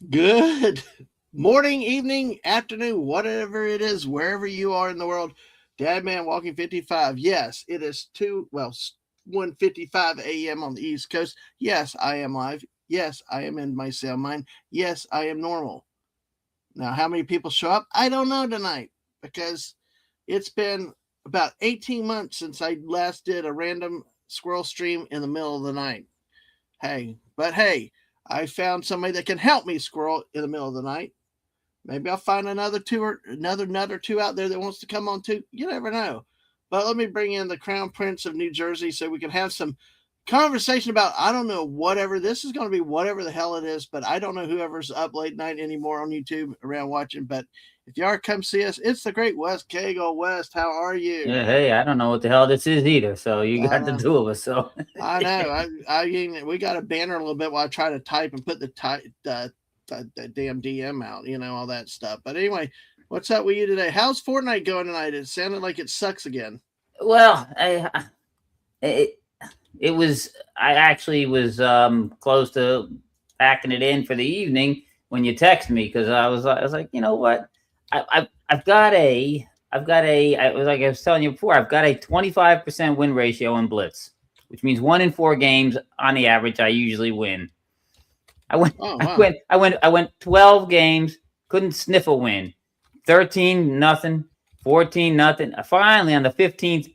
Good morning, evening, afternoon, whatever it is, wherever you are in the world. Dadman walking 55. Yes, it is 1:55 a.m. on the East Coast. Yes, I am live. Yes, I am in my sound mind. Yes, I am normal. Now, how many people show up? I don't know tonight because it's been about 18 months since I last did a random squirrel stream in the middle of the night. Hey, I found somebody that can help me squirrel in the middle of the night. Maybe I'll find another nut or two out there that wants to come on too. You never know. But let me bring in the Crown Prince of New Jersey so we can have some conversation about I don't know whatever this is going to be, whatever the hell it is. But I don't know whoever's up late night anymore on YouTube around watching. But if you are, come see us. It's the Great West Kegel West. How are you? Yeah, hey, I don't know what the hell this is either. So you got the Uh, two of us. So I know. I mean, we got a banner a little bit while I try to type and put the damn DM out, all that stuff. But anyway, what's up with you today? How's Fortnite going tonight? It sounded like it sucks again. well, it, it was. I actually was close to packing it in for the evening when you texted me because I was like, you know what, I've got I was like I was telling you before, I've got a 25% win ratio in Blitz, which means 1 in 4 games on the average I usually win. I went, Oh I wow. went, I went, I went 12 games, couldn't sniff a win. 13 nothing, 14 nothing. Finally, on the 15th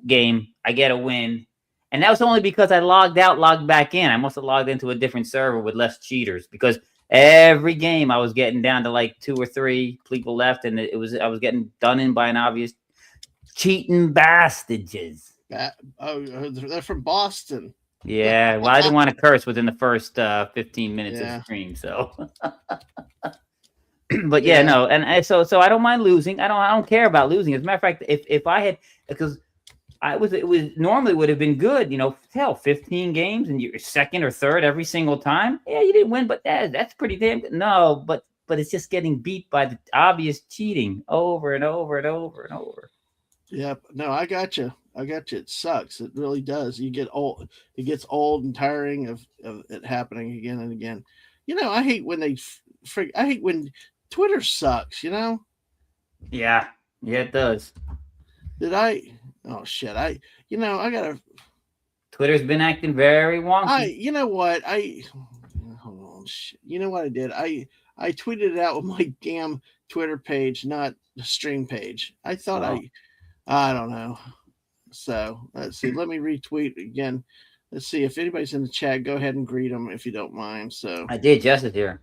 game, I get a win, and that was only because I logged out, logged back in. I must have logged into a different server with less cheaters because every game I was getting down to like 2 or 3 people left, and I was getting done in by an obvious cheating bastards. They're from Boston. Yeah, well, I didn't want to curse within the first 15 minutes of the Yeah, stream, so but yeah, yeah. no, and so I don't mind losing. I don't care about losing. As a matter of fact, if I had because it was normally would have been good, hell, 15 games and you're second or third every single time. Yeah, you didn't win, but that's pretty damn good. No, but it's just getting beat by the obvious cheating over and over and over and over. Yep. No, I got you. I got you. It sucks. It really does. You get old. It gets old and tiring of it happening again and again. I hate when I hate when Twitter sucks. Yeah, yeah, it does. Did I? Oh shit! I gotta. Twitter's been acting very wonky. You know what? Hold on. Shit. You know what I did? I tweeted it out with my damn Twitter page, not the stream page. I thought Oh, I don't know. So let's see. Let me retweet again. Let's see if anybody's in the chat. Go ahead and greet them if you don't mind. So I did justice here.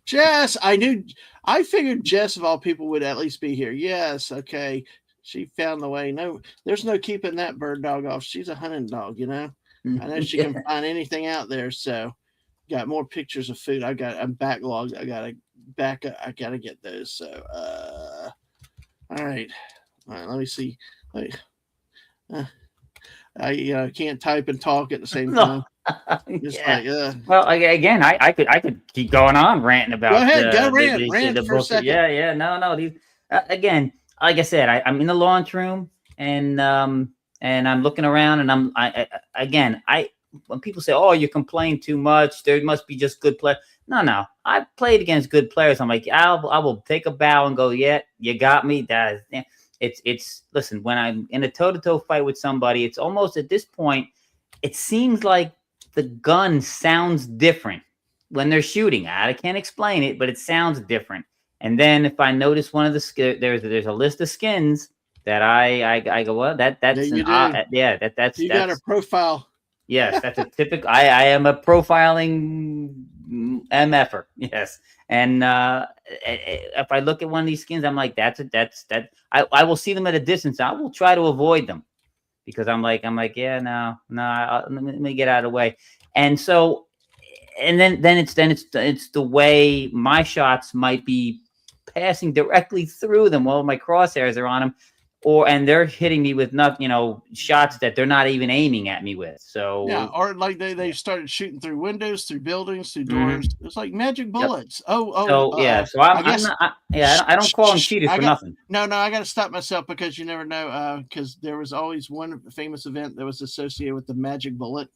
Jess, I figured Jess of all people would at least be here. Yes, okay. She found the way. No, there's no keeping that bird dog off. She's a hunting dog. I know she can Yeah. find anything out there. So got more pictures of food. I'm backlogged. I gotta get those. So all right. All right, let me see. Let me, uh, I can't type and talk at the same No. time. Just Yeah. like Well, again, I could keep going on ranting go about ahead, go the rant for a book. second. Yeah, yeah, no. These again, like I said, I'm in the launch room and I'm looking around and again, I when people say, "Oh, you complain too much," there must be just good play. No. I played against good players. I'm like, I will take a bow and go, yeah, you got me. It's listen, when I'm in a toe to toe fight with somebody, it's almost at this point, it seems like the gun sounds different when they're shooting. I can't explain it, but it sounds different. And then if I notice one of the there's a list of skins that I go, well, Yeah, that's an you do. yeah, You got a that's profile. yes, that's a typical. I am a profiling mf'er. Yes, and if I look at one of these skins, I'm like, that's that. I will see them at a distance. I will try to avoid them because I'm like, yeah, no, let me get out of the way. And so, and then it's the way my shots might be passing directly through them while my crosshairs are on them, and they're hitting me with nothing, shots that they're not even aiming at me with. Yeah, So or like they yeah. started shooting through windows, through buildings, through doors. Mm-hmm. It's like magic Yep. bullets. Oh. So yeah. So I'm I I'm guess. not. I don't call them cheaters I for got nothing. no. I got to stop myself because you never know. Because there was always one famous event that was associated with the magic bullet.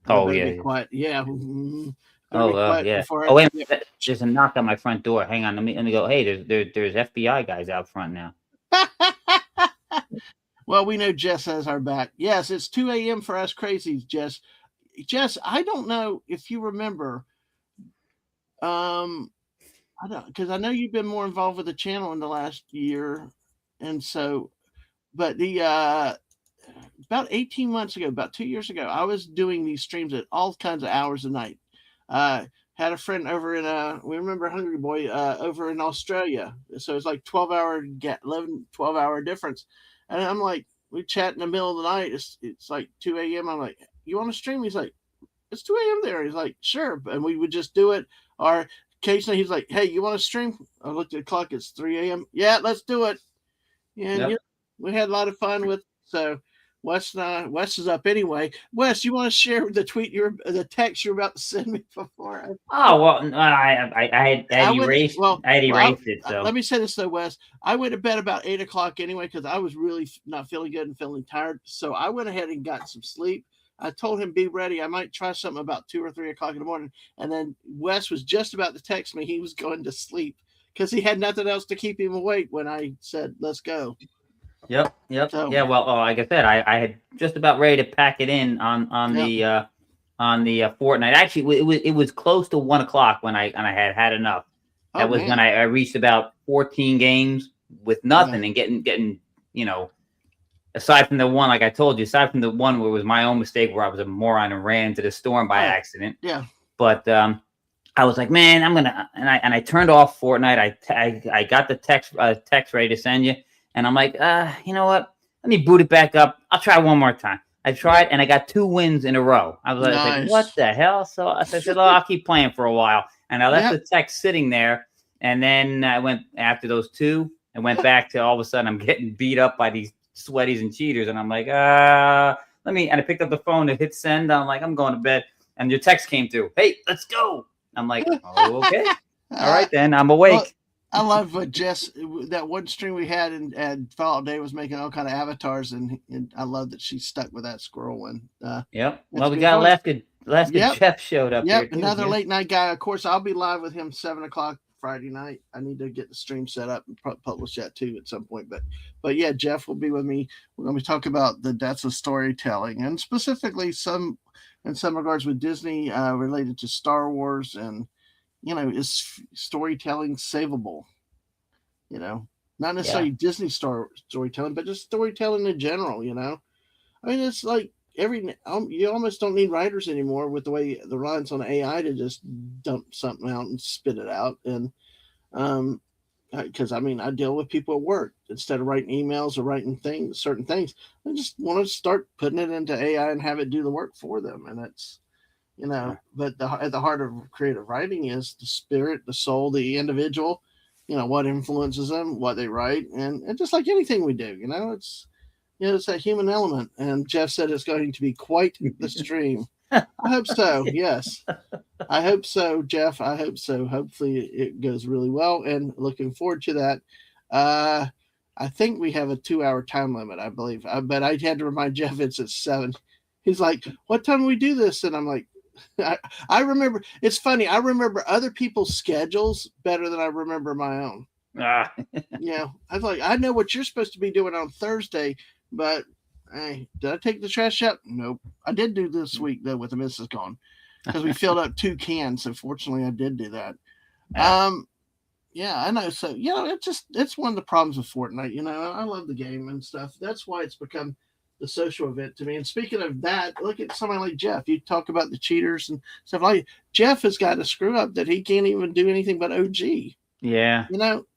I Oh better yeah, be yeah. quiet. Yeah. Better Oh be quiet yeah. before I Oh wait, forget. there's a knock on my front door. Hang on, let me go. Hey, there's FBI guys out front now. Well, we know Jess has our back. Yes, it's 2 a.m. for us crazies, Jess. Jess, I don't know if you remember. Um, I don't, because I know you've been more involved with the channel in the last year, and so, but the about 18 months ago, about 2 years ago, I was doing these streams at all kinds of hours a night. Uh, had a friend over in we remember Hungry Boy over in Australia. So it's like 12-hour get 11, 12-hour difference. And I'm like, we chat in the middle of the night. It's like 2 a.m. I'm like, you want to stream? He's like, it's 2 a.m. there. He's like, sure. And we would just do it. Or occasionally he's like, hey, you want to stream? I looked at the clock. It's 3 a.m. Yeah, let's do it. And Yep. we had a lot of fun with. So Wes is up anyway. Wes, you want to share the text you were about to send me before? Oh well, no, I had I went erased. well. I had Well, erased it. So let me say this though, Wes. I went to bed about 8 o'clock anyway because I was really not feeling good and feeling tired. So I went ahead and got some sleep. I told him be ready. I might try something about 2 or 3 o'clock in the morning. And then Wes was just about to text me. He was going to sleep because he had nothing else to keep him awake when I said let's go. yep, yep, So yeah. Well, like I said, I had just about ready to pack it in on yeah. the Fortnite. Actually, it was close to 1 o'clock when I had enough. Oh That was when man. I reached about 14 games with Yeah. nothing and getting aside from the one, like I told you, aside from the one where it was my own mistake where I was a moron and ran into the storm by Oh accident. yeah. But I was like, man, I'm gonna, and I turned off Fortnite. I got the text ready to send you, and I'm like, you know what? Let me boot it back up. I'll try one more time. I tried, Yep. and I got 2 wins in a row. I was like, what Nice. the hell? So I said, oh, I'll keep playing for a while, and I left Yep. the text sitting there, and then I went after those two, and went back to all of a sudden I'm getting beat up by these sweaties and cheaters, and I'm like, let me, and I picked up the phone to hit send. I'm like, I'm going to bed, and your text came through. Hey, let's go. I'm like, oh, okay. All right, then I'm Well, awake. I love what Jess that one stream we had and Fall Day was making all kind of avatars and I love that she stuck with that squirrel one. Yep. That's Well, we good. got Oh, Alaska yep, Jeff showed up here yep. too. Another Yeah. late night guy. Of course, I'll be live with him 7 o'clock Friday night. I need to get the stream set up and publish that too at some point. But yeah, Jeff will be with me. We're going to be talking about the deaths of storytelling and specifically in some regards with Disney related to Star Wars and is storytelling savable? Not Yeah. necessarily Disney storytelling, but just storytelling in general. I mean, it's like you almost don't need writers anymore with the way the reliance on AI to just dump something out and spit it out. And um, because I mean, I deal with people at work instead of writing emails or writing certain things. I just want to start putting it into AI and have it do the work for them, and that's but at the heart of creative writing is the spirit, the soul, the individual, what influences them, what they write, and just like anything we do, it's that human element. And Jeff said it's going to be quite the stream. I hope so. Yes, I hope so, Jeff. I hope so. Hopefully it goes really well, and looking forward to that. uh I think we have a 2 hour time limit, I believe, but I had to remind Jeff it's at 7. He's like, what time do we do this? And I'm like, I remember. It's funny. I remember other people's schedules better than I remember my own. Ah. I was like, I know what you're supposed to be doing on Thursday, but hey, did I take the trash out? Nope. I did do this week though with the missus gone because we filled up 2 cans. So fortunately, I did do that. Ah. Yeah, I know. So it's one of the problems with Fortnite. I love the game and stuff. That's why it's become the social event to me. And speaking of that, look at somebody like Jeff. You talk about the cheaters and stuff like Jeff has got a screw up that he can't even do anything but OG. Yeah.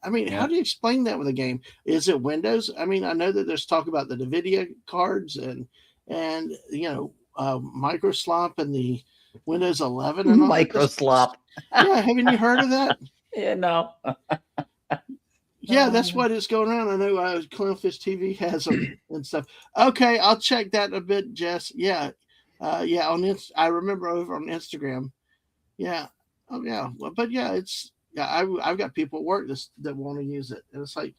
I mean, how do you explain that with a game? Is it Windows? I mean, I know that there's talk about the NVIDIA cards and Microslop and the Windows 11 and all Microslop. Yeah, haven't you heard of that? Yeah, no. Yeah, that's what is going around. I know Clownfish TV has them and stuff. Okay, I'll check that a bit, Jess. Yeah, yeah. I remember over on Instagram. Yeah. Oh yeah. Well, but yeah, I've got people at work that want to use it, and it's like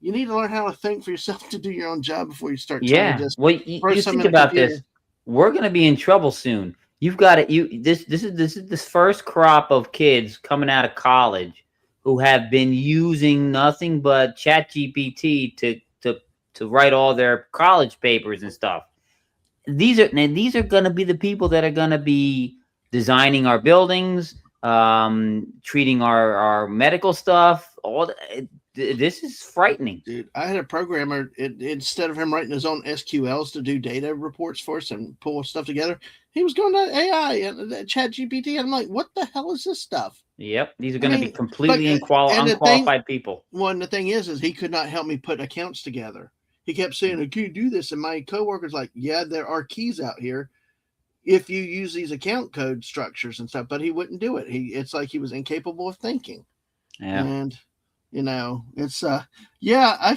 you need to learn how to think for yourself to do your own job before you start trying to Yeah. just Well, throw you some think in a about computer. this. We're going to be in trouble soon You've got it. This is this first crop of kids coming out of college who have been using nothing but Chat GPT to write all their college papers and stuff. These are going to be the people that are going to be designing our buildings, treating our medical stuff. This is frightening. Dude, I had a programmer. Instead of him writing his own SQLs to do data reports for us and pull stuff together, he was going to AI and Chat GPT. And I'm like, what the hell is this stuff? Yep, these are I going to be mean, completely and the thing, unqualified people. one the thing is he could not help me put accounts together. He kept saying, "Can you do this?" And my coworker's like, "Yeah, there are keys out here if you use these account code structures and stuff." But he wouldn't do it. It's like he was incapable of thinking. Yeah. And it's yeah.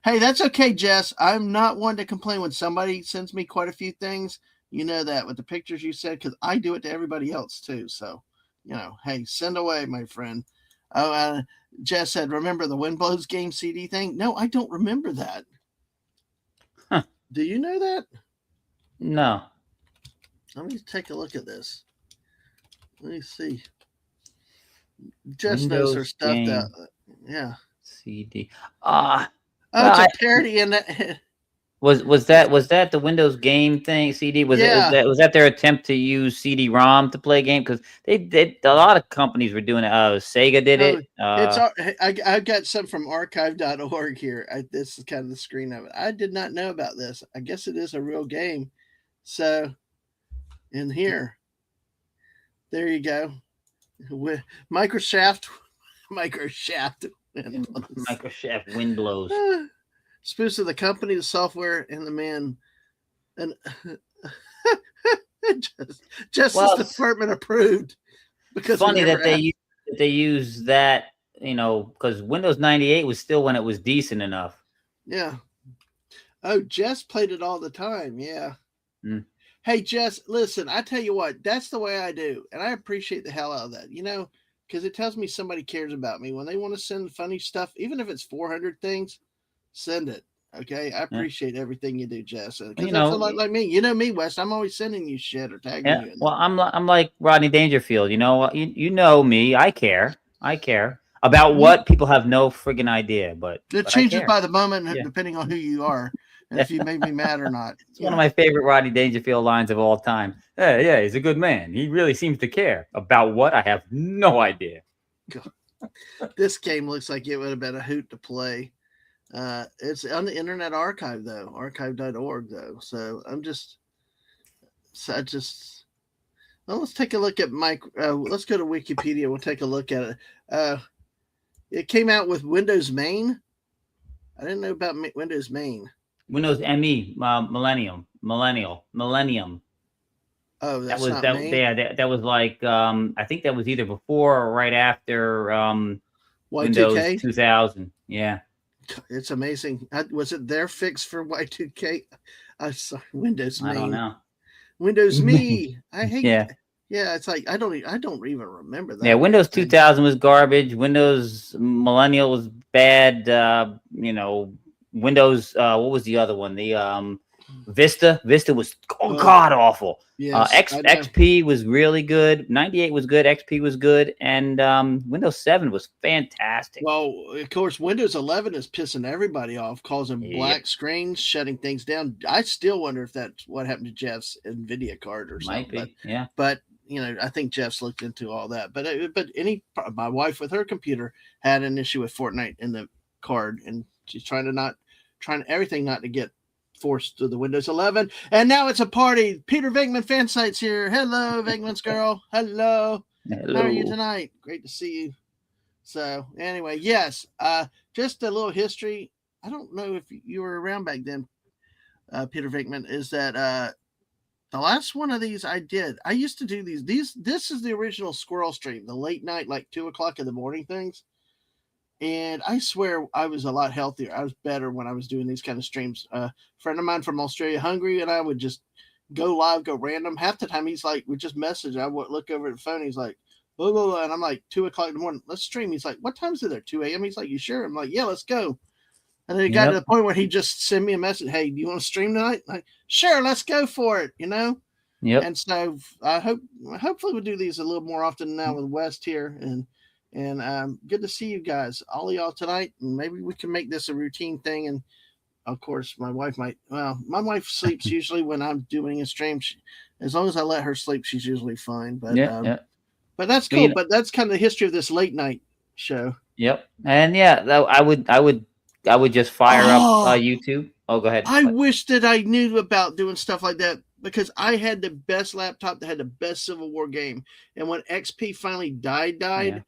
Hey, that's okay, Jess. I'm not one to complain when somebody sends me quite a few things. You know that with the pictures you said, because I do it to everybody else too. So, hey, send away, my friend. Oh, Jess said, remember the Wind Blows game CD thing? No, I don't remember that. Huh. Do you know that? No. Let me take a look at this. Let me see. Jess Windows knows her stuff. game Yeah. CD. Oh, it's a parody in that. Was that the Windows game thing? CD was was that their attempt to use CD-ROM to play game? Because they a lot of companies were doing it. Sega did it. I got some from archive.org here. This is kind of the screen of it. I did not know about this. I guess it is a real game. So, in here, there you go. With Microsoft Wind Blows. Spoofs of the company, the software, and the man. And Justice Department approved. Because funny that they use that, because Windows 98 was still when it was decent enough. Yeah. Oh, Jess played it all the time. Yeah. Mm. Hey, Jess, listen, I tell you what, that's the way I do. And I appreciate the hell out of that, because it tells me somebody cares about me. When they want to send funny stuff, even if it's 400 things, send it. Okay. I appreciate everything you do, Jess. Because that's a lot like me. You know me, Wes. I'm always sending you shit or tagging you. Well, I'm like Rodney Dangerfield. You know me. I care about what people have no friggin' idea. But it changes by the moment, depending on who you are. And if you make me mad or not. It's one of my favorite Rodney Dangerfield lines of all time. Yeah, he's a good man. He really seems to care. About what? I have no idea. This game looks like it would have been a hoot to play. It's on the Internet Archive, though. Archive.org, though. So well, let's take a look at let's go to Wikipedia. We'll take a look at it. It came out with Windows Main. I didn't know about Windows Main. Windows ME, Millennium. Oh, that's not Main? Yeah, that was like I think that was either before or right after Windows 2000. Yeah, it's amazing. Was it their fix for Y2K? I'm sorry, Windows Main. I don't know. Windows Me. I hate. Yeah, it's like I don't even remember that. Yeah, Windows 2000 was garbage. Windows Millennial was bad. Windows, what was the other one? The Vista was god awful. Yes, XP was really good. 98 was good. XP was good, and Windows 7 was fantastic. Well, of course, Windows 11 is pissing everybody off, causing black screens, shutting things down. I still wonder if that's what happened to Jeff's NVIDIA card or something. Might be, but I think Jeff's looked into all that. But my wife with her computer had an issue with Fortnite in the card, and she's trying everything not to get forced to the Windows 11. And now it's a party. Peter Venkman fan site's here. Hello, Venkman's girl. Hello. How are you tonight? Great to see you. So anyway, yes, just a little history. I don't know if you were around back then, Peter Venkman, is that the last one of these I did. I used to do these. This is the original Squirrel Stream, the late night, like 2:00 in the morning things. And I swear I was a lot healthier. I was better when I was doing these kind of streams. A friend of mine from Australia, Hungary, and I would just go live, go random. Half the time he's like, we just message. I would look over at the phone. He's like, blah, blah, blah. And I'm like, 2:00 in the morning. Let's stream. He's like, what time is it there? 2 a.m. He's like, you sure? I'm like, yeah, let's go. And then it got to the point where he just sent me a message. Hey, do you want to stream tonight? I'm like, sure, let's go for it. Yep. And so hopefully we'll do these a little more often now with West here, and good to see you guys, all of y'all tonight. And maybe we can make this a routine thing. And of course, my wife might. Well, my wife sleeps usually when I'm doing a stream. As long as I let her sleep, she's usually fine. Yeah. Yeah. But that's Well, cool. But that's kind of the history of this late night show. yep. And yeah, I would just fire up Oh, YouTube. Oh, go ahead. I What? wish that I knew about doing stuff like that because I had the best laptop that had the best Civil War game, and when XP finally Yeah. died,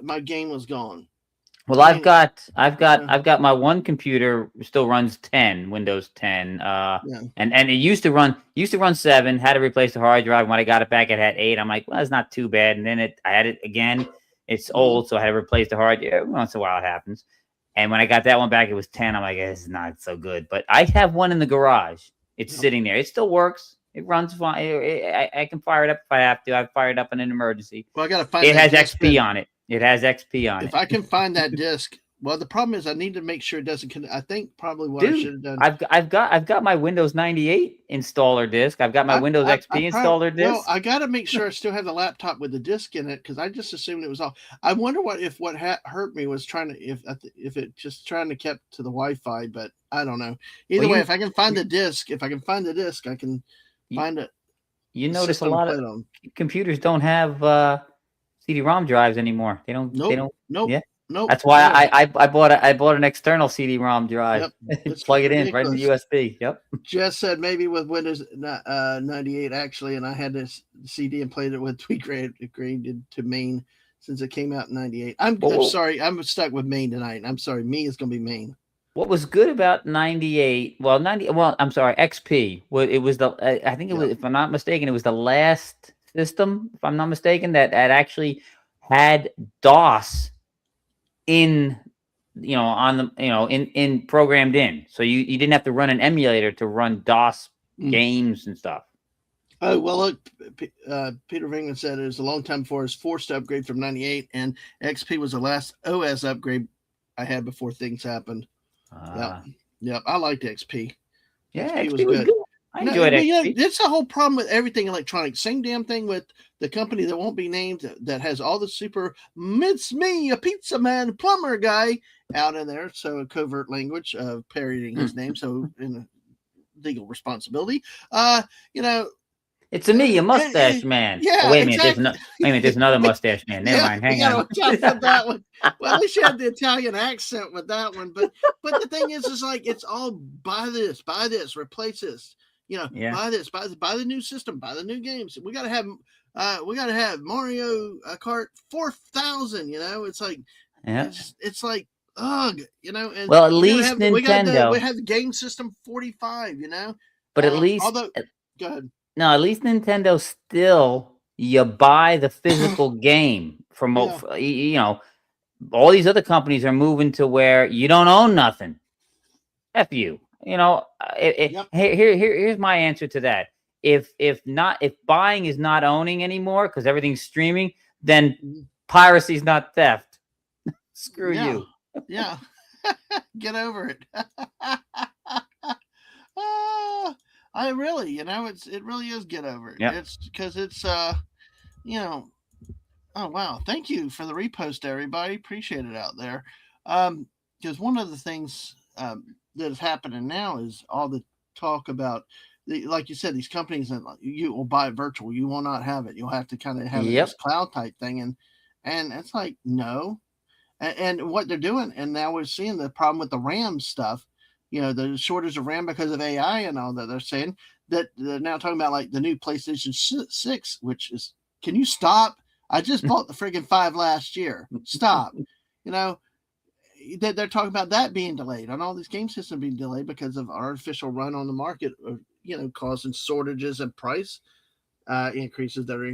my game was gone. Well, I mean, I've got my one computer still runs 10, Windows 10. yeah. And it used to run 7, had to replace the hard drive. When I got it back, it had 8. I'm like, well, it's not too bad. And then I had it again. It's old, so I had to replace the hard. Yeah, once in a while it happens. And when I got that one back, it was 10. I'm like, it's not so good. But I have one in the garage. It's sitting there. It still works. It runs fine. I can fire it up if I have to. I've fired up in an emergency. Well, I got to find. It has XP on it. It has XP on it. If I can find that disc, well, the problem is I need to make sure it doesn't. I think probably what I should have done. I've got my Windows 98 installer disk. I've got my Windows XP installer disk. Well, I got to make sure I still have the laptop with the disc in it because I just assumed it was off. I wonder what hurt me was trying to if it just trying to kept to the Wi-Fi, but I don't know. Either way, if I can find the disc, I can find it. You notice a lot of computers don't have CD-ROM drives anymore. They don't. Nope. They don't. Nope. Yeah. Nope. That's why I bought an external CD-ROM drive. Yep. Plug it in right in the USB. Yep. Jess said maybe with Windows 98 actually, and I had this CD and played it with graded to main since it came out in 98. I'm sorry, I'm stuck with main tonight. I'm sorry, me is going to be main. What was good about 98? Well, I'm sorry, XP. It was I think it was, if I'm not mistaken, it was the last system, if I'm not mistaken, that actually had DOS in programmed in, so you didn't have to run an emulator to run DOS games and stuff. Oh well, look, Peter Vingman said it was a long time before his forced upgrade from 98, and XP was the last OS upgrade I had before things happened. Yep, I liked XP. Yeah, XP was good. I enjoyed XP. That's the whole problem with everything electronic. Same damn thing with the company that won't be named that has all the super "It's me, a pizza man, plumber guy" out in there. So a covert language of parodying his name. So in a legal responsibility, It's me, a mustache man. Yeah, wait a minute, there's another mustache man. Never mind. Hang on. With that one. Well, at least you had the Italian accent with that one. But the thing is like it's all buy this, replace this. Buy this, buy the new system, buy the new games. We gotta have Mario Kart 4000. It's like it's like ugh. And well, at least Nintendo. We have the game system 45. But at least go ahead. No, at least Nintendo still, you buy the physical game from all these other companies are moving to where you don't own nothing. F you. Here's my answer to that. If buying is not owning anymore because everything's streaming, then piracy is not theft. Screw you. Yeah. Get over it. I really, it really is get over it. Yep. It's because it's, oh, wow. Thank you for the repost, everybody. Appreciate it out there. Because one of the things that is happening now is all the talk about, like you said, these companies that you will buy it virtual. You will not have it. You'll have to kind of have this cloud type thing. And it's like, no. And what they're doing, and now we're seeing the problem with the RAM stuff. The shortage of RAM because of AI and all that. They're saying that they're now talking about like the new PlayStation 6, which is, can you stop? I just bought the friggin' 5 last year. Stop. They're talking about that being delayed and all these game systems being delayed because of artificial run on the market, causing shortages and price increases that are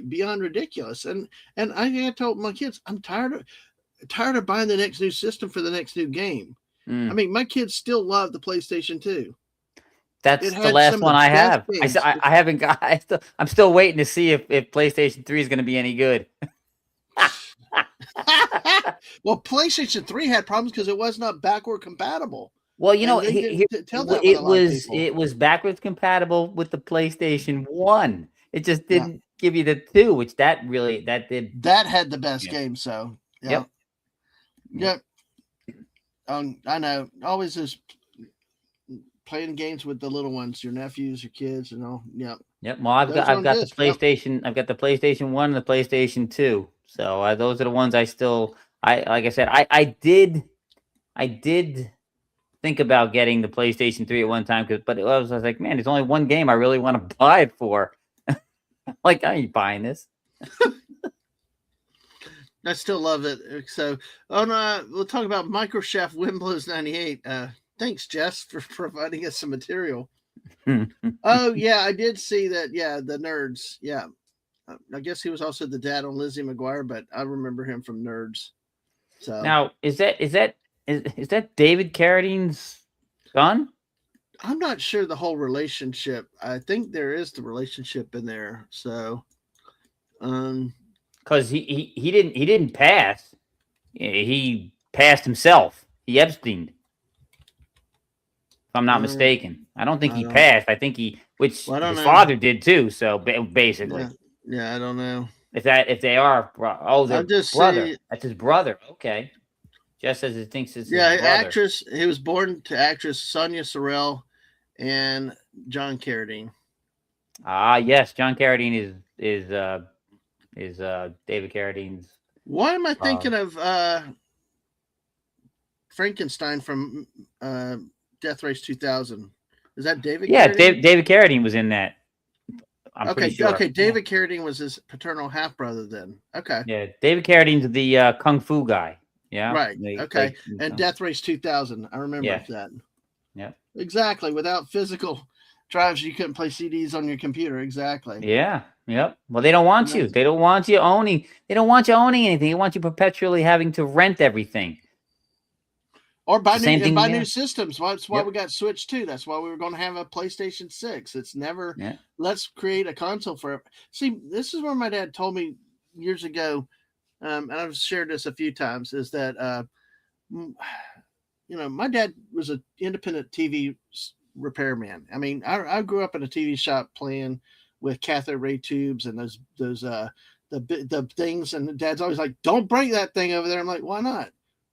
beyond ridiculous. And I told my kids, I'm tired of buying the next new system for the next new game. I mean, my kids still love the PlayStation 2. That's the last one I have. I haven't got. I'm still waiting to see if PlayStation 3 is going to be any good. Well, PlayStation 3 had problems because it was not backward compatible. Well, you know, and they didn't tell that with a lot of people. it was backwards compatible with the PlayStation 1. It just Yeah, didn't give you the 2, which that did. that had the best Yeah. game. So yeah, Yep. Yep. yeah. I know. Always is playing games with the little ones, your nephews, your kids, and all. Yeah, Yep. Well, those are I've on got the disc. Yep. PlayStation. I've got the PlayStation 1 and the PlayStation 2. So those are the ones I still. I like I said. I did think about getting the PlayStation 3 at one time, but I was like, man, there's only one game I really want to buy it for. Like, I ain't buying this. I still love it. So, oh no, we'll talk about Microchef Wimbledon's 98. Thanks, Jess, for providing us some material. Oh yeah, I did see that. Yeah, the Nerds. Yeah, I guess he was also the dad on Lizzie McGuire, but I remember him from Nerds. So Now, is that David Carradine's son? I'm not sure the whole relationship. I think there is the relationship in there. So, um, Because he didn't pass. He passed himself. He Epstein. If I'm not uh, mistaken, I don't think I he don't. passed. I think which Well, I don't his know. father did too. So basically, Yeah, yeah, I don't know. if they are, I their just brother. see. That's his brother. Okay, just as it thinks it's his Yeah, brother. actress. He was born to actress Sonia Sorrell and John Carradine. Ah, yes, John Carradine is David Carradine's. Why am I thinking of Frankenstein from Death Race 2000? Is that David Yeah, Carradine? David Carradine was in that. I'm pretty Okay, sure. okay. Yeah. David Carradine was his paternal half brother. Then okay, Yeah, David Carradine's the kung fu guy. Yeah, right. Okay, and Death Race 2000. I remember yeah, that yeah, exactly. Without physical drives, you couldn't play CDs on your computer. Exactly. yeah, yep. Well, they don't want you. They don't want you owning. They don't want you owning anything. They want you perpetually having to rent everything. Or buy It's the same thing. new systems. That's why Yep. we got Switch 2. That's why we were going to have a PlayStation 6. It's never Yeah. let's create a console for. See, this is where my dad told me years ago, and I've shared this a few times. Is that my dad was an independent TV repairman. I mean, I grew up in a TV shop playing with cathode ray tubes and those the things, and Dad's always like, "Don't break that thing over there." I'm like, "Why not?"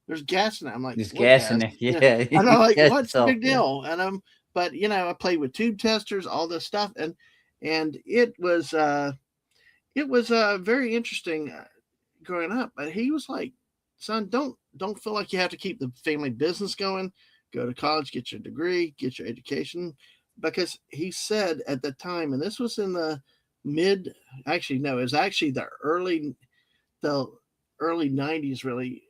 There's gas in it. I'm like, There's "What gas in gas?" there. Yeah. And I'm like, Gas "What's the itself, big yeah. deal?" And but I played with tube testers, all this stuff, and it was very interesting growing up. But he was like, "Son, don't feel like you have to keep the family business going. Go to college, get your degree, get your education." Because he said at the time, and this was in the mid, actually no, it was actually the early '90s, really,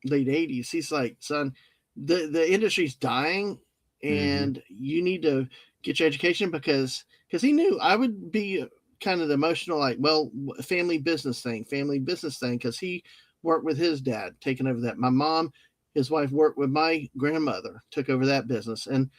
late '80s. He's like, "Son, the industry's dying, Mm-hmm. and you need to get your education because he knew I would be kind of the emotional, like, well, family business thing, because he worked with his dad, taking over that. My mom, his wife, worked with my grandmother, took over that business, and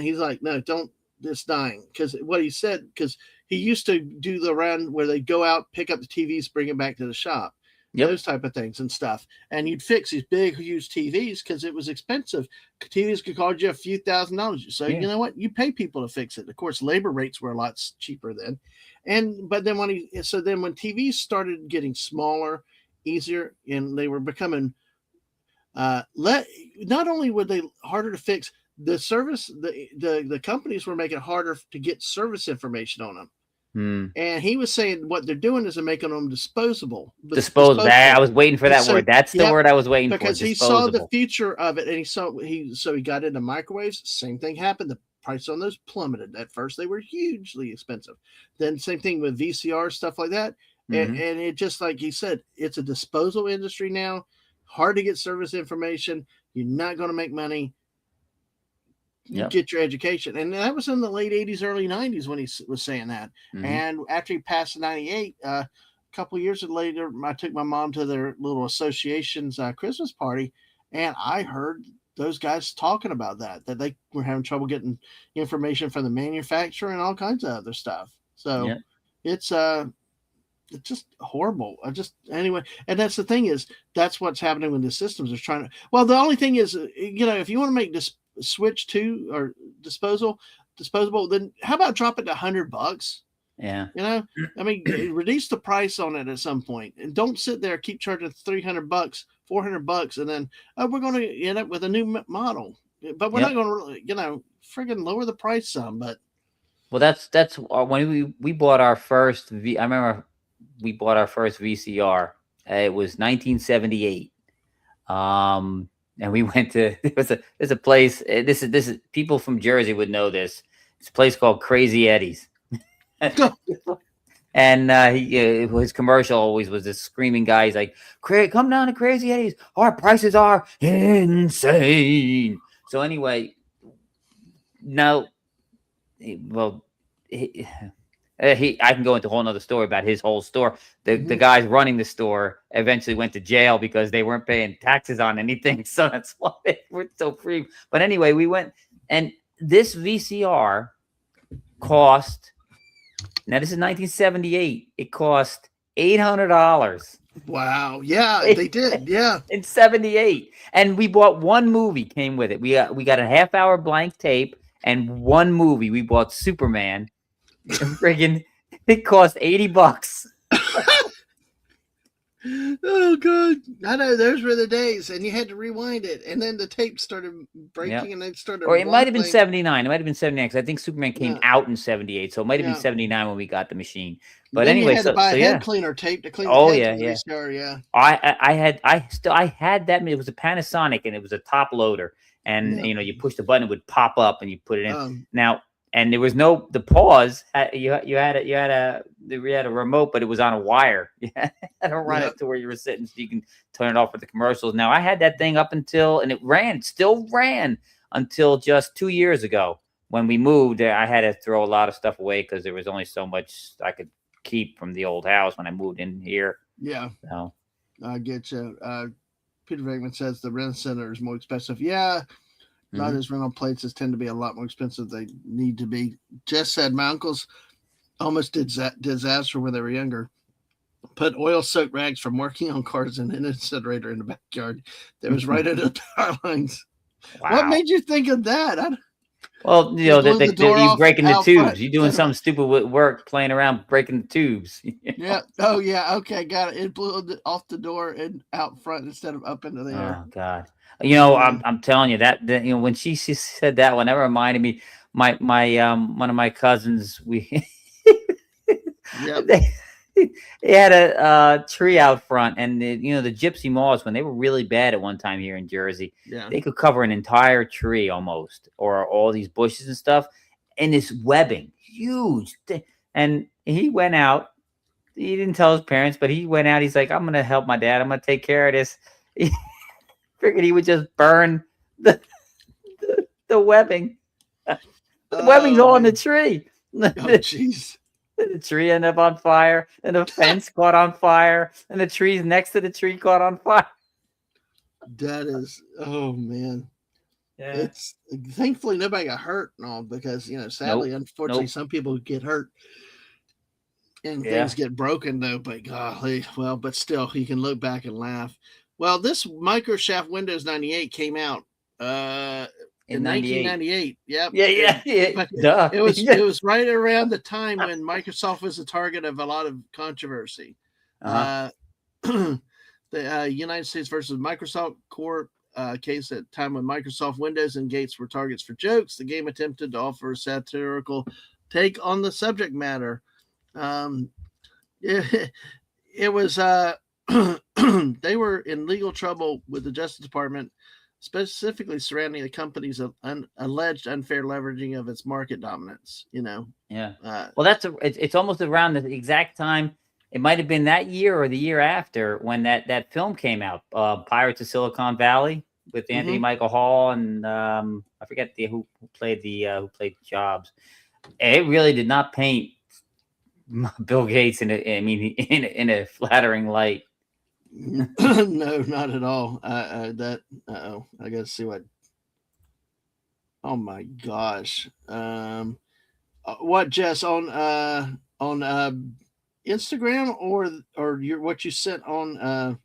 he's like, no, don't. It's dying because what he said because he used to do the run where they go out, pick up the TVs, bring it back to the shop, Yep. those type of things and stuff. And you'd fix these big, huge TVs because it was expensive. TVs could cost you a few $1,000s. So Yeah. you know what? You pay people to fix it. Of course, labor rates were a lot cheaper then. But then when TVs started getting smaller, easier, and they were becoming not only were they harder to fix, the companies were making it harder to get service information on them. Mm. And he was saying what they're doing is they're making them disposable. Disposable. I was waiting for that So, word. That's the yep, word I was waiting for. because he saw the Disposable. future of it, and he got into microwaves. Same thing happened. The price on those plummeted. At first, they were hugely expensive. Then same thing with VCR stuff like that. Mm-hmm. And it just like he said, it's a disposal industry now. Hard to get service information. You're not going to make money. Yep. Get your education. And that was in the late 80s, early 90s when he was saying that. Mm-hmm. And after he passed in 98, a couple of years later, I took my mom to their little association's Christmas party, and I heard those guys talking about that they were having trouble getting information from the manufacturer and all kinds of other stuff. So Yep. it's it's just horrible. I just anyway, and that's the thing is that's what's happening when the systems are trying to. Well, the only thing is, if you want to make this switch to or disposable, then how about drop it to $100? Yeah. You know, I mean, reduce the price on it at some point, and don't sit there keep charging $300, $400, and then we're going to end up with a new model. But we're not Yep. going to, friggin' lower the price some. But Well, that's when we bought our first I remember we bought our first VCR. It was 1978. And we went to there's a place. This is people from Jersey would know this. It's a place called Crazy Eddie's. And his commercial always was this screaming guy. He's like, come down to Crazy Eddie's. Our prices are insane. So anyway, now, well, I can go into a whole nother story about his whole store. The guys running the store eventually went to jail because they weren't paying taxes on anything. So that's why they were so free. But anyway, we went, and this VCR cost, now this is 1978. It cost $800. wow, yeah, they did, yeah. In 78. And we bought one movie came with it. We got a half-hour blank tape and one movie. We bought Superman. Friggin' it cost $80. Oh god, I know. Those were the days, and you had to rewind it, and then the tape started breaking, and then started. Or it might have been wobbling. 79. It might have been 79 because I think Superman came out in 78, so it might have been 79 when we got the machine. But then anyway, you had to buy a head cleaner tape to clean. Oh the yeah, heads yeah. VCR, yeah. I had that. It was a Panasonic, and it was a top loader, and you push the button, it would pop up, and you put it in. Now, and there was no the pause. You had a remote, but it was on a wire. You had to run it to where you were sitting, so you can turn it off with the commercials. Now I had that thing up until, and it still ran until just 2 years ago when we moved. I had to throw a lot of stuff away because there was only so much I could keep from the old house when I moved in here. Yeah, so I get you. Peter Venkman says the rent center is more expensive. Yeah. A lot of those rental places tend to be a lot more expensive than they need to be. Jess said my uncles almost did disaster when they were younger. Put oil-soaked rags from working on cars in an incinerator in the backyard that was right under the power lines. Wow. What made you think of that? Well, you breaking the tubes. You're doing something stupid with work, playing around, breaking the tubes. Yeah. Oh, yeah. Okay, got it. It blew off the door and out front instead of up into the air. Oh God. I'm telling you that when she said that one, that reminded me my one of my cousins. They had a tree out front, and the gypsy moths, when they were really bad at one time here in Jersey, they could cover an entire tree almost, or all these bushes and stuff, and this webbing, huge thing. And he went out. He didn't tell his parents, but he went out. He's like, I'm going to help my dad. I'm going to take care of this. He figured he would just burn the webbing. The webbing's all in the tree. Oh, jeez. The tree ended up on fire, and the fence caught on fire, and the trees next to the tree caught on fire. That is, oh man. Yeah. It's thankfully nobody got hurt and all, because sadly, unfortunately, some people get hurt and things get broken though. But golly, well, but still, you can look back and laugh. Well, this microshaft Windows 98 came out in 1998. Yep. Yeah. Duh. It was right around the time when Microsoft was the target of a lot of controversy. The United States versus Microsoft court case at time when Microsoft Windows and Gates were targets for jokes. The game attempted to offer a satirical take on the subject matter. It was they were in legal trouble with the Justice Department, specifically surrounding the company's alleged unfair leveraging of its market dominance. Yeah. Well, it's almost around the exact time. It might have been that year or the year after when that film came out, Pirates of Silicon Valley, with Anthony Michael Hall and I forget who played Jobs. It really did not paint Bill Gates in a flattering light. No, not at all. I gotta see what. Oh my gosh. What, Jess, on Instagram or your what you sent on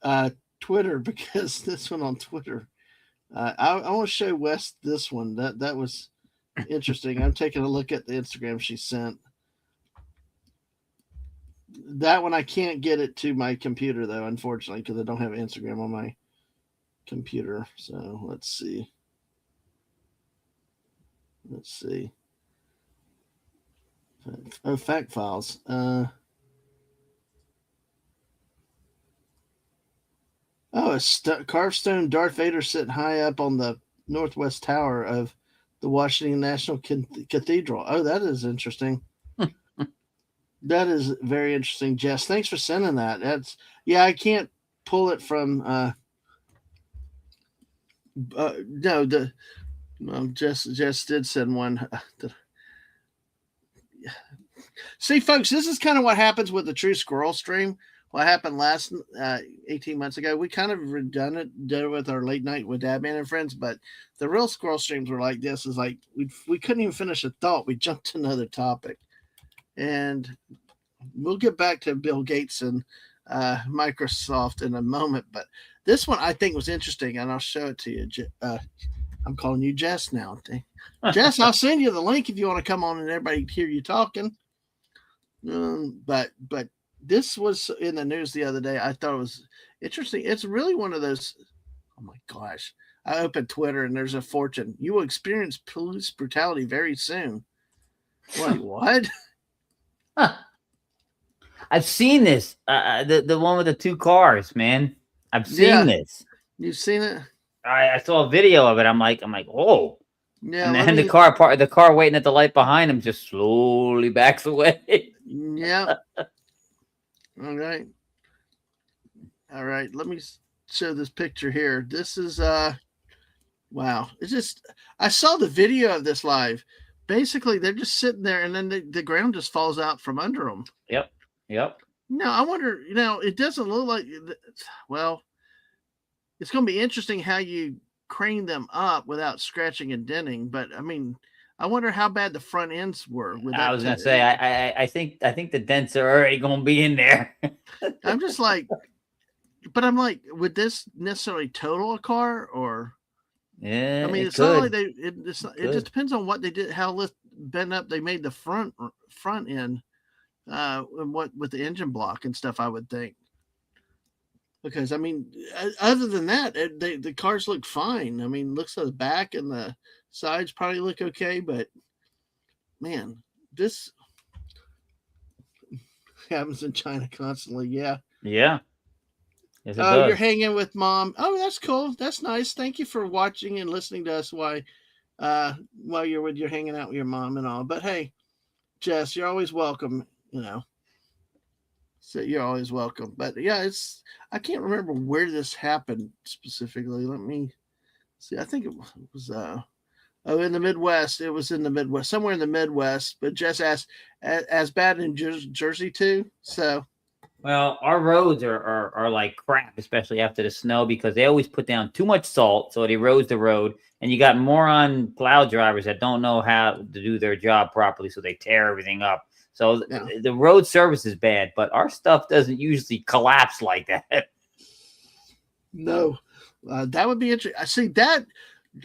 uh, Twitter? Because this one on Twitter, I want to show Wes this one. That was interesting. I'm taking a look at the Instagram she sent. That one I can't get it to my computer though, unfortunately, because I don't have Instagram on my computer. So let's see. Let's see. Oh, fact files. Oh, a carved stone Darth Vader sitting high up on the northwest tower of the Washington National Cathedral. Oh, that is interesting. That is very interesting, Jess. Thanks for sending that. That's yeah, I can't pull it from. No, the well, Jess did send one. See, folks, this is kind of what happens with the True Squirrel stream. What happened last 18 months ago? We kind of did it with our late night with Dadman and friends, but the real squirrel streams were like this: is like we couldn't even finish a thought. We jumped to another topic, and we'll get back to Bill Gates and Microsoft in a moment. But this one I think was interesting, and I'll show it to you. I'm calling you Jess now. Jess, I'll send you the link if you want to come on and everybody hear you talking. But this was in the news the other day. I thought it was interesting. It's really one of those. Oh my gosh! I opened Twitter and there's a fortune. You will experience police brutality very soon. Wait, what? Huh. I've seen this. The one with the two cars, man. I've seen this. You've seen it? I saw a video of it. I'm like, oh. Yeah. And then the car waiting at the light behind him just slowly backs away. Yeah. All right. Let me show this picture here. This is wow. It's just I saw the video of this live. Basically, they're just sitting there, and then the ground just falls out from under them. Yep. No, I wonder. It doesn't look like. Well, it's going to be interesting how you crane them up without scratching and denting. But I mean, I wonder how bad the front ends were. I was going to say, I think the dents are already going to be in there. I'm just like, but I'm like, would this necessarily total a car or? Yeah, I mean, it's not like it just depends on what they did, how bent up they made the front end, and what with the engine block and stuff. I would think, because I mean, other than that, the cars look fine. I mean, looks like the back and the sides probably look okay, but man, this happens in China constantly. Yeah. Yes, oh, you're hanging with mom. Oh, that's cool. That's nice. Thank you for watching and listening to us while you're hanging out with your mom and all. But hey, Jess, you're always welcome. So you're always welcome. But yeah, I can't remember where this happened specifically. Let me see. I think it was in the Midwest. It was in the Midwest, somewhere in the Midwest. But Jess asked, as bad in Jersey too. So. Well, our roads are like crap, especially after the snow, because they always put down too much salt, so it erodes the road. And you got moron plow drivers that don't know how to do their job properly, so they tear everything up. So the road service is bad, but our stuff doesn't usually collapse like that. No, that would be interesting. I see that.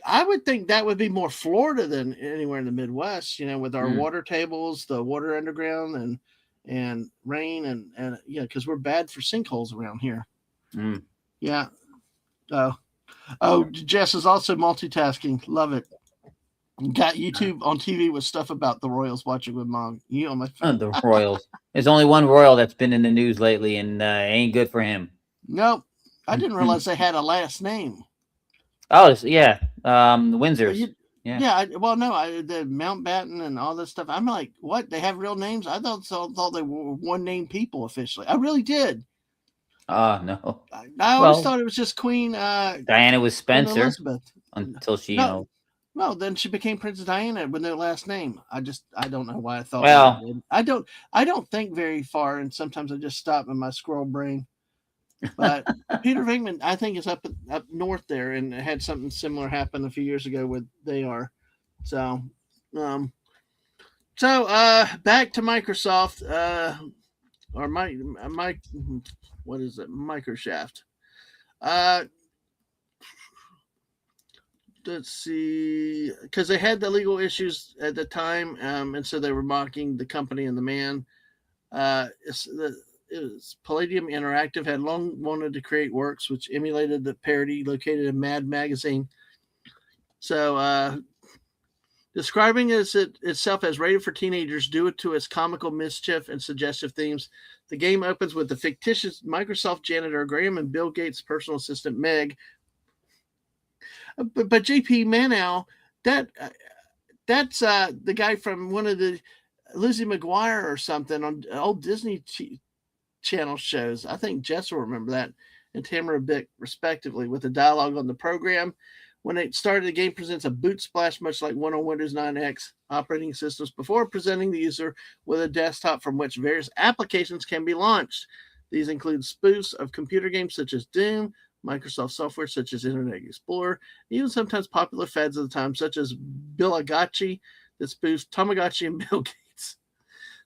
I would think that would be more Florida than anywhere in the Midwest. With our water tables, the water underground, and rain and yeah, because we're bad for sinkholes around here. Yeah. Jess is also multitasking. Love it. Got YouTube on TV with stuff about the Royals watching with mom. You on my phone. The Royals. There's only one Royal that's been in the news lately, and ain't good for him. Nope. I didn't realize they had a last name. Oh yeah, the Windsors. Yeah. The Mountbatten and all this stuff. I'm like, what? They have real names? I thought they were one name people officially. I really did. No. I always thought it was just Queen. Diana was Spencer Elizabeth until she, No, then she became Princess Diana with their last name. I don't know why I thought. Well, I don't think very far, and sometimes I just stop in my squirrel brain. But Peter Venkman, I think, is up north there, and had something similar happen a few years ago with they are. So, So back to Microsoft, or my what is it? Microshaft. Uh, let's see, because they had the legal issues at the time, and so they were mocking the company and the man. Palladium Interactive had long wanted to create works which emulated the parody located in Mad Magazine. So, describing itself as rated for teenagers due to its comical mischief and suggestive themes, the game opens with the fictitious Microsoft janitor Graham and Bill Gates' personal assistant Meg. But JP Manow, that that's the guy from one of the Lizzie McGuire or something on old Disney Channel shows. I think Jess will remember that, and Tamara Bick, respectively, with the dialogue on the program. When it started, the game presents a boot splash, much like one on Windows 9X operating systems, before presenting the user with a desktop from which various applications can be launched. These include spoofs of computer games such as Doom, Microsoft software such as Internet Explorer, and even sometimes popular fads of the time, such as Billagachi, that spoofs Tamagotchi and Bill Gates.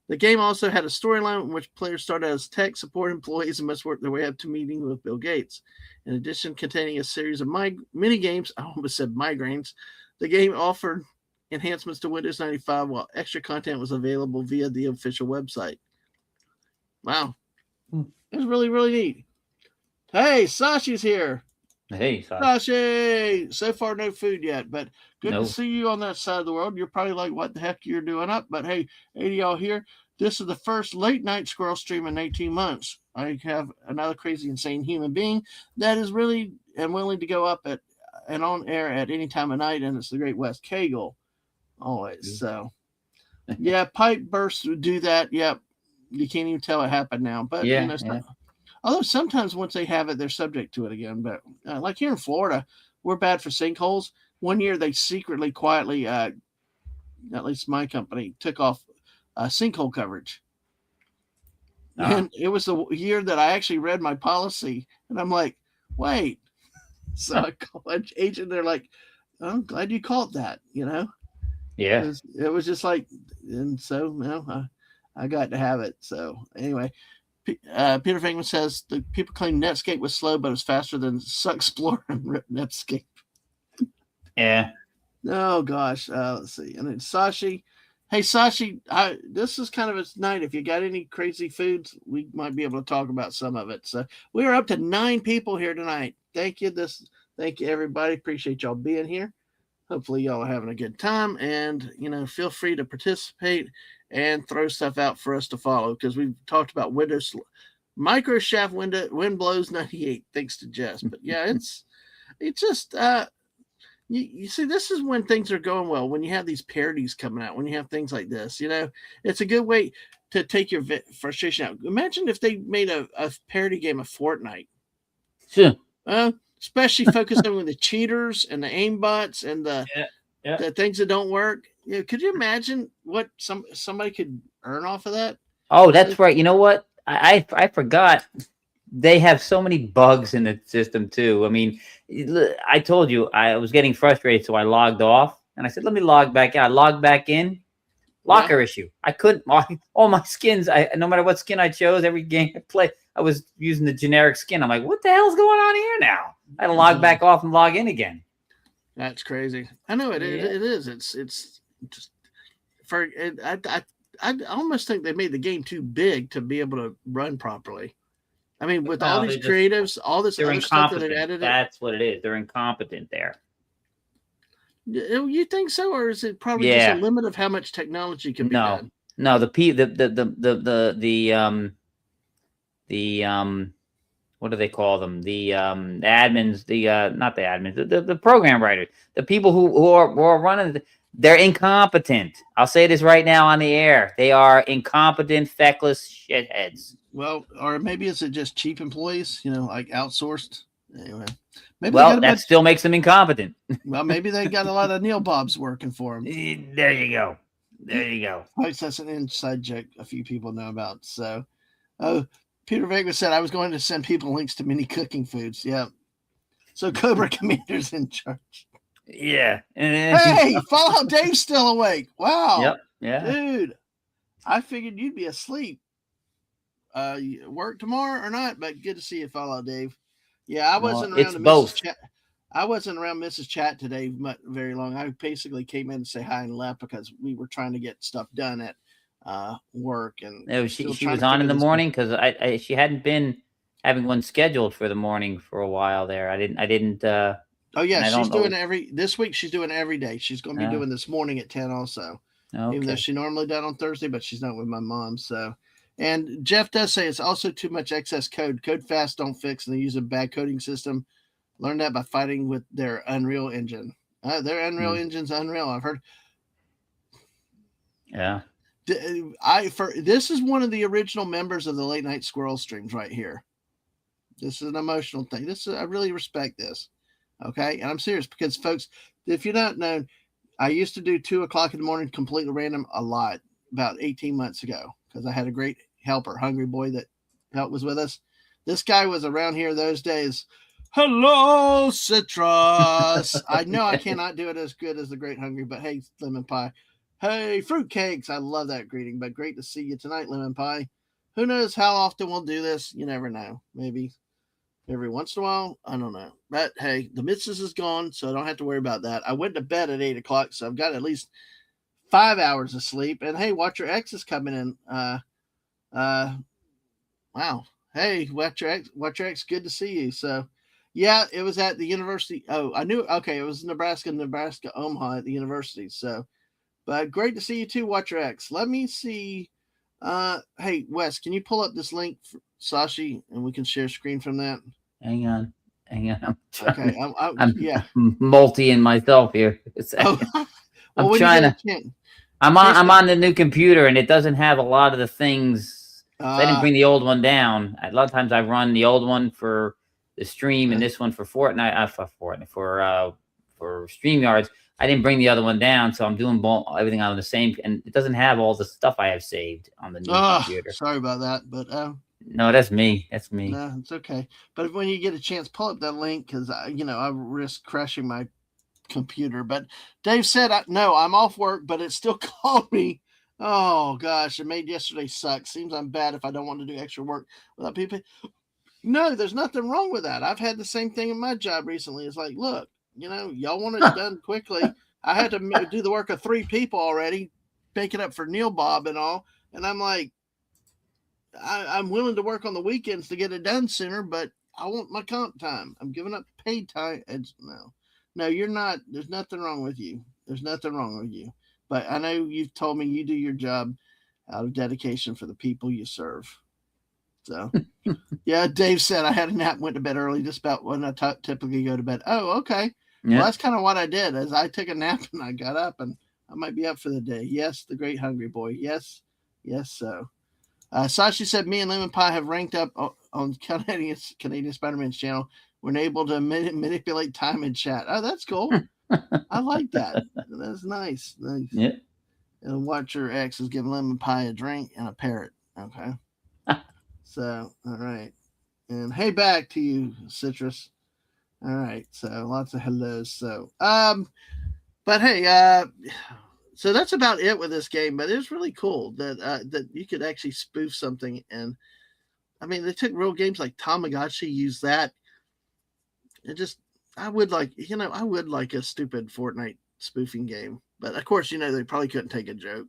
The game also had a storyline in which players started as tech support employees and must work their way up to meeting with Bill Gates. In addition, containing a series of mini games, I almost said migraines, the game offered enhancements to Windows 95 while extra content was available via the official website. Wow. It was really, really neat. Hey, Sashi's here. Hey, Sashi! So far, no food yet, but good No. to see you on that side of the world. You're probably like, what the heck you're doing up? But hey, 80 y'all here. This is the first late night squirrel stream in 18 months. I have another crazy, insane human being that is really and willing to go up at and on air at any time of night, and it's the Great West Kegel. Always. So, yeah, pipe bursts would do that. Yep. You can't even tell it happened now. But, Yeah, yeah. although sometimes once they have it, they're subject to it again. But like here in Florida, we're bad for sinkholes. One year they secretly, quietly, at least my company, took off sinkhole coverage. And it was the year that I actually read my policy. And I'm like, wait. So I called an agent. They're like, I'm glad you called that, Yeah. It was just like, and so, I got to have it. So anyway, Peter Venkman says the people claim Netscape was slow, but it was faster than Explorer and Rip Netscape. Yeah. Oh gosh, let's see. And then Sashi, hey Sashi, this is kind of a night. If you got any crazy foods, we might be able to talk about some of it. So we are up to 9 people here tonight. Thank you. Thank you everybody. Appreciate y'all being here. Hopefully y'all are having a good time, and feel free to participate and throw stuff out for us to follow, because we've talked about Windows Microshaft Wind Blows 98, thanks to Jess. But yeah, it's just you see, this is when things are going well, when you have these parodies coming out, when you have things like this. It's a good way to take your frustration out. Imagine if they made a parody game of Fortnite. Sure. Especially focusing on the cheaters and the aimbots and the things that don't work. Could you imagine what somebody could earn off of that? Oh, that's right. You know what? I forgot. They have so many bugs in the system too. I mean, I told you I was getting frustrated, so I logged off and I said, "Let me log back out." I logged back in. Locker issue. I couldn't. All my skins. No matter what skin I chose, every game I play, I was using the generic skin. I'm like, what the hell's going on here now? I had to log back off and log in again. That's crazy. I know it is. It's just for I almost think they made the game too big to be able to run properly. I mean, with all these creatives, all this other stuff that they've added. That's what it is. They're incompetent there. You think so, or is it probably just a limit of how much technology can be done? No, the what do they call them? The admins, not the admins, the program writers, the people who are running. They're incompetent. I'll say this right now on the air. They are incompetent, feckless shitheads. Well, or maybe is it just cheap employees? Like outsourced. Anyway. Maybe that still makes them incompetent. Well, maybe they got a lot of Neil Bobs working for them. There you go. There you go. That's an inside joke a few people know about. So, Peter Vega said I was going to send people links to mini cooking foods. Yeah. So Cobra Commander's in charge. Yeah. Hey, Fallout Dave's still awake. Wow. Yep. Yeah. Dude, I figured you'd be asleep. Work tomorrow or not? But good to see you, fellow Dave. Yeah, I Well, wasn't around it's to Mrs. both. Chat. I wasn't around Mrs. Chat today very long. I basically came in to say hi and left because we were trying to get stuff done at work and No, still she trying was to on in figure the this. morning because she hadn't been having one scheduled for the morning for a while there. Oh yeah, And I she's don't doing know. every this week. She's doing every day. She's going to be Uh, doing this morning at 10 also. Even though okay. she normally done on Thursday, but she's not with my mom. So, and Jeff does say it's also too much excess code. Code fast, don't fix, and they use a bad coding system. Learn that by fighting with their Unreal Engine. Their Unreal Hmm. Engine's unreal. I've heard. Yeah. This is one of the original members of the late night squirrel streams right here. This is an emotional thing. I really respect this. Okay, and I'm serious because folks, if you're not known, I used to do 2 o'clock in the morning, completely random, a lot about 18 months ago because I had a great helper, Hungry Boy, that was with us. This guy was around here those days. Hello, Citrus. I know I cannot do it as good as the great Hungry, but hey, Lemon Pie. Hey, fruitcakes. I love that greeting, but great to see you tonight, Lemon Pie. Who knows how often we'll do this? You never know. Maybe every once in a while. I don't know. But hey, the missus is gone, so I don't have to worry about that. I went to bed at 8 o'clock, so I've got at least 5 hours of sleep. And hey, Watch Your X is coming in. Wow. Hey, Watch Your X, good to see you. So yeah, it was at the university. Oh, I knew. Okay, it was Nebraska, Omaha at the university. So, but great to see you too, Watch Your X. Let me see. Hey, Wes, can you pull up this link for Sashi and we can share screen from that? Hang on. Hang on. I'm trying Okay. to, I'm Yeah. multi-ing myself here. A Oh, second. well, I'm when you trying get a to. chance, I'm on the new computer and it doesn't have a lot of the things. So I didn't uh, bring the old one down. A lot of times I run the old one for the stream and this one for Fortnite. For StreamYards. I didn't bring the other one down, so I'm doing everything on the same, and it doesn't have all the stuff I have saved on the new computer. sorry about that, but No, that's me. That's me. no, it's okay. But when you get a chance, pull up that link because I risk crashing my computer. But Dave said, no, I'm off work, but it still called me. Oh gosh, it made yesterday suck. Seems I'm bad if I don't want to do extra work without people. No, there's nothing wrong with that. I've had the same thing in my job recently. It's like, look, y'all want it done quickly. I had to do the work of 3 people already, make it up for Neil Bob and all. And I'm like, I'm willing to work on the weekends to get it done sooner, but I want my comp time. I'm giving up paid time. No, you're not. There's nothing wrong with you. There's nothing wrong with you. But I know you've told me you do your job out of dedication for the people you serve. So, yeah, Dave said I had a nap, went to bed early, just about when I typically go to bed. Oh, okay. Yeah. Well, that's kind of what I did. As I took a nap and I got up, and I might be up for the day. Yes, the great Hungry Boy. Yes, so. Sashi said, "Me and Lemon Pie have ranked up on Canadian Spider-Man's channel. We're able to manipulate time in chat. Oh, that's cool. I like that. That's nice. Yeah. And Watcher X is giving Lemon Pie a drink and a parrot. Okay. So, all right. And hey, back to you, Citrus. All right. So lots of hellos. So, but hey, so that's about it with this game. But it's really cool that you could actually spoof something. And I mean, they took real games like Tamagotchi, used that. It just, I would like a stupid Fortnite spoofing game. But of course, they probably couldn't take a joke.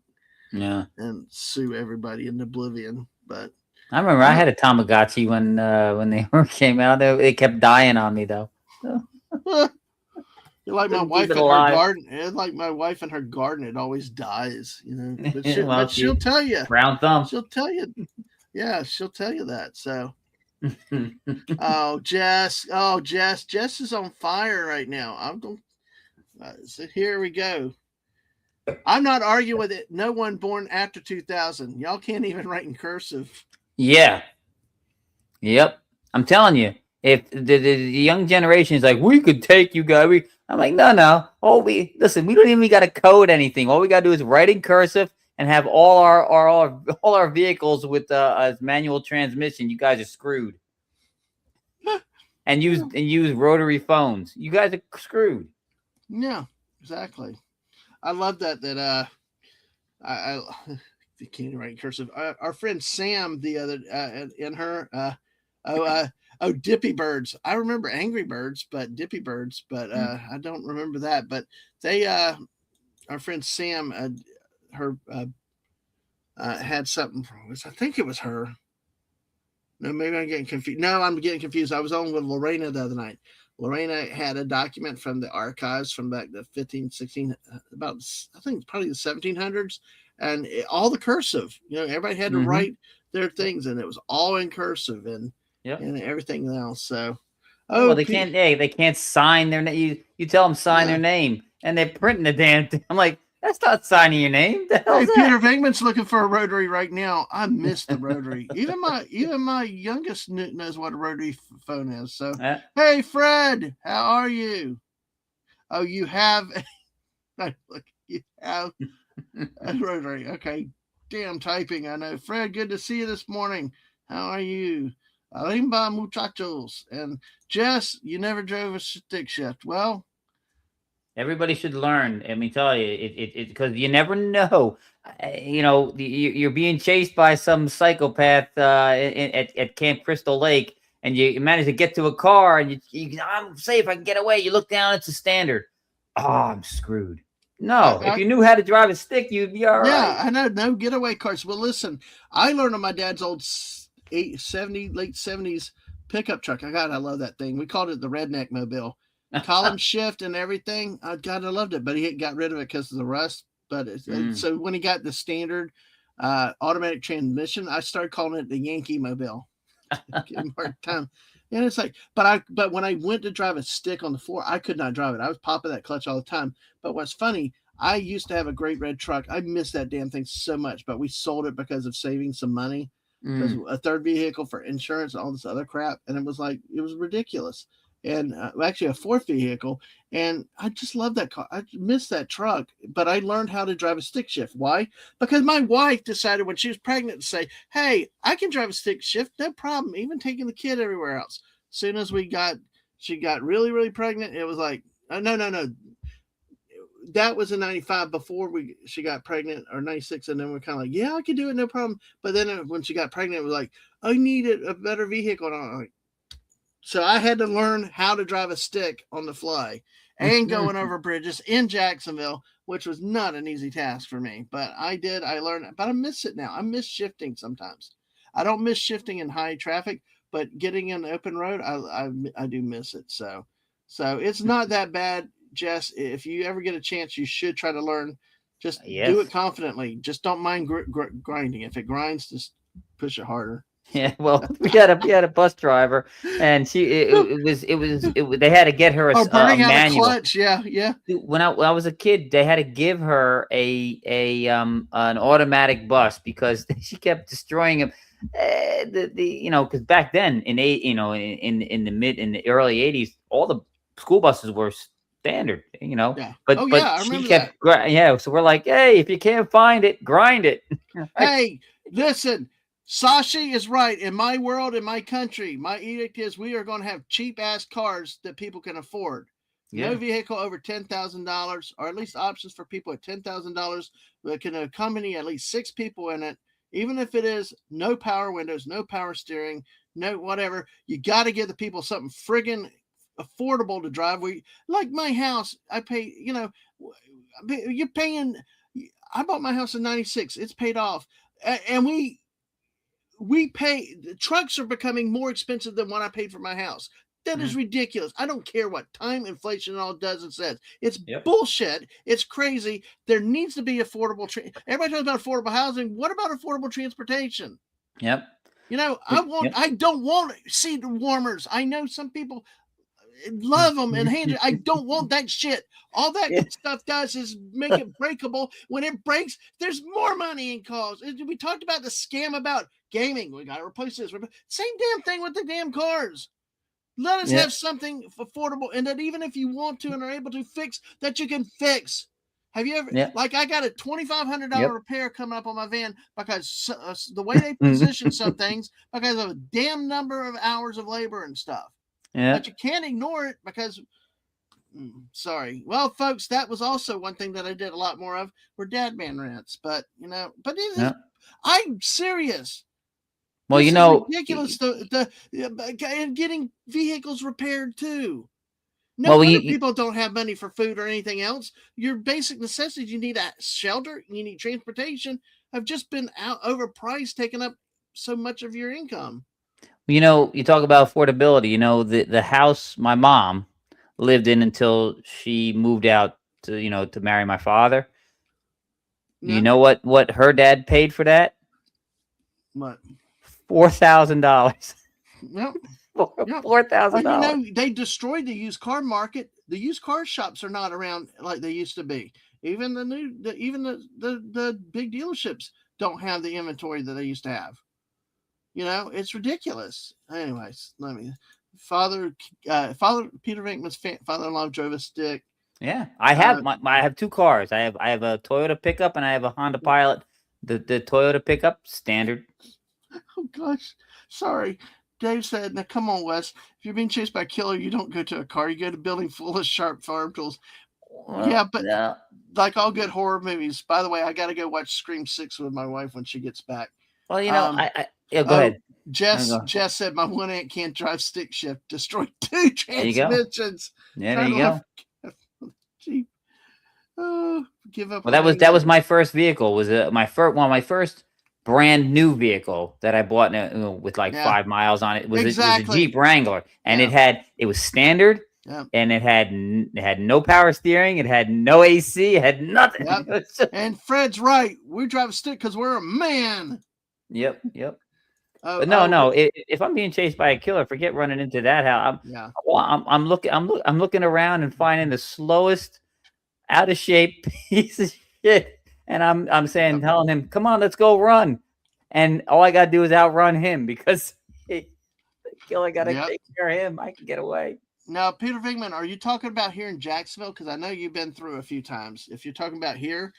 Yeah. And sue everybody into oblivion. But I remember I had a Tamagotchi when they came out. They kept dying on me though. You're like my wife and her garden. It's like my wife and her garden. It always dies, But she'll tell you. Round thumb. She'll tell you. Yeah, she'll tell you that. So. Oh, Jess. Jess is on fire right now. I'm going. So here we go. I'm not arguing with it. No one born after 2000. Y'all can't even write in cursive. Yeah. Yep. I'm telling you, if the young generation is like, we could take you guys. I'm like, no. We don't even got to code anything. All we got to do is write in cursive and have all our vehicles with manual transmission. You guys are screwed. And use rotary phones. You guys are screwed. Yeah, exactly. I love that I can't write cursive. Our friend Sam the other in her oh uh oh Dippy Birds. I remember Angry Birds, but Dippy Birds, but Mm. I don't remember that. But they our friend Sam her had something. I think it was her. No, maybe I'm getting confused. No, I'm getting confused. I was on with Lorena the other night. Lorena had a document from the archives from back the 15, 16, about, I think probably the 1700s, and all the cursive. Everybody had to Mm-hmm. write their Yep. things, and it was all in cursive Yep. and everything else. So, Yeah, well, oh, they can't sign their name. You tell them sign their no. name, and they're printing the damn thing. I'm like, that's not signing your name. The Hey, hell's that? Peter Venkman's looking for a rotary right now. I miss the rotary. Even my youngest knows what a rotary phone is. So, Uh, hey, Fred, how are you? Oh, you have. Look, you have a rotary. Okay, damn typing. I know. Fred, good to see you this morning. How are you? Alimba muchachos. And Jess, you never drove a stick shift. Well, Everybody should learn. I mean, tell you it because you never know. You're being chased by some psychopath at Camp Crystal Lake, and you manage to get to a car, and I'm safe. I can get away. You look down; it's a standard. Oh, I'm screwed. I, No, if I you knew how to drive a stick, you'd be all yeah, right. I know. No getaway cars. Well, listen, I learned on my dad's old 70, late 70s pickup truck. I love that thing. We called it the Redneck Mobile. Column shift and everything. God, I loved it, but he got rid of it because of the rust. But Mm. so when he got the standard automatic transmission, I started calling it the Yankee Mobile. Give him a hard time. And it's like, but when I went to drive a stick on the floor, I could not drive it. I was popping that clutch all the time. But what's funny, I used to have a great red truck. I miss that damn thing so much, but we sold it because of saving some money, because Mm. a third vehicle for insurance and all this other crap. And it was like, it was ridiculous. And actually, a fourth vehicle. And I just love that car. I miss that truck, but I learned how to drive a stick shift. Why? Because my wife decided when she was pregnant to say, "Hey, I can drive a stick shift, no problem, even taking the kid everywhere else." Soon as she got really, really pregnant, it was like, no, no, no. That was in '95 before she got pregnant, or '96, and then we're kind of like, yeah, I can do it, no problem. But then when she got pregnant, it was like, I needed a better vehicle. And I'm like, so I had to learn how to drive a stick on the fly and going over bridges in Jacksonville, which was not an easy task for me. But I did. I learned, but I miss it now. I miss shifting sometimes. I don't miss shifting in high traffic, but getting in the open road, I do miss it. So it's not that bad, Jess. If you ever get a chance, you should try to learn. Just do it Yes. confidently. Just don't mind grinding. If it grinds, just push it harder. Yeah, well, we had a bus driver, and they had to get her Oh, a burning out a manual. clutch. Yeah, yeah. Dude, when I was a kid, they had to give her a an automatic bus because she kept destroying them. Because back then in the early '80s, all the school buses were standard. Yeah. Oh But yeah, I she remember that. kept yeah. So we're like, hey, if you can't find it, grind it. Right? Hey, listen, Sashi is right. In my world, in my country, my edict is we are going to have cheap ass cars that people can afford. No Yeah. vehicle over $10,000, or at least options for people at $10,000 that can accompany at least 6 people in it. Even if it is no power windows, no power steering, no whatever, you got to give the people something friggin' affordable to drive. Like my house, I pay. You're paying. I bought my house in '96. It's paid off, and we pay. The trucks are becoming more expensive than what I paid for my house. That is Mhm. ridiculous. I don't care what time inflation and all does and says. It's Yep. bullshit. It's crazy. There needs to be affordable. Everybody talks about affordable housing. What about affordable transportation? Yep. I Yep. don't want seat warmers. I know some people love them and hand it. I don't want that shit. All that Yeah. stuff does is make it breakable. When it breaks, there's more money in costs. We talked about the scam about gaming. We got to replace this. Same damn thing with the damn cars. Let us Yeah. have something affordable, and that even if you want to and are able to fix, that you can fix. Have you ever, Yeah. like, I got a $2,500 Yep. repair coming up on my van because the way they position some things, because of a damn number of hours of labor and stuff. Yeah. But you can't ignore it because Sorry. Well, folks, that was also one thing that I did a lot more of were Dadman rants. But but it is. Yeah. I'm serious. Well, This is ridiculous. And getting vehicles repaired too. No well, wonder people don't have money for food or anything else. Your basic necessities, you need a shelter, you need transportation, have just been overpriced, taking up so much of your income. you talk about affordability. The house my mom lived in until she moved out to marry my father. You Yeah. know what her dad paid for that? What? $4,000. Well, yeah. Four thousand dollars. They destroyed the used car market. The used car shops are not around like they used to be. Even the big dealerships don't have the inventory that they used to have. It's ridiculous. Anyways, father Peter Venkman's father-in-law drove a stick. Yeah, I have I have two cars. I have a Toyota pickup and I have a Honda Pilot. The Toyota pickup standard. Oh gosh, sorry. Dave said, "Now come on, Wes. If you're being chased by a killer, you don't go to a car. You go to a building full of sharp farm tools." Yeah, but like all good horror movies. By the way, I got to go watch Scream 6 with my wife when she gets back. Well, yeah, go ahead. Jess said my one aunt can't drive stick shift. Destroyed 2 transmissions. Yeah, there you go. Jeep. Oh, give up. Well, that was my first vehicle. Was my first brand new vehicle that I bought with like 5 miles on it. It was a Jeep Wrangler, and it was standard. Yep. And it had no power steering. It had no AC. It had nothing. Yep. And Fred's right. We drive a stick because we're a man. Yep. But no. If I'm being chased by a killer, forget running into that house. I'm looking around and finding the slowest, out of shape piece of shit, and I'm telling him, "Come on, let's go run," and all I gotta do is outrun him because the killer gotta take care of him. I can get away. Now, Peter Venkman, are you talking about here in Jacksonville? Because I know you've been through a few times. If you're talking about here,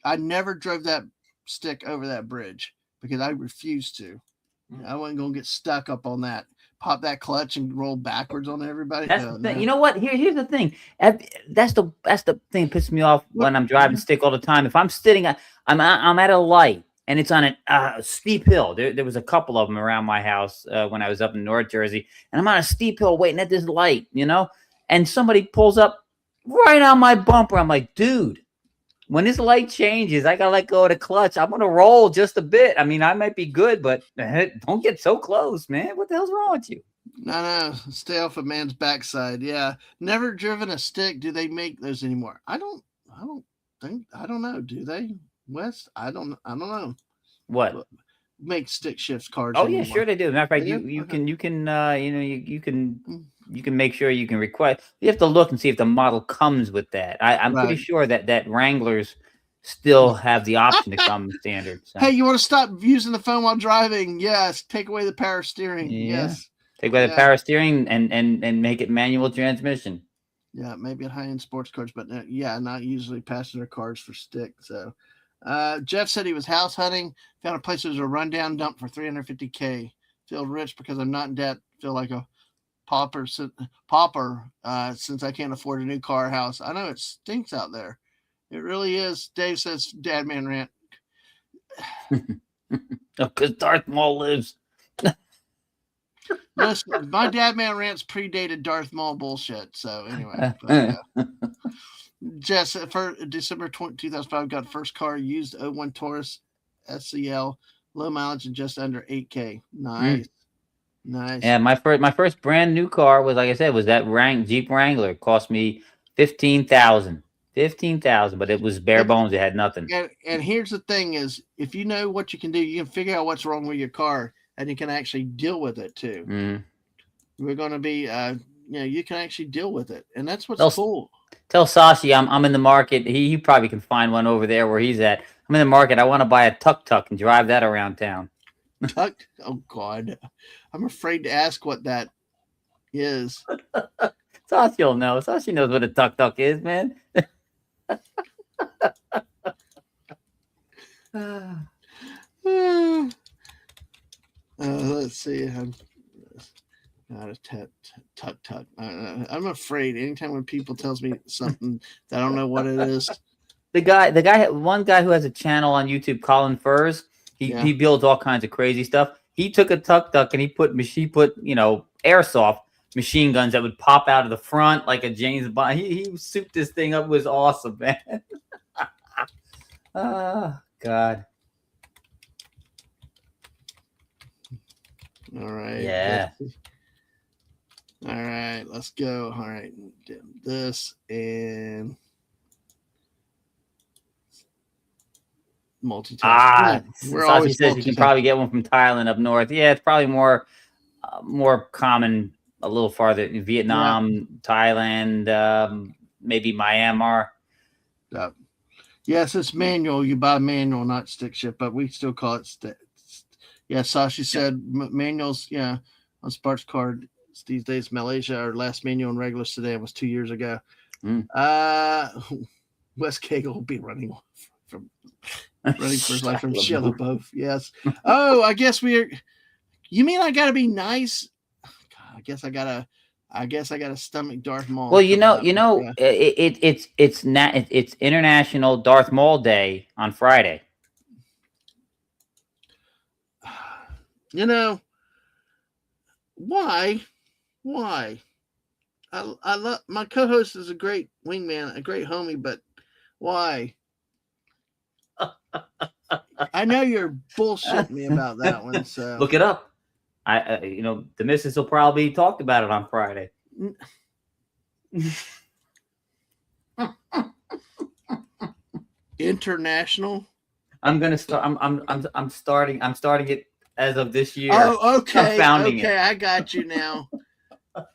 I never drove that stick over that bridge because I refused to. I wasn't going to get stuck up on that. Pop that clutch and roll backwards on everybody. That's the thing. You know what? Here's the thing. That's the thing that pisses me off when I'm driving stick all the time. If I'm sitting, I'm at a light and it's on a steep hill. There was a couple of them around my house when I was up in North Jersey, and I'm on a steep hill waiting at this light, and somebody pulls up right on my bumper. I'm like, dude, when this light changes, I gotta let go of the clutch. I'm gonna roll just a bit. I mean, I might be good, but don't get so close, man. What the hell's wrong with you? No, stay off a man's backside. Yeah, never driven a stick. Do they make those anymore? I don't know. Do they, Wes? I don't know. What? Make stick shift cars? Oh anymore. Yeah, sure they do. Matter of fact, you can make sure you can request. You have to look and see if the model comes with that. I'm pretty sure that Wranglers still have the option to come standard. So. Hey, you want to stop using the phone while driving? Yes. Take away the power steering. Yeah. Yes. Take away the power steering and make it manual transmission. Yeah, maybe at high-end sports cars, but not usually passenger cars for stick. So, Jeff said he was house hunting, found a place that was a rundown dump for $350K. Feel rich because I'm not in debt. Feel like a pauper since I can't afford a new car or house. I know it stinks out there. It really is. Dave says, Dadman rant. Because Darth Maul lives. Listen, my Dadman rants predated Darth Maul bullshit. So anyway. Jess, for December 2005, got first car used 01 Taurus SCL, low mileage and just under 8K. Nice. Nice. Yeah, my first brand new car was, like I said, was that Jeep Wrangler. It cost me $15,000. $15,000, but it was bare bones. It had nothing. And here's the thing: is if you know what you can do, you can figure out what's wrong with your car, and you can actually deal with it too. We're going to be, you can actually deal with it, and that's what's cool. Tell Sashi I'm in the market. He probably can find one over there where he's at. I'm in the market. I want to buy a tuk-tuk and drive that around town. Tuk? Oh God, I'm afraid to ask what that is. Sashi will know. Sashi knows what a tuk-tuk is, man. Let's see. Not a tut tut. I'm afraid anytime when people tells me something that I don't know what it is. One guy who has a channel on YouTube, Colin Furs. Yeah. He builds all kinds of crazy stuff. He took a tuk tuk and he put airsoft machine guns that would pop out of the front like a James Bond. He souped this thing up. It was awesome, man. Oh God. All right. Yeah. All right. Let's go. All right. This and multitask. We're always says you can probably get one from Thailand up north. Yeah, it's probably more common a little farther in Vietnam, Thailand, maybe Myanmar. Yes, it's manual. You buy manual, not stick shift, but we still call it stick. Yeah, Sashi said manuals. Yeah, on Sparks card these days. Malaysia, our last manual and regular sedan was 2 years ago. Wes Cagle will be running for his life from Sheila Both. Yes. Oh, I guess we're. You mean I gotta be nice? God, I guess I gotta stomach Darth Maul. Well, it's International Darth Maul Day on Friday. Why? I love my co-host is a great wingman, a great homie, but why? I know you're bullshitting me about that one. So look it up. The missus will probably talk about it on Friday. International. I'm gonna start. I'm starting it as of this year. Oh, okay. I'm founding it. I got you now.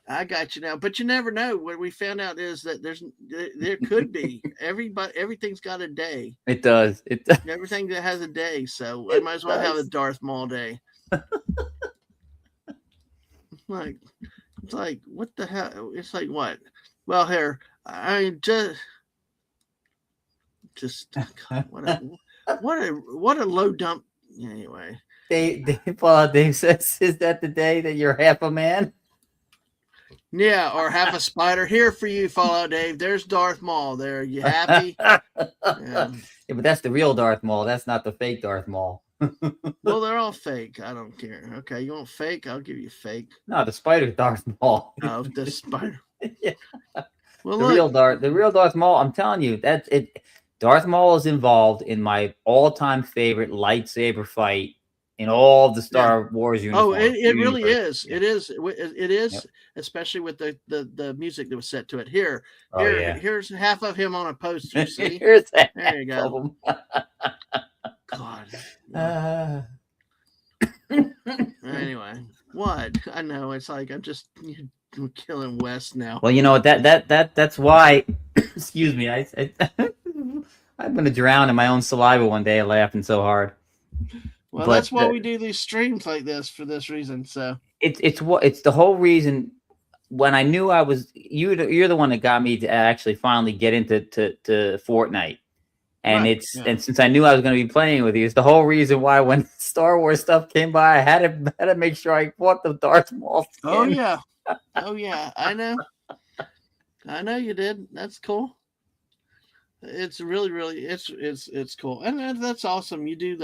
But you never know. What we found out is that there could be everything's got a day. It does. Everything that has a day. So I might as well have a Darth Maul day. It's like what the hell? It's like what? Well, here I just God, what a low dump. Anyway, Dave says, "Is that the day that you're half a man?" Yeah, or half a spider. Here for you, Fallout Dave. There's Darth Maul. There, you happy? Yeah, but that's the real Darth Maul. That's not the fake Darth Maul. Well, they're all fake. I don't care. Okay, you want fake? I'll give you fake. No, the spider's Darth Maul. Oh, the spider. Yeah. Well, the real Darth Maul. I'm telling you, that's it. Darth Maul is involved in my all-time favorite lightsaber fight in all the Star Wars universe. Oh, it really is. It is. Yep. Especially with the music that was set to it. Here's half of him on a poster. See? There you go. God. Anyway, what? I know it's like I'm just killing Wes now. Well, that's why. Excuse me. I'm gonna drown in my own saliva one day, laughing so hard. Well, that's why we do these streams like this for this reason. So it's the whole reason. When I knew I was you're the one that got me to actually finally get into Fortnite, and and since I knew I was going to be playing with you, it's the whole reason why when Star Wars stuff came by, I had to make sure I bought the Darth Maul skin. Oh yeah, I know you did. That's cool. It's really it's cool, and that's awesome. You do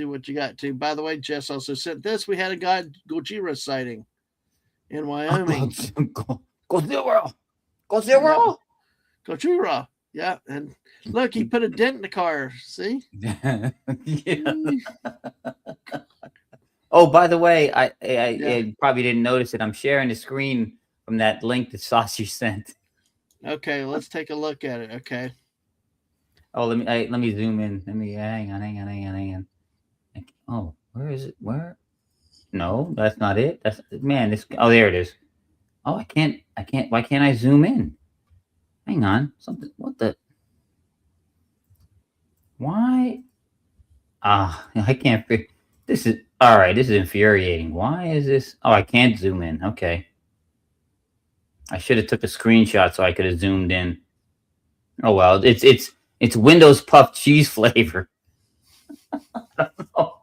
what you got to. By the way, Jess also said this. We had a guy Gojira sighting in Wyoming. Go zero. Gojira. Yeah, and look, he put a dent in the car. See? Yeah. Oh, by the way, I probably didn't notice it. I'm sharing the screen from that link that Saucy sent. Okay, let's take a look at it. Okay. Oh, let me zoom in. Let me hang on. Oh, where is it? Where? No, that's not it. That's this. Oh, there it is. Oh, I can't. Why can't I zoom in? Hang on. Something. What the? Why? I can't figure. This is all right. This is infuriating. Why is this? Oh, I can't zoom in. Okay. I should have took a screenshot so I could have zoomed in. Oh well, it's Windows puff cheese flavor. I don't know.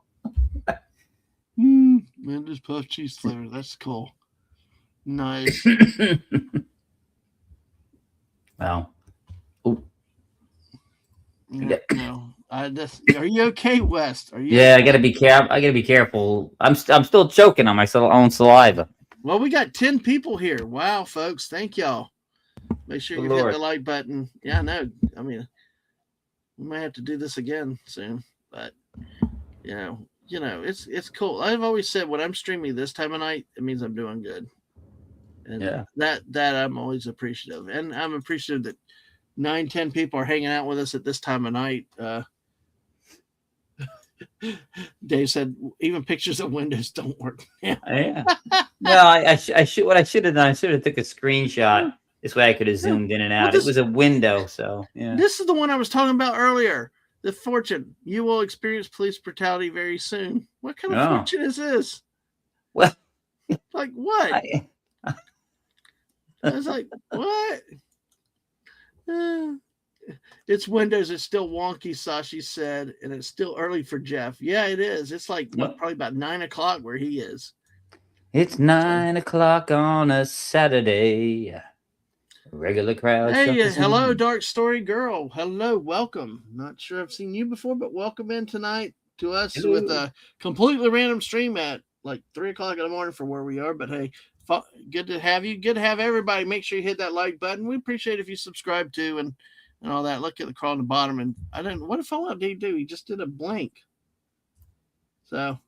Windows puff cheese flavor. That's cool. Nice. Well, ooh, Yeah, no, I just. Are you okay, West? Are you yeah, I okay? gotta be careful. I gotta be careful. I'm still choking on my own saliva. Well, we got 10 people here. Wow, folks, thank y'all. Make sure Good you hit the Lord. like button. Yeah, no, I mean, we might have to do this again soon, but it's cool. I've always said when I'm streaming this time of night, it means I'm doing good, and Yeah. that I'm always appreciative, and I'm appreciative that 9, 10 people are hanging out with us at this time of night. Dave said even pictures of windows don't work. Yeah. Yeah. No, I should. What I should have done, I should have took a screenshot. This way, I could have zoomed in and Well, out. It was a window, so yeah. this is the one I was talking about earlier. The fortune. You will experience police brutality very soon. What kind of Oh, fortune is this? well, Like what? I, I was like, what? It's Windows. It's still wonky, Sashi said, and it's still early for Jeff. Yeah, it is. It's like probably about 9 o'clock where he is. it's 9 o'clock on a Saturday. Regular crowd. Hey, hello, Dark Story Girl. Hello, welcome. Not sure I've seen you before, but welcome in tonight to us Hello. with a completely random stream at like 3 o'clock in the morning for where we are. But hey, good to have you. Good to have everybody. Make sure you hit that like button. We appreciate if you subscribe to and all that. Look at the crawl on the bottom. And I didn't. What did Fallout D do? He just did a blank. So,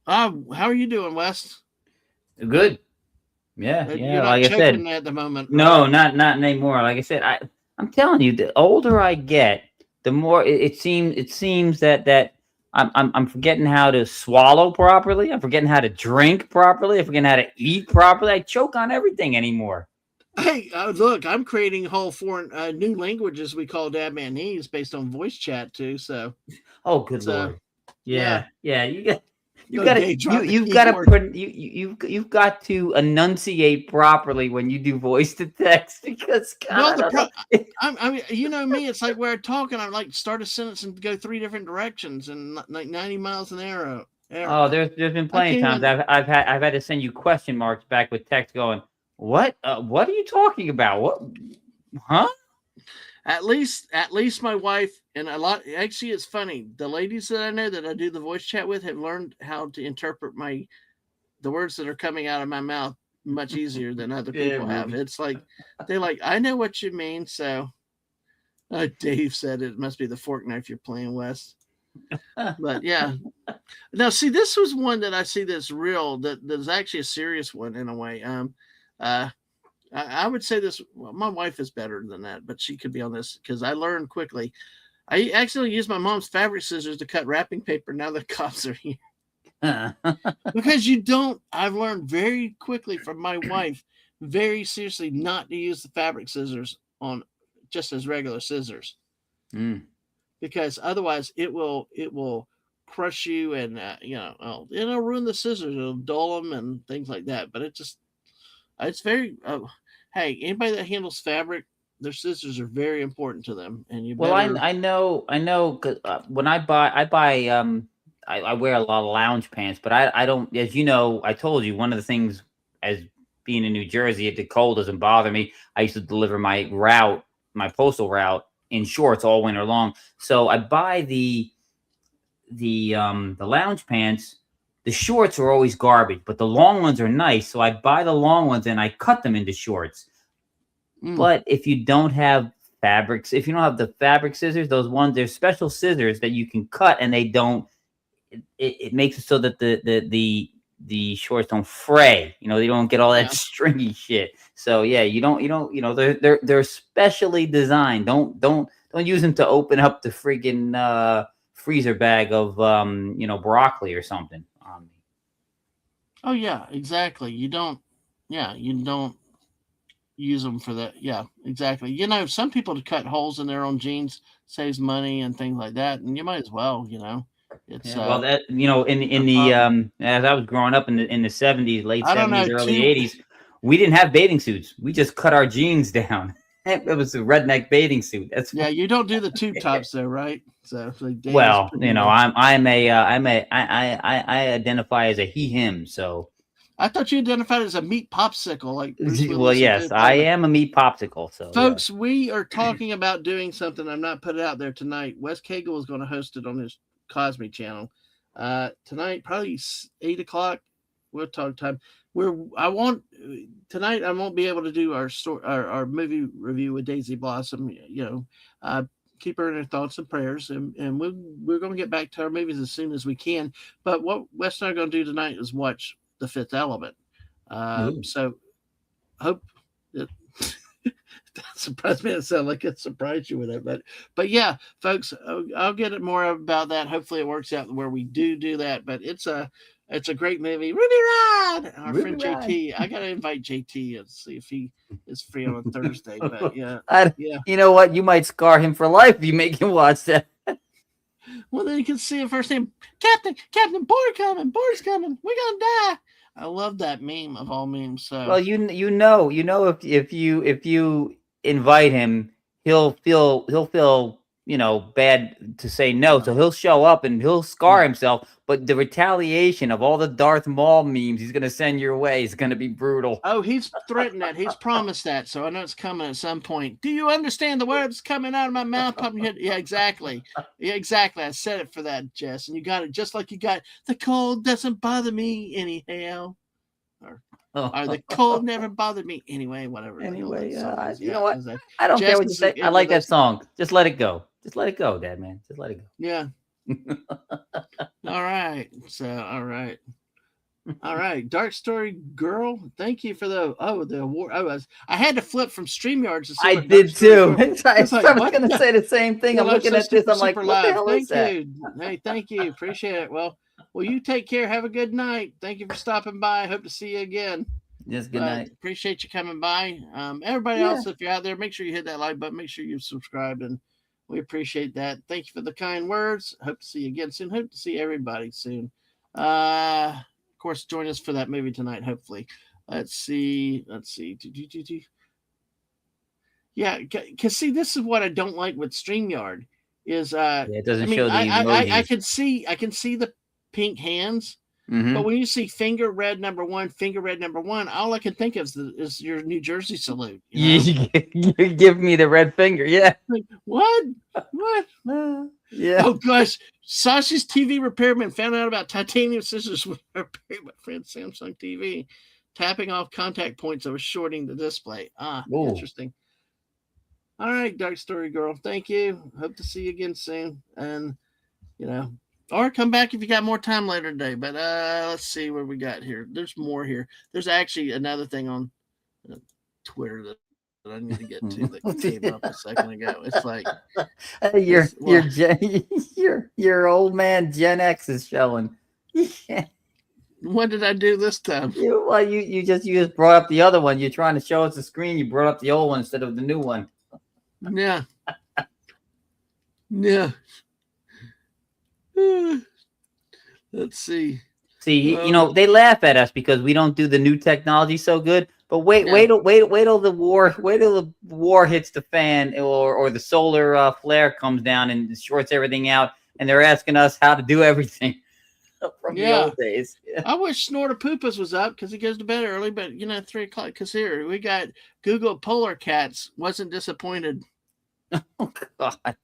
how are you doing, Wes? Good. Yeah, You're not like I said, at the moment. no, right? not anymore. Like I said, I'm telling you, the older I get, the more it seems that I'm forgetting how to swallow properly. I'm forgetting how to drink properly. I'm forgetting how to eat properly. I choke on everything anymore. Hey, look, I'm creating whole foreign new languages we call Dadmanese based on voice chat too. So, oh, good Lord, yeah, you got to you've got to enunciate properly when you do voice to text because God, I mean, you know me, it's like we're talking. I like start a sentence and go 3 different directions and like 90 miles an hour. Oh, there's been plenty of times I've had to send you question marks back with text going, what are you talking about? What, huh? At least my wife and a lot. Actually, it's funny. The ladies that I know that I do the voice chat with have learned how to interpret the words that are coming out of my mouth much easier than other people have. It's like they're like, I know what you mean. So, Dave said it must be the fork knife you're playing, Wes. But yeah, now see, this was one that I see that's real. That's actually a serious one in a way. I would say this. Well, my wife is better than that, but she could be on this because I learned quickly. I accidentally used my mom's fabric scissors to cut wrapping paper. Now the cops are here. Because you don't. I've learned very quickly from my wife, very seriously, not to use the fabric scissors on just as regular scissors, because otherwise it will crush you and it'll ruin the scissors. It'll dull them and things like that. But it's very. Hey, anybody that handles fabric, their scissors are very important to them, and you. Well, I know, because when I buy, I wear a lot of lounge pants, but I don't. As you know, I told you one of the things as being in New Jersey, the cold doesn't bother me. I used to deliver my postal route in shorts all winter long. So I buy the lounge pants. The shorts are always garbage, but the long ones are nice. So I buy the long ones and I cut them into shorts. But if you don't have fabrics, if you don't have the fabric scissors, there's special scissors that you can cut and they don't, it makes it so that the shorts don't fray. They don't get all that stringy shit. So yeah, they're specially designed. Don't use them to open up the freaking freezer bag of broccoli or something on me. Oh yeah, exactly. You don't use them for that. Yeah, exactly. Some people to cut holes in their own jeans saves money and things like that, and you might as well. It's well, that in the as I was growing up in the 70s, late 70s, early 80s, we didn't have bathing suits. We just cut our jeans down. It was a redneck bathing suit. You don't do the tube tops though, right? So well, I identify as a he/him. So I thought you identified as a meat popsicle, like Bruce Well, Willis yes, did. I am a meat popsicle. So yeah. Folks, we are talking about doing something. I'm not put it out there tonight. Wes Cagle is going to host it on his Cosme channel tonight, probably 8 o'clock. We'll talk time. Tonight. I won't be able to do our movie review with Daisy Blossom. Keep her in her thoughts and prayers, and we're going to get back to our movies as soon as we can. But what Wes and I are going to do tonight is watch The Fifth Element. So hope that that surprised me. It sounded like it surprised you with it, but yeah, folks, I'll get it more about that. Hopefully, it works out where we do that. But it's a great movie. Ruby Rod, our Ruby friend Rod. JT. I gotta invite JT and see if he is free on a Thursday. But yeah, yeah. You know what? You might scar him for life if you make him watch that. Well, then you can see it first name, Captain, board's coming, we're gonna die. I love that meme of all memes. So Well, you know if you invite him, he'll feel bad to say no, so he'll show up and he'll scar himself. But the retaliation of all the Darth Maul memes he's gonna send your way is gonna be brutal. Oh, he's threatened that. He's promised that. So I know it's coming at some point. Do you understand the words coming out of my mouth? Yeah, exactly. Yeah, exactly. I said it for that, Jess. And you got it just like you got the cold doesn't bother me anyhow. Or the cold never bothered me anyway. Whatever. Anyway, you know what? I don't care what you say. I like that song. Just let it go. Just let it go, Dadman. Just let it go. Yeah. All right. So, all right. Dark Story Girl. Thank you for the award. I had to flip from StreamYard to see I did too. I was going to say the same thing. I'm looking at this. I'm like, what the hell is that? Hey, thank you. Appreciate it. Well, you take care. Have a good night. Thank you for stopping by. Hope to see you again. Yes, good night. Appreciate you coming by. Everybody else, if you're out there, make sure you hit that like button. Make sure you've subscribed, and we appreciate that. Thank you for the kind words. Hope to see you again soon. Hope to see everybody soon. Of course, join us for that movie tonight, hopefully. Let's see. Yeah, because see, this is what I don't like with StreamYard is it doesn't show the I can see the pink hands, but when you see finger red number one, all I can think of is your New Jersey salute. You give me the red finger, yeah. Like, what? Yeah. Oh gosh, Sasha's TV repairman found out about titanium scissors with repaired my friend's Samsung TV, tapping off contact points that was shorting the display. Interesting. All right, Dark Story Girl. Thank you. Hope to see you again soon, and or come back if you got more time later today. But let's see what we got here. There's more here. There's actually another thing on Twitter that I need to get to that came up a second ago. It's like your old man Gen X is showing. What did I do this time? You just brought up the other one. You're trying to show us the screen. You brought up the old one instead of the new one. Yeah. Yeah. Let's see. See, they laugh at us because we don't do the new technology so good. But wait till the war hits the fan, or the solar flare comes down and shorts everything out, and they're asking us how to do everything from the old days. Yeah. I wish Snorter Poopas was up because he goes to bed early, but 3:00. Because here we got Google Polar Cats. Wasn't disappointed. Oh God,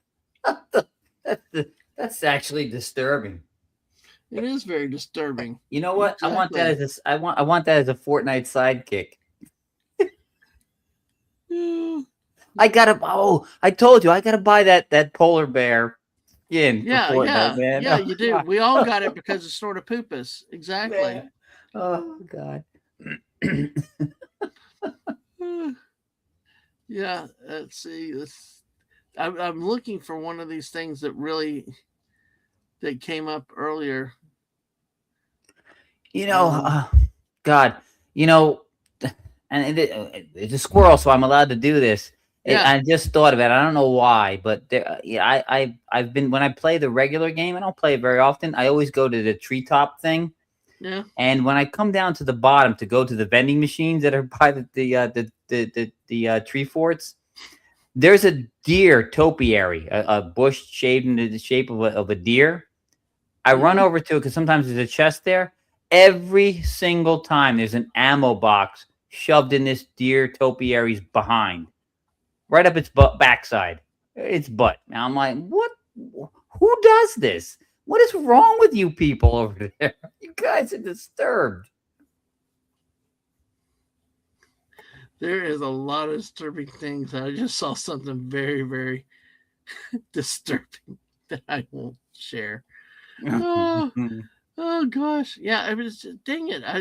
that's actually disturbing. It is very disturbing. You know what? Exactly. I want that as a Fortnite sidekick. I told you I gotta buy that polar bear skin. Yeah, Fortnite, man. Yeah, you do. We all got it because of Snorter Poopas. Exactly. Man. Oh God. Yeah. Let's see. I'm looking for one of these things that came up earlier. God, and it's a squirrel, so I'm allowed to do this. Yeah. I just thought of it. I don't know why, but I've been, when I play the regular game, I don't play it very often. I always go to the treetop thing. Yeah. And when I come down to the bottom to go to the vending machines that are by the tree forts, there's a deer topiary, a bush shaped in the shape of a deer. I run over to it because sometimes there's a chest there. every single time there's an ammo box shoved in this deer topiary's behind, right up its backside, its butt. Now I'm like, what? Who does this? What is wrong with you people over there? You guys are disturbed. There is a lot of disturbing things. I just saw something very, very disturbing that I won't share. Oh, oh gosh, yeah. I was dang it. I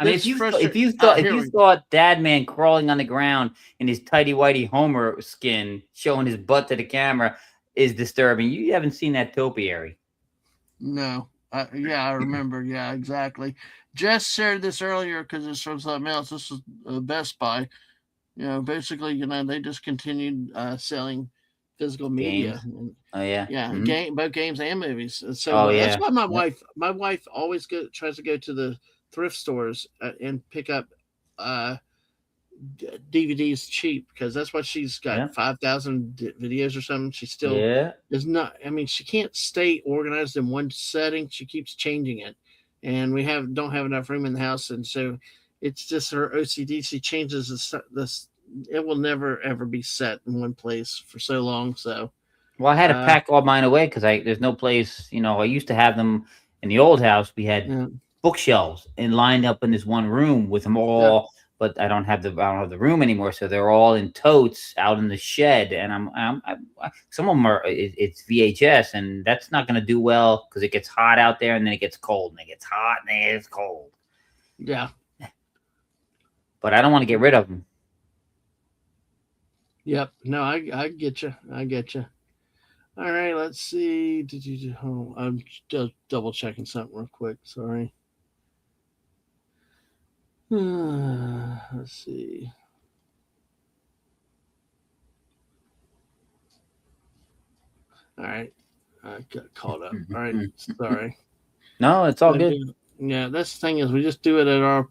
mean, if you thought Dadman crawling on the ground in his tighty whitey Homer skin, showing his butt to the camera, is disturbing, you haven't seen that topiary. No, yeah, I remember. Yeah, exactly. Jess shared this earlier because it's from something else. This is Best Buy. Basically, they discontinued selling physical media. Games. Oh yeah. Yeah, both games and movies. So Oh that's yeah. why my wife always tries to go to the thrift stores and pick up DVDs cheap, because that's what she's got, Yeah. 5,000 videos or something. She still Yeah. is not. I mean, she can't stay organized in one setting. She keeps changing it, and we don't have enough room in the house, and so it's just her OCD. She changes this. It will never ever be set in one place for so long. So. Well, I had to pack all mine away because there's no place. I used to have them in the old house. We had bookshelves and lined up in this one room with them all. Yeah. But I don't have the room anymore, so they're all in totes out in the shed. And some of them are it's VHS, and that's not going to do well because it gets hot out there, and then it gets cold, and it gets hot, and then it gets cold. Yeah. But I don't want to get rid of them. Yep. No, I get you. I get you. All right, let's see. I'm just double checking something real quick. Sorry. Let's see. All right. I got caught up. All right. Sorry. No, it's all good. Yeah, that's the thing is we just do it at our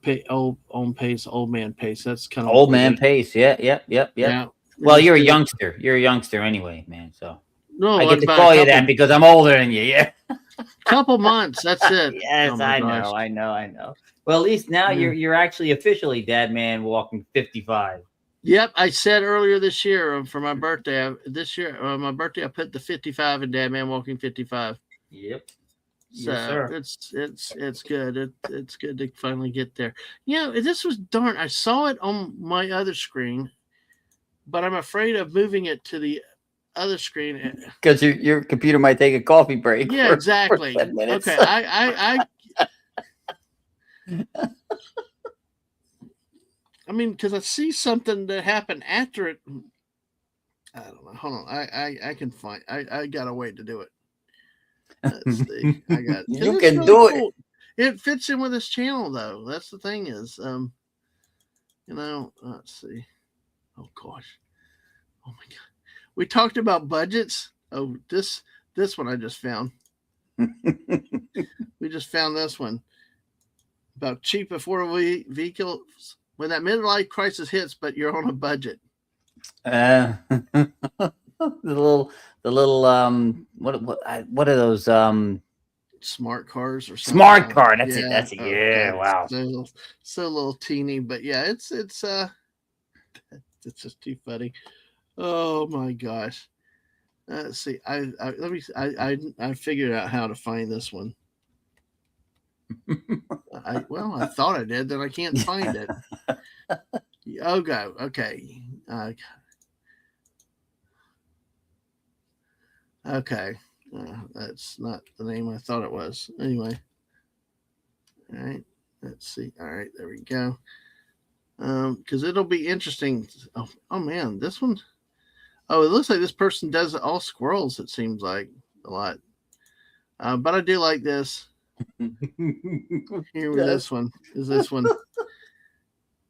own pace, old man pace. That's kind of old man pace. Yeah. Yeah. Well, you're a youngster. You're a youngster anyway, man. So no, I get to call you that because I'm older than you. Yeah. Couple months. That's it. Yes, I know. Well, at least now you're actually officially Dadman walking 55. Yep, I said earlier this year for my birthday. My birthday, I put the 55 in Dadman walking 55. Yep. So it's good. It's good to finally get there. This was darn. I saw it on my other screen, but I'm afraid of moving it to the other screen because your computer might take a coffee break. Yeah, exactly. For 10 minutes. Okay, I mean, because I see something that happened after it. I don't know. Hold on. I can find. I got a way to do it. Let's see. I got. You can really do it. It fits in with this channel, though. That's the thing is, let's see. Oh gosh. Oh my god. We talked about budgets. Oh, this one I just found. We just found this one about cheap affordable vehicles when that midlife crisis hits, but you're on a budget. The little what are those smart cars or something? Smart car. That's it. That's it. Yeah. Wow. So little teeny, but yeah, it's just too funny. Oh my gosh. Let's see. I figured out how to find this one. I thought I did, then I can't find it. Okay. Okay. That's not the name I thought it was. Anyway. All right. Let's see. All right. There we go. Because it'll be interesting. Oh man, this one. Oh, it looks like this person does all squirrels. It seems like a lot. But I do like this. Here with this one. Is this one?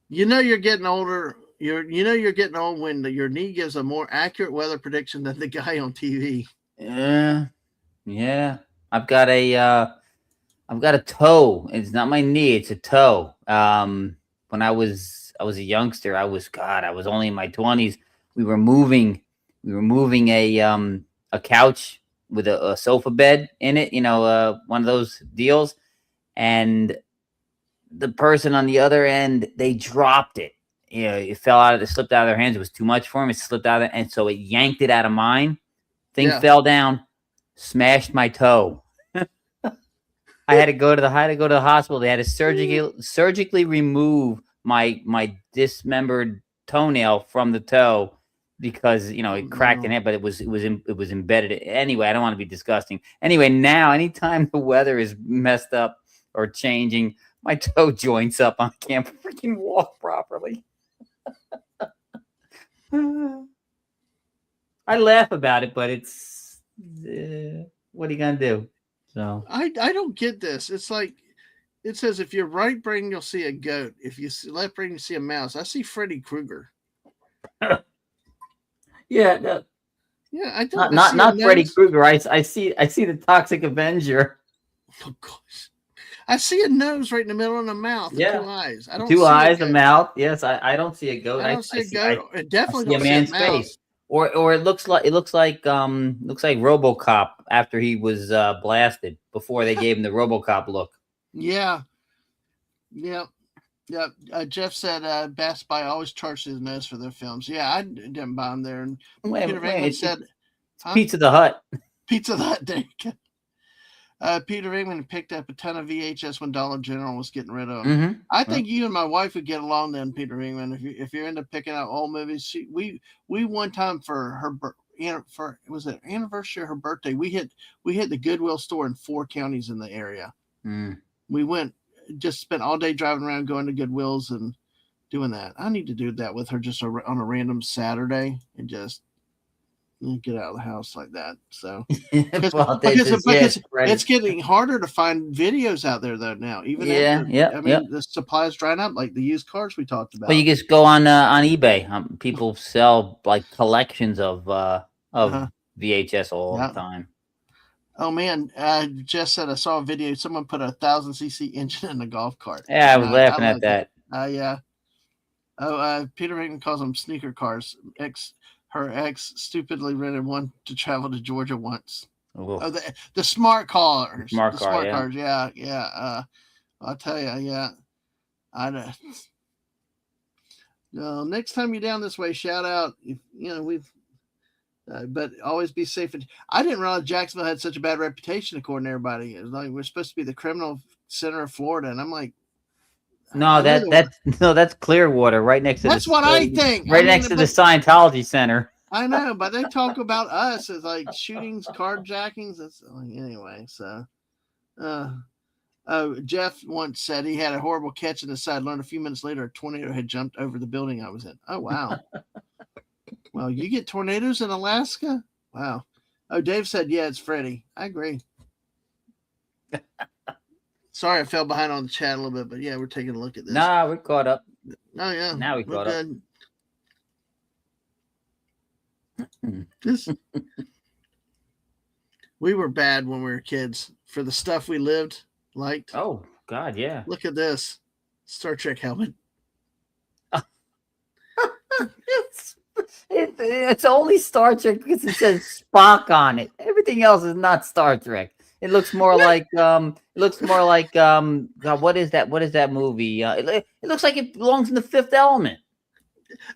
You're getting older. You're getting old when your knee gives a more accurate weather prediction than the guy on TV. Yeah. I've got a toe. It's not my knee. It's a toe. When I was a youngster, I was only in my 20s. We were moving a couch with a sofa bed in it, one of those deals. and the person on the other end, they dropped it. You know, it fell out of it, slipped out of their hands. It was too much for him. It slipped out of it, and so it yanked it out of mine. Thing Yeah. fell down, smashed my toe. I had to go to the hospital. They had to surgically remove my dismembered toenail from the toe because it cracked in it, but it was embedded. Anyway, I don't want to be disgusting. Anyway, now anytime the weather is messed up or changing, my toe joints up. I can't freaking walk properly. I laugh about it, but it's what are you gonna do? So I don't get this. It's like it says if you're right brain, you'll see a goat. If you see left brain, you see a mouse. I see Freddy Krueger. yeah, no, Yeah, I don't. not Freddy Krueger. I see the Toxic Avenger. Oh gosh, I see a nose right in the middle of the mouth. Yeah. Two eyes. I don't Two see eyes, a a mouth. Yes, I don't see a goat. I don't see a goat. I definitely see a don't see man's a mouse. face. Or it looks like RoboCop after he was blasted before they gave him the RoboCop look. Yeah. Jeff said Best Buy always charges his nose for their films. Yeah, I didn't buy them there. And Peter Venkman said, it's Pizza the Hut. Pizza the Hut day. Peter Venkman picked up a ton of VHS when Dollar General was getting rid of them. Mm-hmm. I think you and my wife would get along then, Peter Venkman. If you're into picking out old movies, we one time for was it anniversary of her birthday, we hit the Goodwill store in 4 counties in the area. We just spent all day driving around going to Goodwills and doing that. I need to do that with her just on a random Saturday and just get out of the house like that. So because it's getting harder to find videos out there though now. Even the supplies drying up, like the used cars we talked about. Well, you just go on eBay. People sell like collections of VHS all the time. Oh man, Jess said I saw a video. Someone put a 1,000cc engine in a golf cart. Yeah, I was laughing at that. Yeah. Oh, Peter Venkman calls them sneaker cars. Her ex stupidly rented one to travel to Georgia once. Oh, the smart cars. Smart cars. Yeah. I'll tell you. Yeah. Next time you're down this way, shout out. But always be safe. I didn't realize Jacksonville had such a bad reputation, according to everybody. It was like we're supposed to be the criminal center of Florida, and I'm like, no, that's Clearwater, right next to. That's what I think. Right next to the Scientology Center. I know, but they talk about us as like shootings, carjackings. Anyway. So, Jeff once said he had a horrible catch in the side. Learned a few minutes later a tornado had jumped over the building I was in. Oh wow. Well, you get tornadoes in Alaska? Wow. Oh, Dave said, yeah, it's Freddie. I agree. Sorry, I fell behind on the chat a little bit, but yeah, we're taking a look at this. Nah, we're caught up. Oh, yeah. Now we caught up. We were bad when we were kids for the stuff we liked. Oh, God, yeah. Look at this. Star Trek helmet. It's only Star Trek because it says Spock on it. Everything else is not Star Trek. It looks more like God, what is that? What is that movie? It looks like it belongs in the Fifth Element.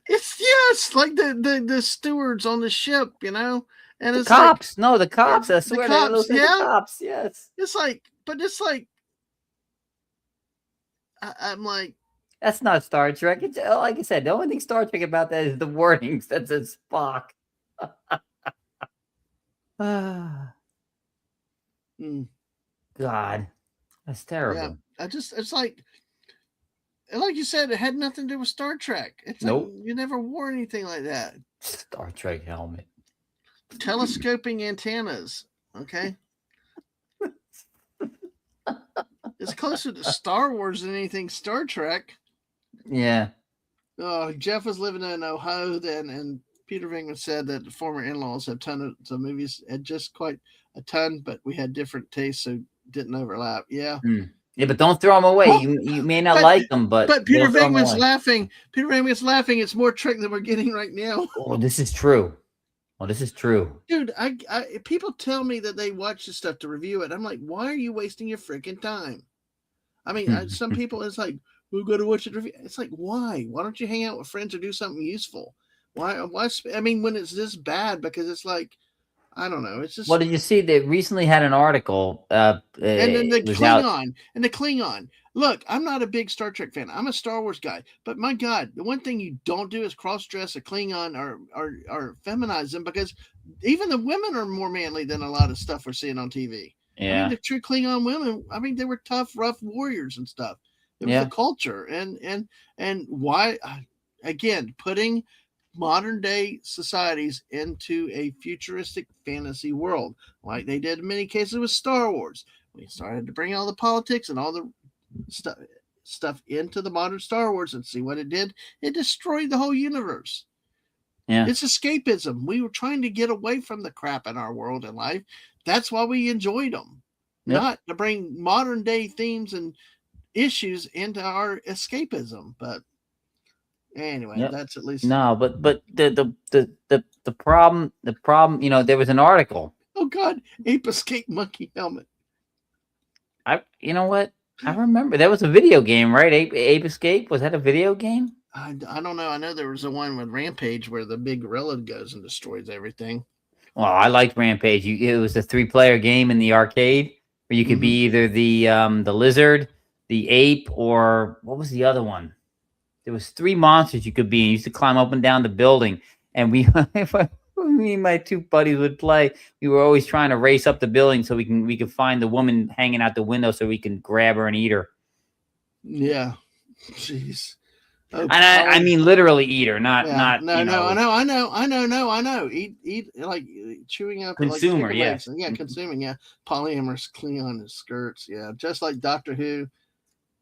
It's like the stewards on the ship, and the cops. The cops. I swear, the cops. The cops. Yes. It's like I'm like. That's not Star Trek. It's like I said, the only thing Star Trek about that is the wordings that says Spock. God, that's terrible. Yeah, it's like you said, it had nothing to do with Star Trek. It's nope. Like you never wore anything like that. Star Trek helmet. Telescoping antennas. Okay. It's closer to Star Wars than anything Star Trek. Yeah. Jeff was living in Ohio then, and Peter Venkman said that the former in-laws have tons of movies, had just quite a ton, but we had different tastes, so didn't overlap. Yeah. Yeah, but don't throw them away. Well, you may not like them, but Peter Venkman's laughing. Peter Venkman's laughing. It's more Trek than we're getting right now. Oh, this is true. Dude, I people tell me that they watch this stuff to review it. I'm like, why are you wasting your freaking time? I mean, some people, it's like, we're going to watch it. It's like, why? Why don't you hang out with friends or do something useful? Why? I mean, when it's this bad, because it's like, I don't know. It's What just, did you see? They recently had an article. and then the It was out. Klingon. Look, I'm not a big Star Trek fan. I'm a Star Wars guy. But my God, the one thing you don't do is cross-dress a Klingon or feminize them, because even the women are more manly than a lot of stuff we're seeing on TV. I mean, Yeah, the true Klingon women, I mean, they were tough, rough warriors and stuff. It was the yeah, culture, and why, again, putting modern day societies into a futuristic fantasy world, like they did in many cases with Star Wars. We started to bring all the politics and all the stuff into the modern Star Wars, and see what it did. It destroyed the whole universe. yeah. It's escapism. We were trying to get away from the crap in our world and life. That's why we enjoyed them, Yep. not to bring modern day themes and issues into our escapism. But anyway, Yep. that's at least. No, but the problem, there was an article. Oh God, ape escape monkey helmet. You know what? I remember there was a video game, right? Ape Escape, was that a video game? I don't know. I know there was a one with Rampage where the big gorilla goes and destroys everything. Well, I liked Rampage. It was a 3-player game in the arcade where you could Mhm. be either the lizard, the ape, or what was the other one? There was 3 monsters you could be. And you used to climb up and down the building, and we, me and my 2 buddies would play. We were always trying to race up the building so we could find the woman hanging out the window so we can grab her and eat her. Yeah. Jeez. Oh, And I mean literally eat her, yeah. not No, no, I know. Eat like chewing up like consumer. chicken Yeah. legs. Yeah, consuming. Yeah, polyamorous Klingon his skirts. Yeah, just like Doctor Who.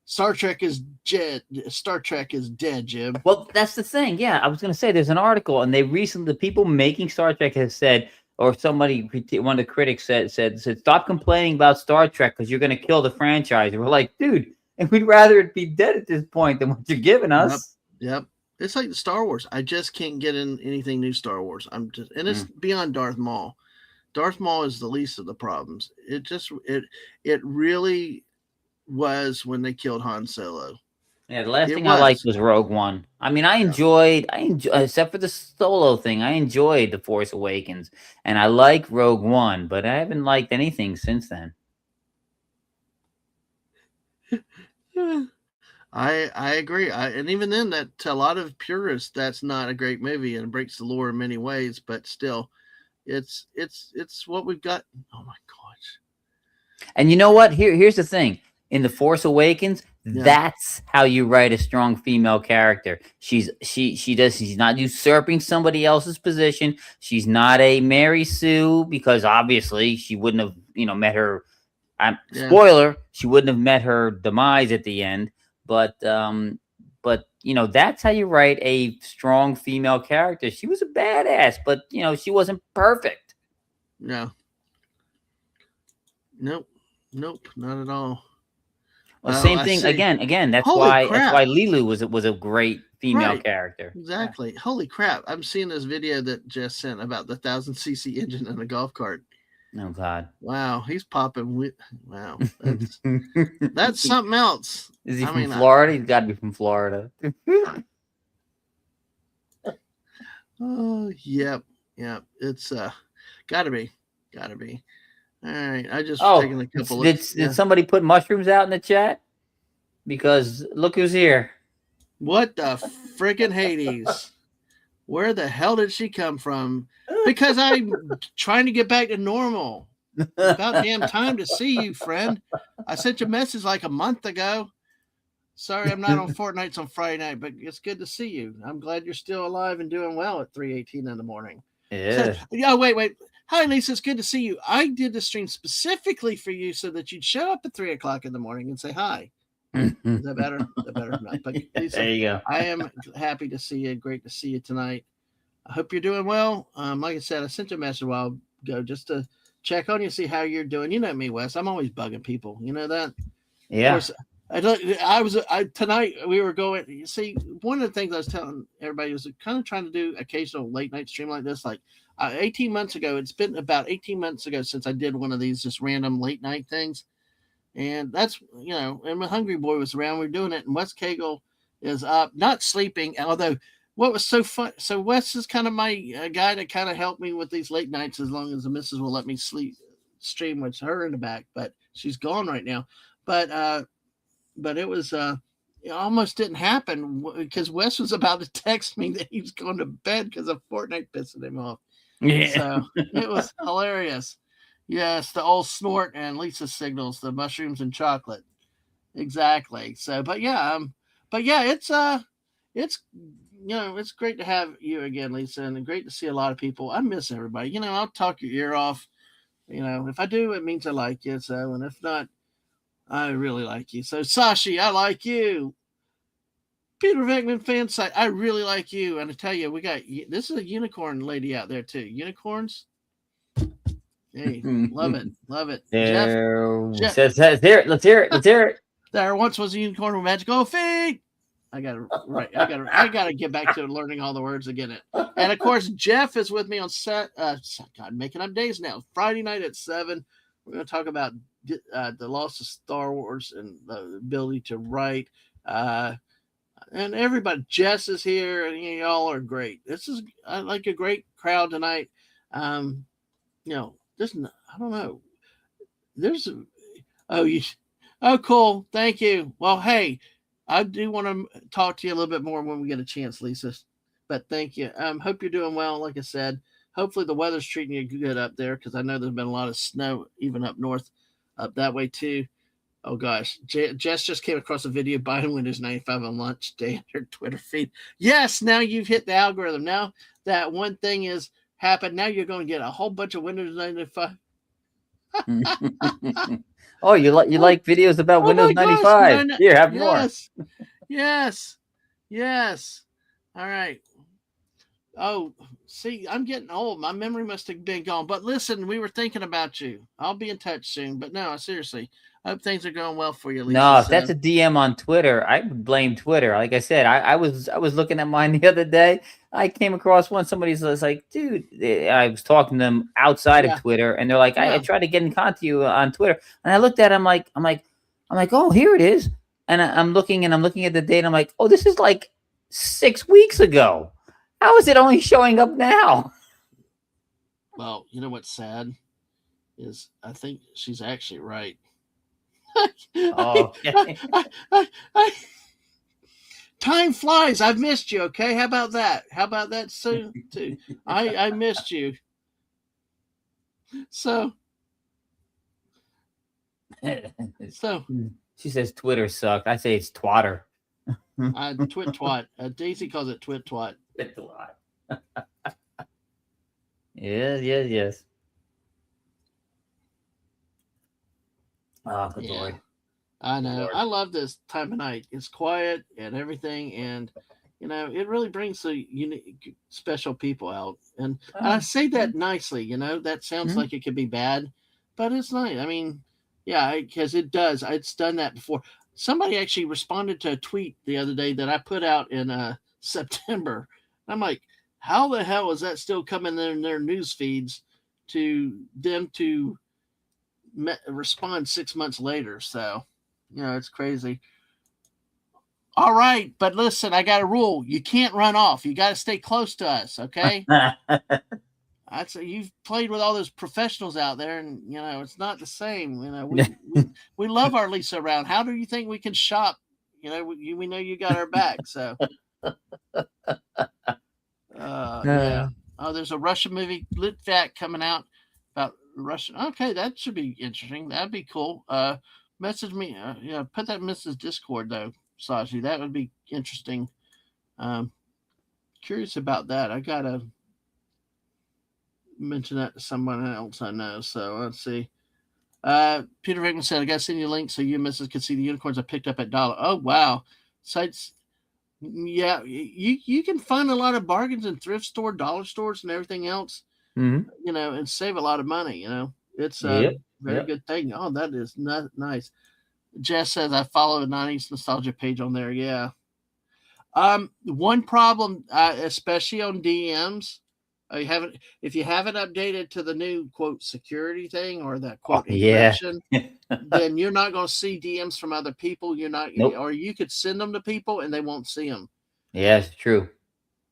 Star Trek is dead. Star Trek is dead, Jim. Well, that's the thing. Yeah, I was going to say there's an article, and the people making Star Trek has said, or somebody, one of the critics said, stop complaining about Star Trek because you're going to kill the franchise. And we're like, dude, and we'd rather it be dead at this point than what you're giving us. Yep. It's like the Star Wars. I just can't get in anything new Star Wars. And it's beyond Darth Maul. Darth Maul is the least of the problems. It really was when they killed Han Solo. Yeah, the last thing I liked was Rogue One. I mean, I enjoyed, except for the Solo thing, I enjoyed The Force Awakens, and I like Rogue One, but I haven't liked anything since then. I agree. And even then, that to a lot of purists, that's not a great movie and breaks the lore in many ways. But still, it's what we've got. Oh my gosh! And you know what? Here's the thing. In The Force Awakens, that's how you write a strong female character. She's not usurping somebody else's position. She's not a Mary Sue, because obviously she wouldn't have, met her. Spoiler, she wouldn't have met her demise at the end. But that's how you write a strong female character. She was a badass, but she wasn't perfect. No. Nope, not at all. Well, same thing again. That's why Lilu was a great female character. Exactly. Yeah. Holy crap! I'm seeing this video that Jess sent about the 1,000cc engine in a golf cart. Oh God! Wow, he's popping. Wow, that's something else. Is he from Florida? He's got to be from Florida. Oh, yep. It's gotta be. All right, I just taking a couple. Did somebody put mushrooms out in the chat? Because look who's here. What the friggin' Hades? Where the hell did she come from? Because I'm trying to get back to normal. About damn time to see you, friend. I sent you a message like a month ago. Sorry, I'm not on Fortnite on Friday night, but it's good to see you. I'm glad you're still alive and doing well at 3:18 in the morning. Yeah. Wait. Hi, Lisa. It's good to see you. I did the stream specifically for you so that you'd show up at 3 o'clock in the morning and say hi. Is that better? No, but Lisa, there you go. I am happy to see you. Great to see you tonight. I hope you're doing well. Like I said, I sent you a message a while ago just to check on you, see how you're doing. You know me, Wes. I'm always bugging people. You know that? Yeah. Of course, tonight we were going. You see, one of the things I was telling everybody was kind of trying to do occasional late night stream like this. Like 18 months ago, it's been about 18 months ago since I did one of these just random late night things. And that's, and my Hungry Boy was around. We are doing it, and Wes Cagle is up, not sleeping. Although, what was so fun? So Wes is kind of my guy to kind of help me with these late nights, as long as the missus will let me stream with her in the back. But she's gone right now. But it was it almost didn't happen because Wes was about to text me that he was going to bed because of Fortnite pissing him off. Yeah. So it was hilarious. Yes, the old snort and Lisa signals, the mushrooms and chocolate. Exactly. So, it's it's great to have you again, Lisa, and great to see a lot of people. I miss everybody. I'll talk your ear off. If I do, it means I like you. So, and if not, I really like you. So, Sashi, I like you. Peter Venkman fan site, I really like you. And I tell you, this is a unicorn lady out there too. Unicorns. Hey, love it, love it. Jeff, Let's hear it. Let's hear it. Let's hear it. There once was a unicorn with magical feet. I gotta get back to learning all the words again. And of course, Jeff is with me on set. God, making up days now. Friday night at 7. We're gonna talk about the loss of Star Wars and the ability to write. And everybody, Jess is here, and y'all are great. This is like a great crowd tonight. There's I don't know. There's cool. Thank you. Well, hey, I do want to talk to you a little bit more when we get a chance, Lisa. But thank you. Hope you're doing well. Like I said, hopefully the weather's treating you good up there, because I know there's been a lot of snow even up north, up that way too. Oh gosh, Jess just came across a video buying Windows 95 on launch day on her Twitter feed. Yes, now you've hit the algorithm. Now that one thing is happened. Now you're going to get a whole bunch of Windows 95. Oh, you like videos about Windows 95? Here, have more. Yes. All right. Oh, see, I'm getting old. My memory must have been gone. But listen, we were thinking about you. I'll be in touch soon. But no, seriously, I hope things are going well for you, Lisa. No, if that's a DM on Twitter, I would blame Twitter. Like I said, I was looking at mine the other day. I came across one. Somebody's like, dude, I was talking to them outside of Twitter, and they're like, I tried to get in contact with you on Twitter, and I looked at it, I'm like, oh, here it is. And I'm looking at the date. I'm like, oh, this is like 6 weeks ago. How is it only showing up now? Well, you know what's sad is I think she's actually right. Okay. Time flies. I've missed you. Okay, how about that? Soon too. I missed you. So she says Twitter sucked. I say it's twatter. Twit twat. Daisy calls it twit twat. Yes. Oh, good Lord. I know. Lord. I love this time of night. It's quiet and everything, and it really brings the unique, special people out. And I say that nicely. That sounds like it could be bad, but it's nice. I mean, yeah, because it does. It's done that before. Somebody actually responded to a tweet the other day that I put out in September. I'm like, how the hell is that still coming in their news feeds to them to respond 6 months later? So, it's crazy. All right, but listen, I got a rule. You can't run off. You got to stay close to us, okay? You've played with all those professionals out there, and it's not the same. We love our Lisa around. How do you think we can shop? We know you got our back. So, yeah. Oh, there's a Russian movie, Lit Fact, coming out about Russian. Okay, that should be interesting. That'd be cool. Message me. Put that in Mrs. Discord though, Sashi. That would be interesting. Curious about that. I gotta mention that to someone else I know. So let's see. Peter Venkman said, I gotta send you a link so you and Mrs. can see the unicorns I picked up at $1. Oh wow. Sites. Yeah, you can find a lot of bargains in thrift store, dollar stores, and everything else. Mm-hmm. And save a lot of money. It's a very good thing. Oh, that is not nice. Jess says I follow a 90s nostalgia page on there. Yeah. One problem, especially on DMs, You haven't, if you haven't updated to the new quote security thing or that Oh quote yeah. encryption, then you're not going to see DMs from other people. You're not, Nope. or you could send them to people and they won't see them. Yeah, it's true.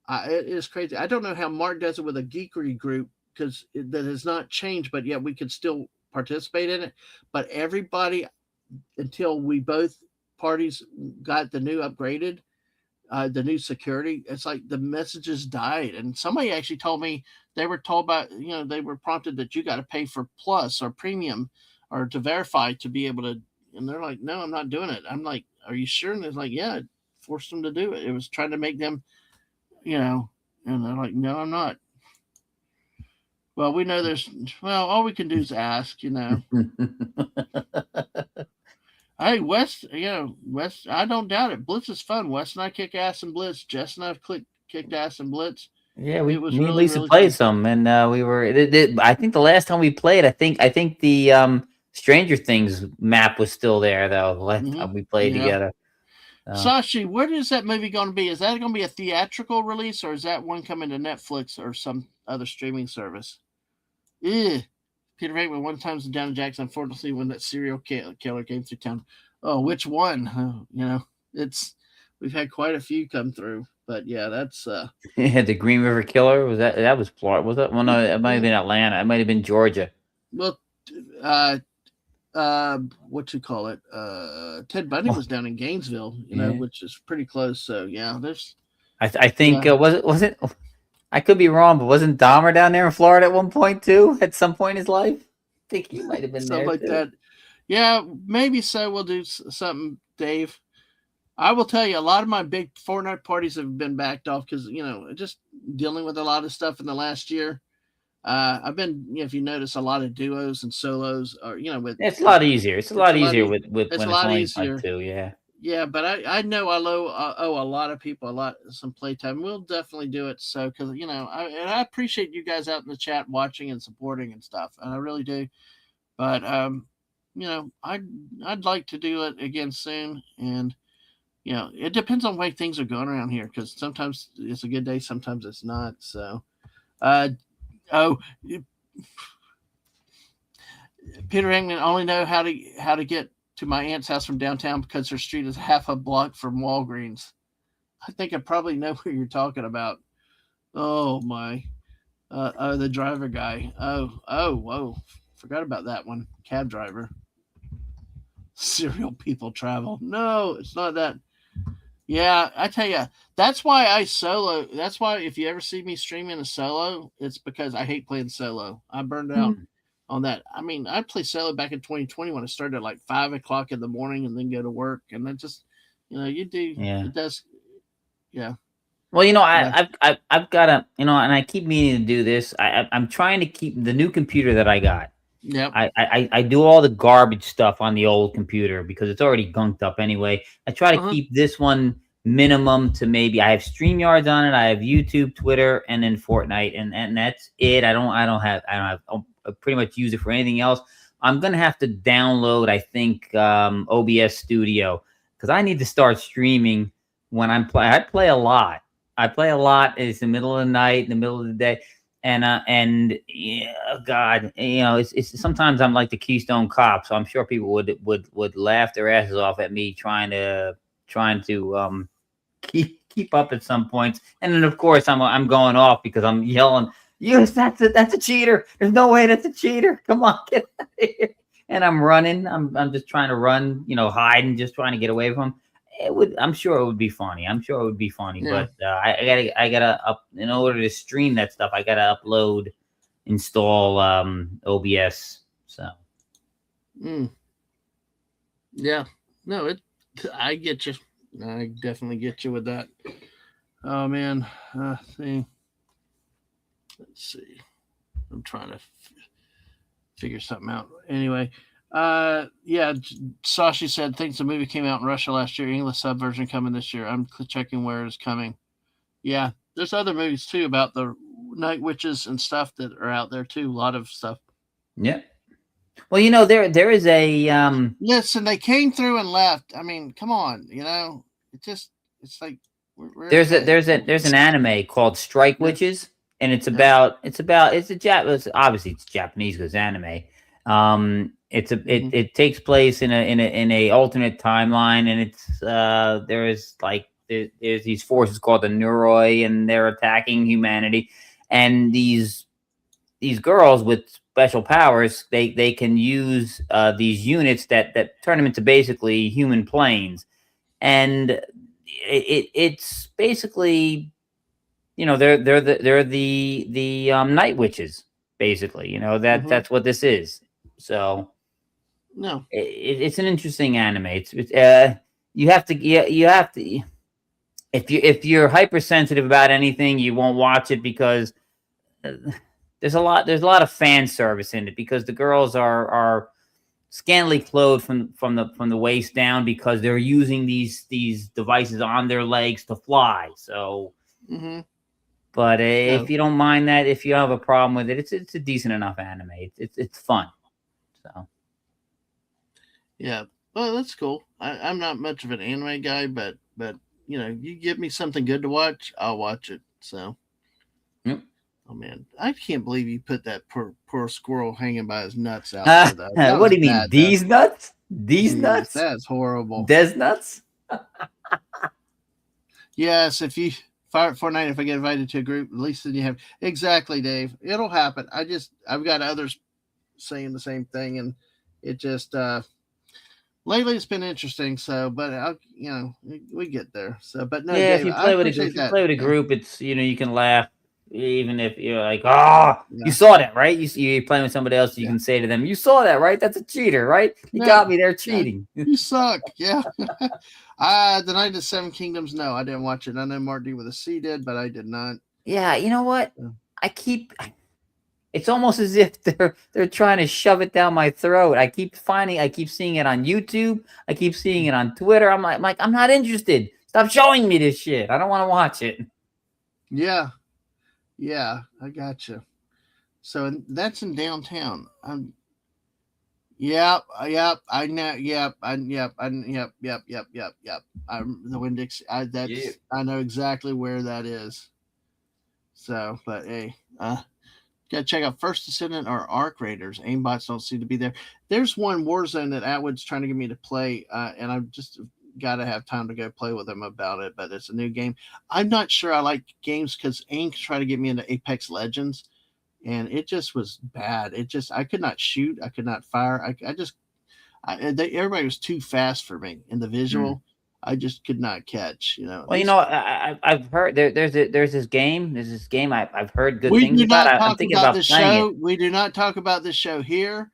It is crazy. I don't know how Mark does it with a geekery group because that has not changed, but yet we could still participate in it. But everybody, until we both parties got the new upgraded, the new security, it's like the messages died. And somebody actually told me they were told by, they were prompted that you got to pay for plus or premium or to verify to be able to. And they're like, no, I'm not doing it. I'm like, are you sure? And it's like, yeah, it forced them to do it. It was trying to make them, you know, and they're like, no, I'm not. Well, we know all we can do is ask. Hey, West, West, I don't doubt it. Blitz is fun. West and I kick ass and Blitz. Jess and I kicked ass and Blitz. Yeah, It we was me and really, Lisa really played fun. some, and we were. I think the last time we played, I think the Stranger Things map was still there though. The last Hmm. time we played Yeah. together. Sashi, what is that movie going to be? Is that going to be a theatrical release or is that one coming to Netflix or some other streaming service? Ew. Peter Venkman one time's down in Jackson, unfortunately, when that serial killer came through town. Oh, which one? It's we've had quite a few come through, but yeah, that's Yeah, the Green River Killer that was Florida? Was that? Well, no, it might have been Atlanta. It might have been Georgia. well, uh, what you call it? Ted Bundy Oh, was down in Gainesville, yeah. which is pretty close. So yeah, there's I think yeah, was it? I could be wrong, but wasn't Dahmer down there in Florida at one point too? At some point in his life, I think he might have been stuff there like too. that. Yeah, maybe so. We'll do something, Dave. I will tell you, a lot of my big Fortnite parties have been backed off because just dealing with a lot of stuff in the last year. I've been, if you notice, a lot of duos and solos, or with It's a because lot easier. It's a it's lot a lot, easier with it's a when it's lot only us easier. two. Yeah. Yeah, but I know I owe a lot of people some playtime. We'll definitely do it. So because I appreciate you guys out in the chat watching and supporting and stuff, and I really do. But I'd like to do it again soon, and it depends on the way things are going around here because sometimes it's a good day, sometimes it's not. So, uh, oh, Peter Engman only know how to get to my aunt's house from downtown because her street is half a block from Walgreens. I think I probably know who you're talking about. Oh my, the driver guy. Whoa, forgot about that one. Cab driver. Serial people travel. No, it's not that. Yeah, I tell you, that's why I solo. That's why if you ever see me streaming a solo, it's because I hate playing solo. I burned out Hmm. on that. I mean, I played solo back in 2020 when I started at like 5 o'clock in the morning and then go to work, and then just, you do Yeah. it does. Yeah, Well, yeah. I've got to, and I keep meaning to do this. I'm trying to keep the new computer that I got. Yep. I do all the garbage stuff on the old computer because it's already gunked up anyway. I try to Uh huh. keep this one minimum to maybe I have StreamYards on it, I have YouTube, Twitter, and then Fortnite, and that's it. I pretty much use it for anything else. I'm gonna have to download, I think, OBS Studio because I need to start streaming when I'm playing. I play a lot. I play a lot. It's the middle of the night, in the middle of the day, and yeah, God, it's sometimes I'm like the Keystone Cop, so I'm sure people would laugh their asses off at me trying to keep up at some points, and then of course I'm going off because I'm yelling, "Yes, that's a cheater! There's no way that's a cheater! Come on, get out of here!" And I'm running. I'm just trying to run, hiding, just trying to get away from 'em. I'm sure it would be funny. I'm sure it would be funny, Yeah. but I gotta up in order to stream that stuff. I gotta install OBS. So Mm, yeah. No, it. I get you. I definitely get you with that. Oh man. See. Let's see. I'm trying to figure something out. Anyway, yeah, Sashi said thinks the movie came out in Russia last year. English sub version coming this year. I'm checking where it's coming. Yeah, there's other movies too about the night witches and stuff that are out there too. A lot of stuff. yeah. Well, there is a Listen, they came through and left. I mean, come on, it just it's like we're there's a okay. there's a there's an anime called Strike Yeah. Witches, and it's Yeah. about it's a obviously it's Japanese because anime. Mm-hmm. It takes place in a alternate timeline, and it's there's like there's these forces called the Neuroi, and they're attacking humanity, and these girls with special powers, they can use these units that turn them into basically human planes, and it's basically, they're the night witches, basically. Mm-hmm. That's what this is. So No. it's an interesting anime. You have to, you have to, if you're hypersensitive about anything, you won't watch it, because uh, there's a lot of fan service in it, because the girls are scantily clothed from the waist down, because they're using these devices on their legs to fly. So, Mm-hmm. but if No. you don't mind that, if you have a problem with it, it's a decent enough anime. It's fun. So Yeah. Well, that's cool. I'm not much of an anime guy, but you give me something good to watch, I'll watch it. So, yep. oh man, I can't believe you put that poor squirrel hanging by his nuts out there. Though that What was do you mean? bad. Though. These nuts? These Jeez, nuts? that's horrible. Des nuts? Yes, if you fire Fortnite, if I get invited to a group, at least then you have exactly, Dave. It'll happen. I've got others saying the same thing, and it just lately it's been interesting. So, but we get there. So, but no, Yeah, Dave, I if appreciate you that. play with a Yeah, group, it's, you can laugh, even if you're like, ah, you yeah, saw that, right? You're playing with somebody else, you yeah. can say to them, you saw that, right? That's a cheater, right? You No, got me there yeah, cheating. you suck. Yeah. The Night of the Seven Kingdoms. No, I didn't watch it. I know Mark D with a C did, but I did not. Yeah, you know what? Yeah. I keep It's almost as if they're trying to shove it down my throat. I keep seeing it on YouTube. I keep seeing it on Twitter. I'm like, I'm not interested. Stop showing me this shit. I don't want to watch it. Yeah, yeah, I got you. So that's in downtown. Yep, yep, I know. Yep, yep. The Winn Dixie. Yeah. I know exactly where that is. So, but hey, gotta check out First Descendant or Arc Raiders. Aimbots don't seem to be there. There's one Warzone that Atwood's trying to get me to play, and I've just got to have time to go play with him about it. But it's a new game. I'm not sure I like games because Aim tried to get me into Apex Legends, and it just was bad. I could not shoot, I could not fire. Everybody was too fast for me in the Mm. visual. I just could not catch. At Well, least I've heard there's this game. I've heard good we things do about. not I'm talk thinking about about the playing it. show. We do not talk about the show here.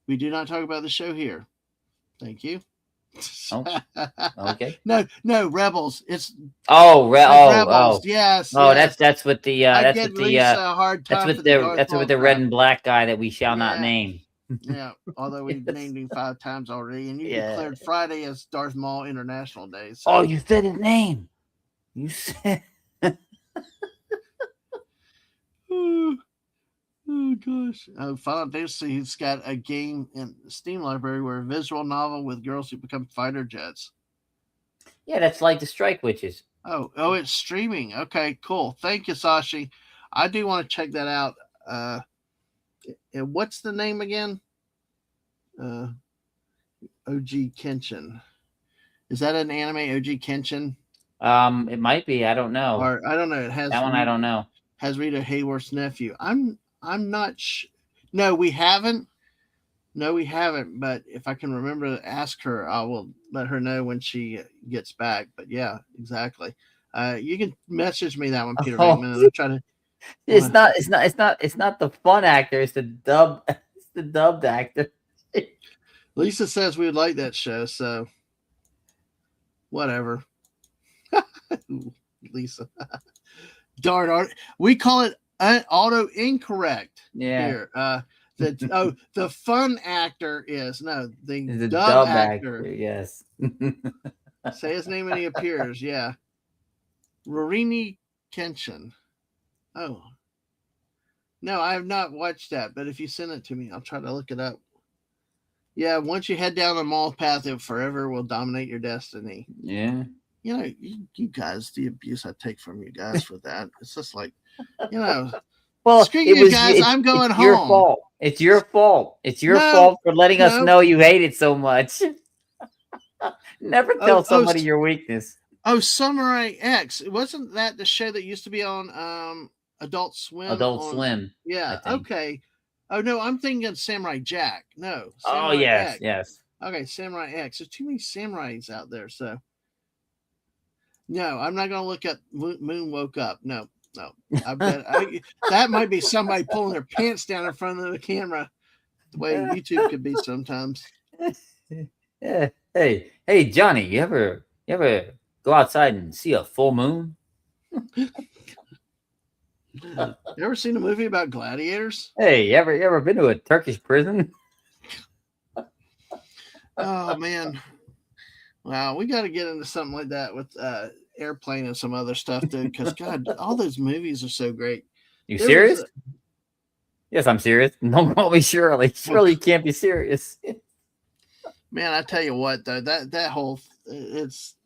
We do not talk about the show here. Thank you. Oh, okay. No, Rebels. It's Oh, Rebels. Yes, oh. yes. That's with the I give Lisa a hard time for the Darth that's Maul with the red crap. and black guy that we shall not Yeah, name. yeah. Although we've Yes. named him 5 times already, and you Yeah. declared Friday as Darth Maul International Day. Oh, So, you said his name. You said. oh, oh gosh. Final Fantasy's got a game in the Steam library where a visual novel with girls who become fighter jets. Yeah, that's like the Strike Witches. Oh, it's streaming. Okay, cool. Thank you, Sashi. I do want to check that out. And what's the name again? Uh, OG Kenshin. Is that an anime, OG Kenshin? It might be. I don't know. Or I don't know. It That one I don't know. has Rita Hayworth's nephew. I'm not. No, we haven't. No, we haven't. But if I can remember to ask her, I will let her know when she gets back. But yeah, exactly. You can message me that one, Peter Oh, Venkman, and I'll try to. it's not. It's not. It's not. It's not the fun actor. It's the dub. It's the dubbed actor. Lisa says we would like that show, so whatever. Lisa. Darn art. We call it auto incorrect Yeah, here. The fun actor is no the it's a dub dub actor. actor. Yes. Say his name and he appears. Yeah, Rorini Kenshin. Oh no, I have not watched that. But if you send it to me, I'll try to look it up. Yeah, once you head down the mall path, it forever will dominate your destiny. Yeah. you guys, the abuse I take from you guys for that. It's just like, you know, Well, screw you guys. I'm it's going your home. fault. It's your fault. It's your No, fault for letting us no. know you hate it so much. Never Oh, tell somebody your weakness. Samurai X. Wasn't that the show that used to be on Adult Swim Adult on? Swim, I Yeah. think. Okay. Oh no, I'm thinking Samurai Jack. No, Oh Samurai yes, X. yes. Okay, Samurai X. There's too many samurais out there, so no, I'm not gonna look up Moon woke up. No, no. I bet that might be somebody pulling their pants down in front of the camera, the way YouTube could be sometimes. Yeah. Hey, Johnny, you ever go outside and see a full moon? You ever seen a movie about gladiators? Hey, you ever been to a Turkish prison? Oh man. Wow, we got to get into something like that with Airplane and some other stuff, dude. Because God, all those movies are so great. You There was, serious? Yes, I'm serious. Don't call me Shirley. Shirley, you can't be serious. man, I tell you what, though, that whole it's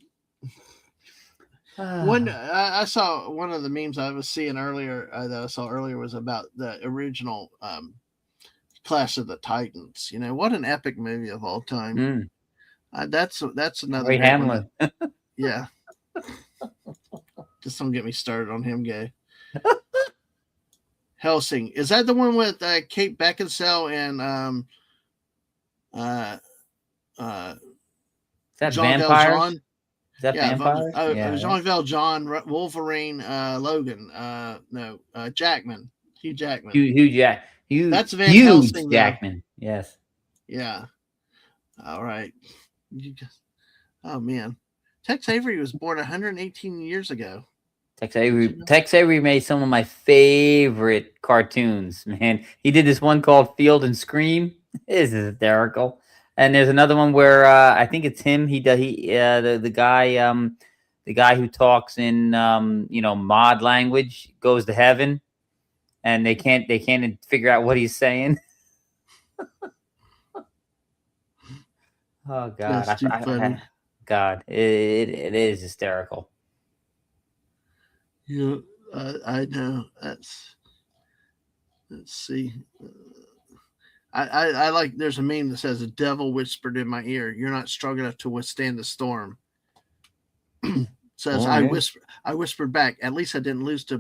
one. I saw one of the memes I was seeing earlier that I saw earlier was about the original Clash of the Titans. You know, what an epic movie of all time. Mm, That's another Ray great one. Hamlin. Yeah, just don't get me started on him, gay. Helsing, is that the one with Kate Beckinsale and uh, Is that Jean vampires? Valjean? Is that Yeah, vampires? Yeah. Jean Valjean, Wolverine, Logan, Jackman, Hugh Jackman. That's Van Huge Helsing, though. Jackman. Yes. Yeah. All right. Oh man, Tex Avery was born 118 years ago. Tex Avery made some of my favorite cartoons, man. He did this one called Field and Scream. This is hysterical. And there's another one where I think it's him. The guy who talks in mod language goes to heaven, and they can't figure out what he's saying. Oh God, That's too funny. God, it is hysterical. Yeah, I know. Let's see. I like. There's a meme that says, "The devil whispered in my ear, you're not strong enough to withstand the storm." Says, I whispered back. At least I didn't lose to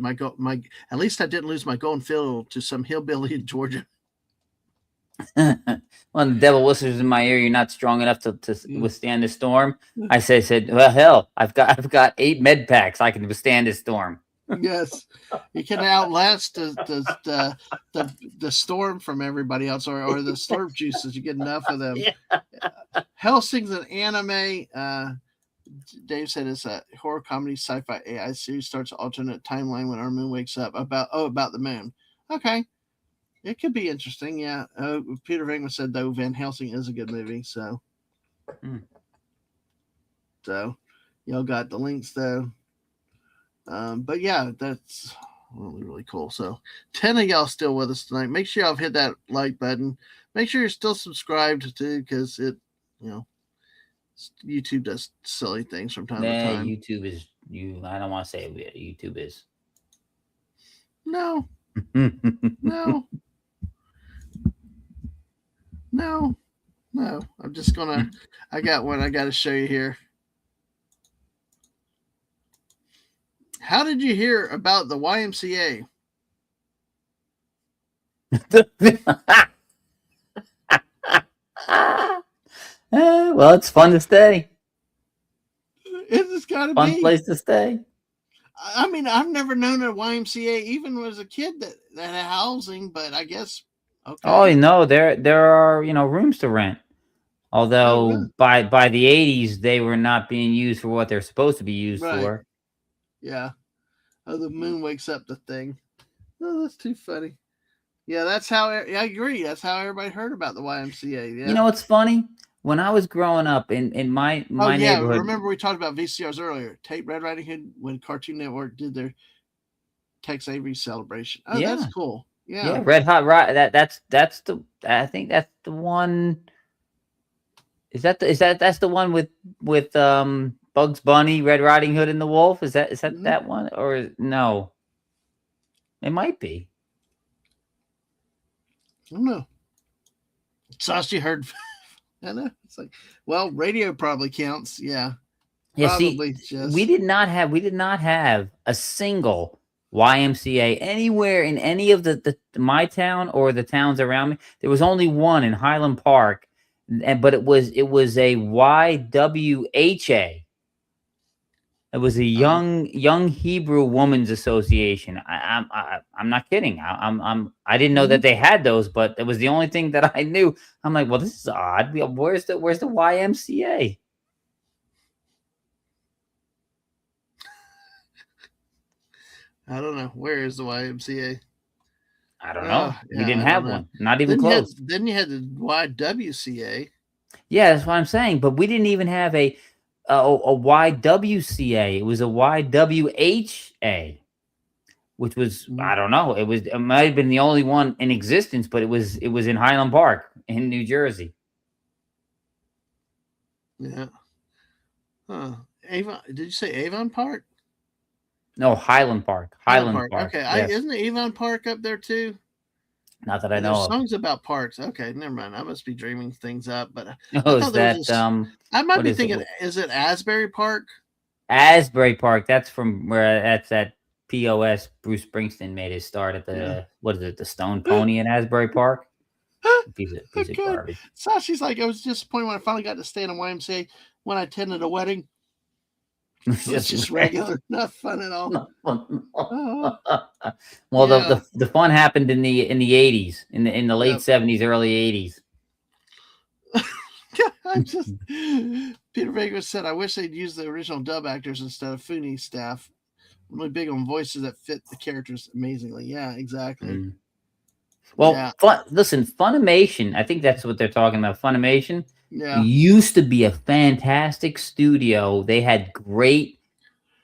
At least I didn't lose my golden fiddle to some hillbilly in Georgia. When the devil whispers in my ear, you're not strong enough to withstand the storm. I said, well, hell, I've got 8 med packs. I can withstand this storm. Yes, you can outlast the storm from everybody else, or the storm juices. You get enough of them. Yeah. Hellsing's an anime. Dave said it's a horror comedy sci-fi AI series. Starts an alternate timeline when our moon wakes up. About the moon. Okay, it could be interesting. Yeah. Peter Venkman said though Van Helsing is a good movie. So, so y'all got the links though. But yeah, that's really, really cool. So 10 of y'all still with us tonight. Make sure y'all hit that like button. Make sure you're still subscribed too, because YouTube does silly things from time to time. YouTube is I don't want to say it. YouTube is. No. No. No. No. I'm just gonna. I got one. I got to show you here. How did you hear about the YMCA? Well, it's fun to stay. It's got to be fun place to stay. I mean, I've never known a YMCA, even as a kid, that had housing. But I guess. Okay. Oh no, there are rooms to rent. Although by the 80s they were not being used for what they're supposed to be used for. Yeah. Oh, the moon wakes up the thing. Oh, that's too funny. Yeah, that's how. I agree. That's how everybody heard about the YMCA. Yeah. You know what's funny? When I was growing up in my neighborhood. Remember we talked about VCRs earlier. Tape Red Riding Hood when Cartoon Network did their Tex Avery celebration. Oh, yeah. That's cool. Yeah. Red Hot that's the. I think that's the one. That's the one with Bone Bugs Bunny, Red Riding Hood, and the Wolf. Is that Mhm. that one or no? It might be. I don't know. Saucy heard. I know. It's like, well, radio probably counts. Yeah, Yeah, see, probably just. we did not have a single YMCA anywhere in any of the my town or the towns around me. There was only one in Highland Park, and but it was a YWHA. It was a Oh, young Hebrew Women's Association. I'm not kidding. I didn't know that mhm. they had those, but it was the only thing that I knew. I'm like, well, this is odd. Where's the YMCA? I don't know. Where is the YMCA? I don't Oh, know. We yeah, didn't I don't have know. one. Not even close. Then you had the YWCA. Yeah, that's what I'm saying. But we didn't even have a YWCA. It was a YWHA, which was Mhm. I don't know. It might have been the only one in existence, but it was in Highland Park in New Jersey. Yeah. Huh. Avon? Did you say Avon Park? No, Highland Park. Highland Highland Park. Park. Okay. Yes. Isn't Avon Park up there too? Not that I Yeah, know there's of. songs about parks. Okay, never mind. I must be dreaming things up. But I Oh, is thought there was that this. I might what be is it? thinking. Is it Asbury Park? Asbury Park. That's from where that's at POS. Bruce Springsteen made his start at Yeah. the what is it? The Stone Pony in Asbury Park. Piece of Good. garbage. Sashi's like, I was disappointed when I finally got to stay in a YMCA when I attended a wedding. It's It was just just regular, not fun at all. not fun. Oh, Well, yeah. the fun happened in the 80s, in the late Yep. 70s, early 80s. I'm just. Peter Vegas said, I wish they'd use the original dub actors instead of Fooney staff. I'm really big on voices that fit the characters amazingly. Yeah, exactly. Mm. Well, Yeah, listen, Funimation, I think that's what they're talking about. Funimation yeah. used to be a fantastic studio. They had great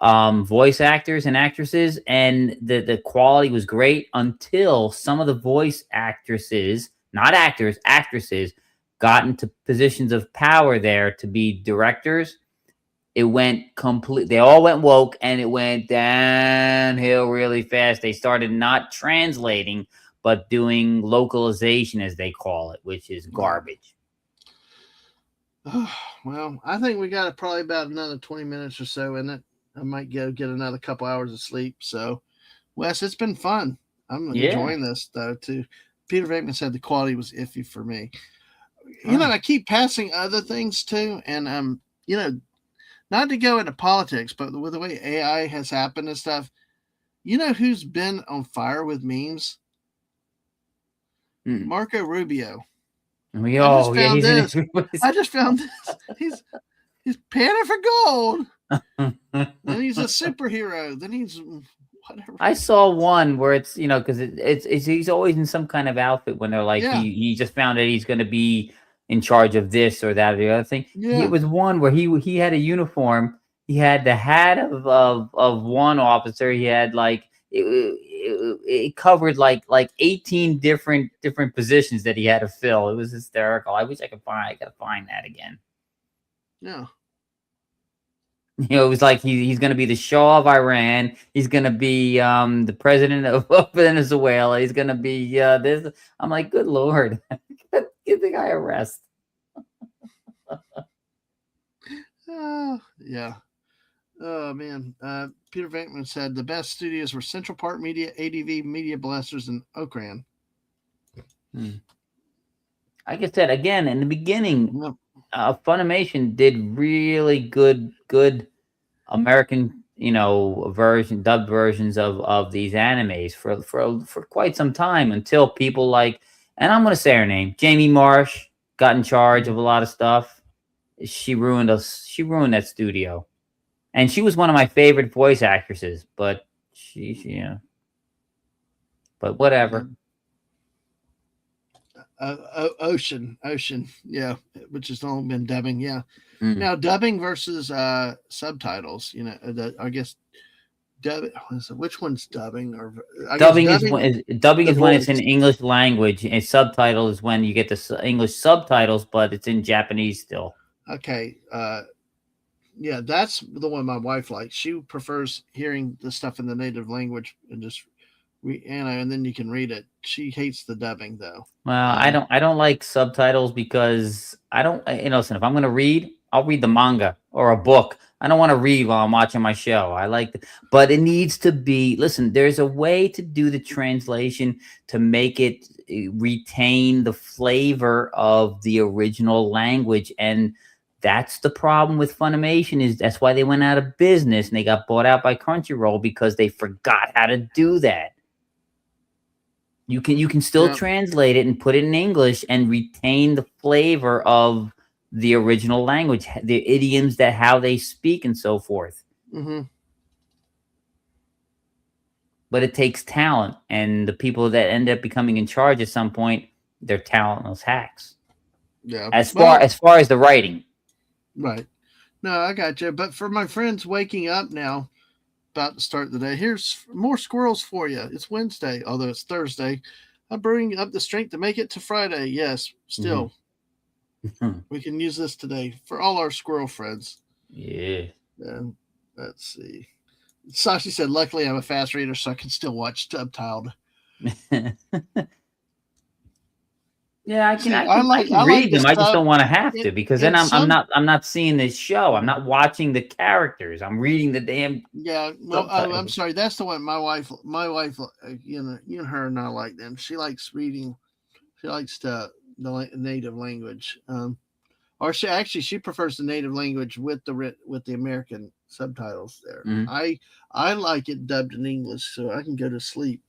voice actors and actresses, and the quality was great until some of the voice actresses, not actors, actresses, got into positions of power there to be directors. It went complete. They all went woke, and it went downhill really fast. They started not translating, but doing localization, as they call it, which is Yeah. garbage. Well, I think we got probably about another 20 minutes or so in it. I might go get another couple hours of sleep. So, Wes, it's been fun. I'm Yeah. enjoying this, though, too. Peter Venkman said the quality was iffy for me. Huh. I keep passing other things too. And, not to go into politics, but with the way AI has happened and stuff, who's been on fire with memes? Mm. Marco Rubio. I just Oh, yeah, found he's in this. everybody's. I just found this. He's panning for gold. Then he's a superhero. Then he's whatever. I saw one where it's because it's he's always in some kind of outfit when they're like Yeah, he just found out he's going to be in charge of this or that or the other thing. It yeah. was one where he had a uniform. He had the hat of one officer. He had like it covered like 18 different positions that he had to fill. It was hysterical. I wish I could find that again. Yeah. It was like he's going to be the Shah of Iran. He's going to be the president of Venezuela. He's going to be this. I'm like, good Lord, give the guy a rest. Yeah. Oh man. Peter Venkman said the best studios were Central Park Media, ADV Media Blasters, and Okran. Like I said again in the beginning, Yep. Funimation did really good American dubbed versions of these animes for quite some time until people like, and I'm gonna say her name, Jamie Marsh, got in charge of a lot of stuff. She ruined us. She ruined that studio, and she was one of my favorite voice actresses. But but whatever. Ocean, yeah, which has only been dubbing, yeah. Mm. Now dubbing versus subtitles, I guess which one's dubbing or I guess Dubbing the is when it's in voice. English language, and subtitle is when you get the English subtitles, but it's in Japanese still. Okay, Yeah, that's the one my wife likes. She prefers hearing the stuff in the native language and just and then you can read it. She hates the dubbing though. Well, Um, I don't like subtitles because I don't, listen, if I'm going to read, I'll read the manga or a book. I don't want to read while I'm watching my show. But it needs to be, listen, there's a way to do the translation to make it retain the flavor of the original language. And that's the problem with Funimation, is that's why they went out of business and they got bought out by Crunchyroll, because they forgot how to do that. You can still yeah. translate it and put it in English and retain the flavor of the original language, the idioms, that how they speak and so forth. Mm-hmm. But it takes talent, and the people that end up becoming in charge at some point, they're talentless hacks. Yeah. As Well, far as the writing. right. No, I got you. But for my friends waking up now, about to start the day, here's more squirrels for you. It's Wednesday, although it's Thursday. I bring up the strength to make it to Friday. Yes, still. Mm-hmm. We can use this today for all our squirrel friends. Yeah. And let's see. Sashi said, luckily I'm a fast reader, so I can still watch subtitled. Yeah, I See, can read them. I just don't want to have to, because then I'm not seeing this show. I'm not watching the characters. I'm reading the damn. Yeah, well, I'm sorry. That's the one my wife, you and her and I like them. She likes reading. She likes the native language. Or she prefers the native language with the American subtitles there. Mhm. I like it dubbed in English so I can go to sleep.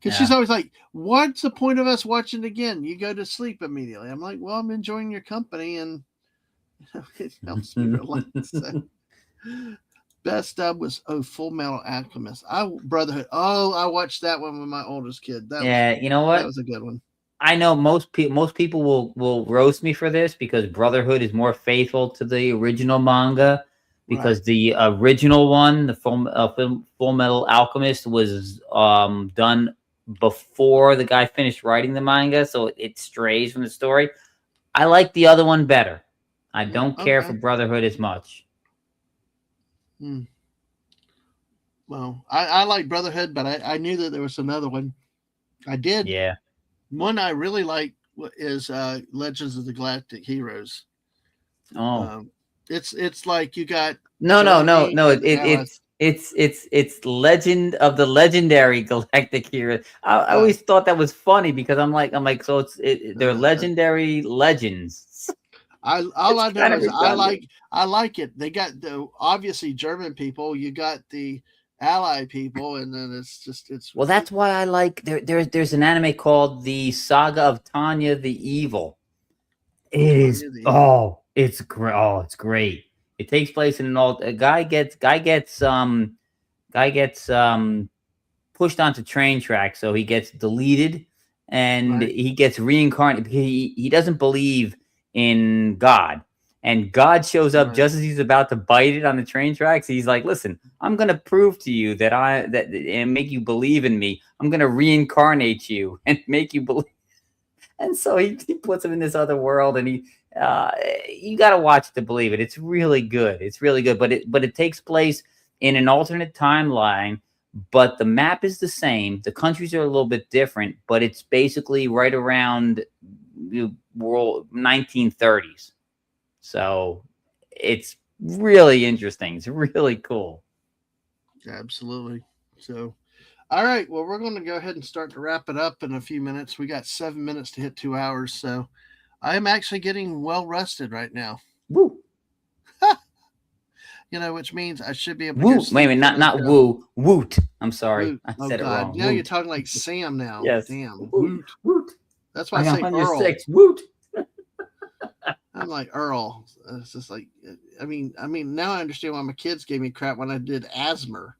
Because Yeah. she's always like, "What's the point of us watching it again? You go to sleep immediately." I'm like, "Well, I'm enjoying your company, and it helps me relax." So. Best dub was Full Metal Alchemist. Brotherhood. Oh, I watched that one with my oldest kid. Yeah, you know what? That was a good one. I know most people will roast me for this, because Brotherhood is more faithful to the original manga, because Right. the original one, the Full Metal Alchemist, was done before the guy finished writing the manga, so it strays from the story. I like the other one better. I don't care for Okay. Brotherhood as much. Well, I like Brotherhood, but I knew that there was another one. I did. Yeah. One I really like is Legends of the Galactic Heroes. Oh. It's like you got No. Germany and the Allies. It's Legend of the Legendary Galactic Hero. I Right. always thought that was funny, because I'm like, so they're legendary legends. All I It's know kind of is redundant. I like it. They got the obviously German people. You got the Ally people, and then it's. Well, that's why I like there's an anime called The Saga of Tanya the Evil. It is it's great. Oh, it's great. It takes place in an old a guy gets pushed onto train tracks, so he gets deleted and right. he gets reincarnated. He doesn't believe in God, and God shows up Right. just as he's about to bite it on the train tracks. He's like, "Listen, I'm going to prove to you that and make you believe in me. I'm going to reincarnate you and make you believe." And so he puts him in this other world, and you got to watch to believe it. It's really good. It's really good, but it takes place in an alternate timeline, but the map is the same. The countries are a little bit different, but it's basically right around the world 1930s. So it's really interesting. It's really cool. Absolutely. So, all right. Well, we're going to go ahead and start to wrap it up in a few minutes. We got 7 minutes to hit 2 hours. So, I am actually getting well rested right now. Woo. Which means I should be able to Woo. go Wait a sleep. minute, not woo. Woot. I'm sorry. Woot. I Oh said it God! wrong. Now you're Woot. talking like Sam now. Yes. Damn. Woot. Woot. Woot. That's why I I'm say on your Earl. six. Woot. I'm like Earl. It's just like I mean now I understand why my kids gave me crap when I did asthma.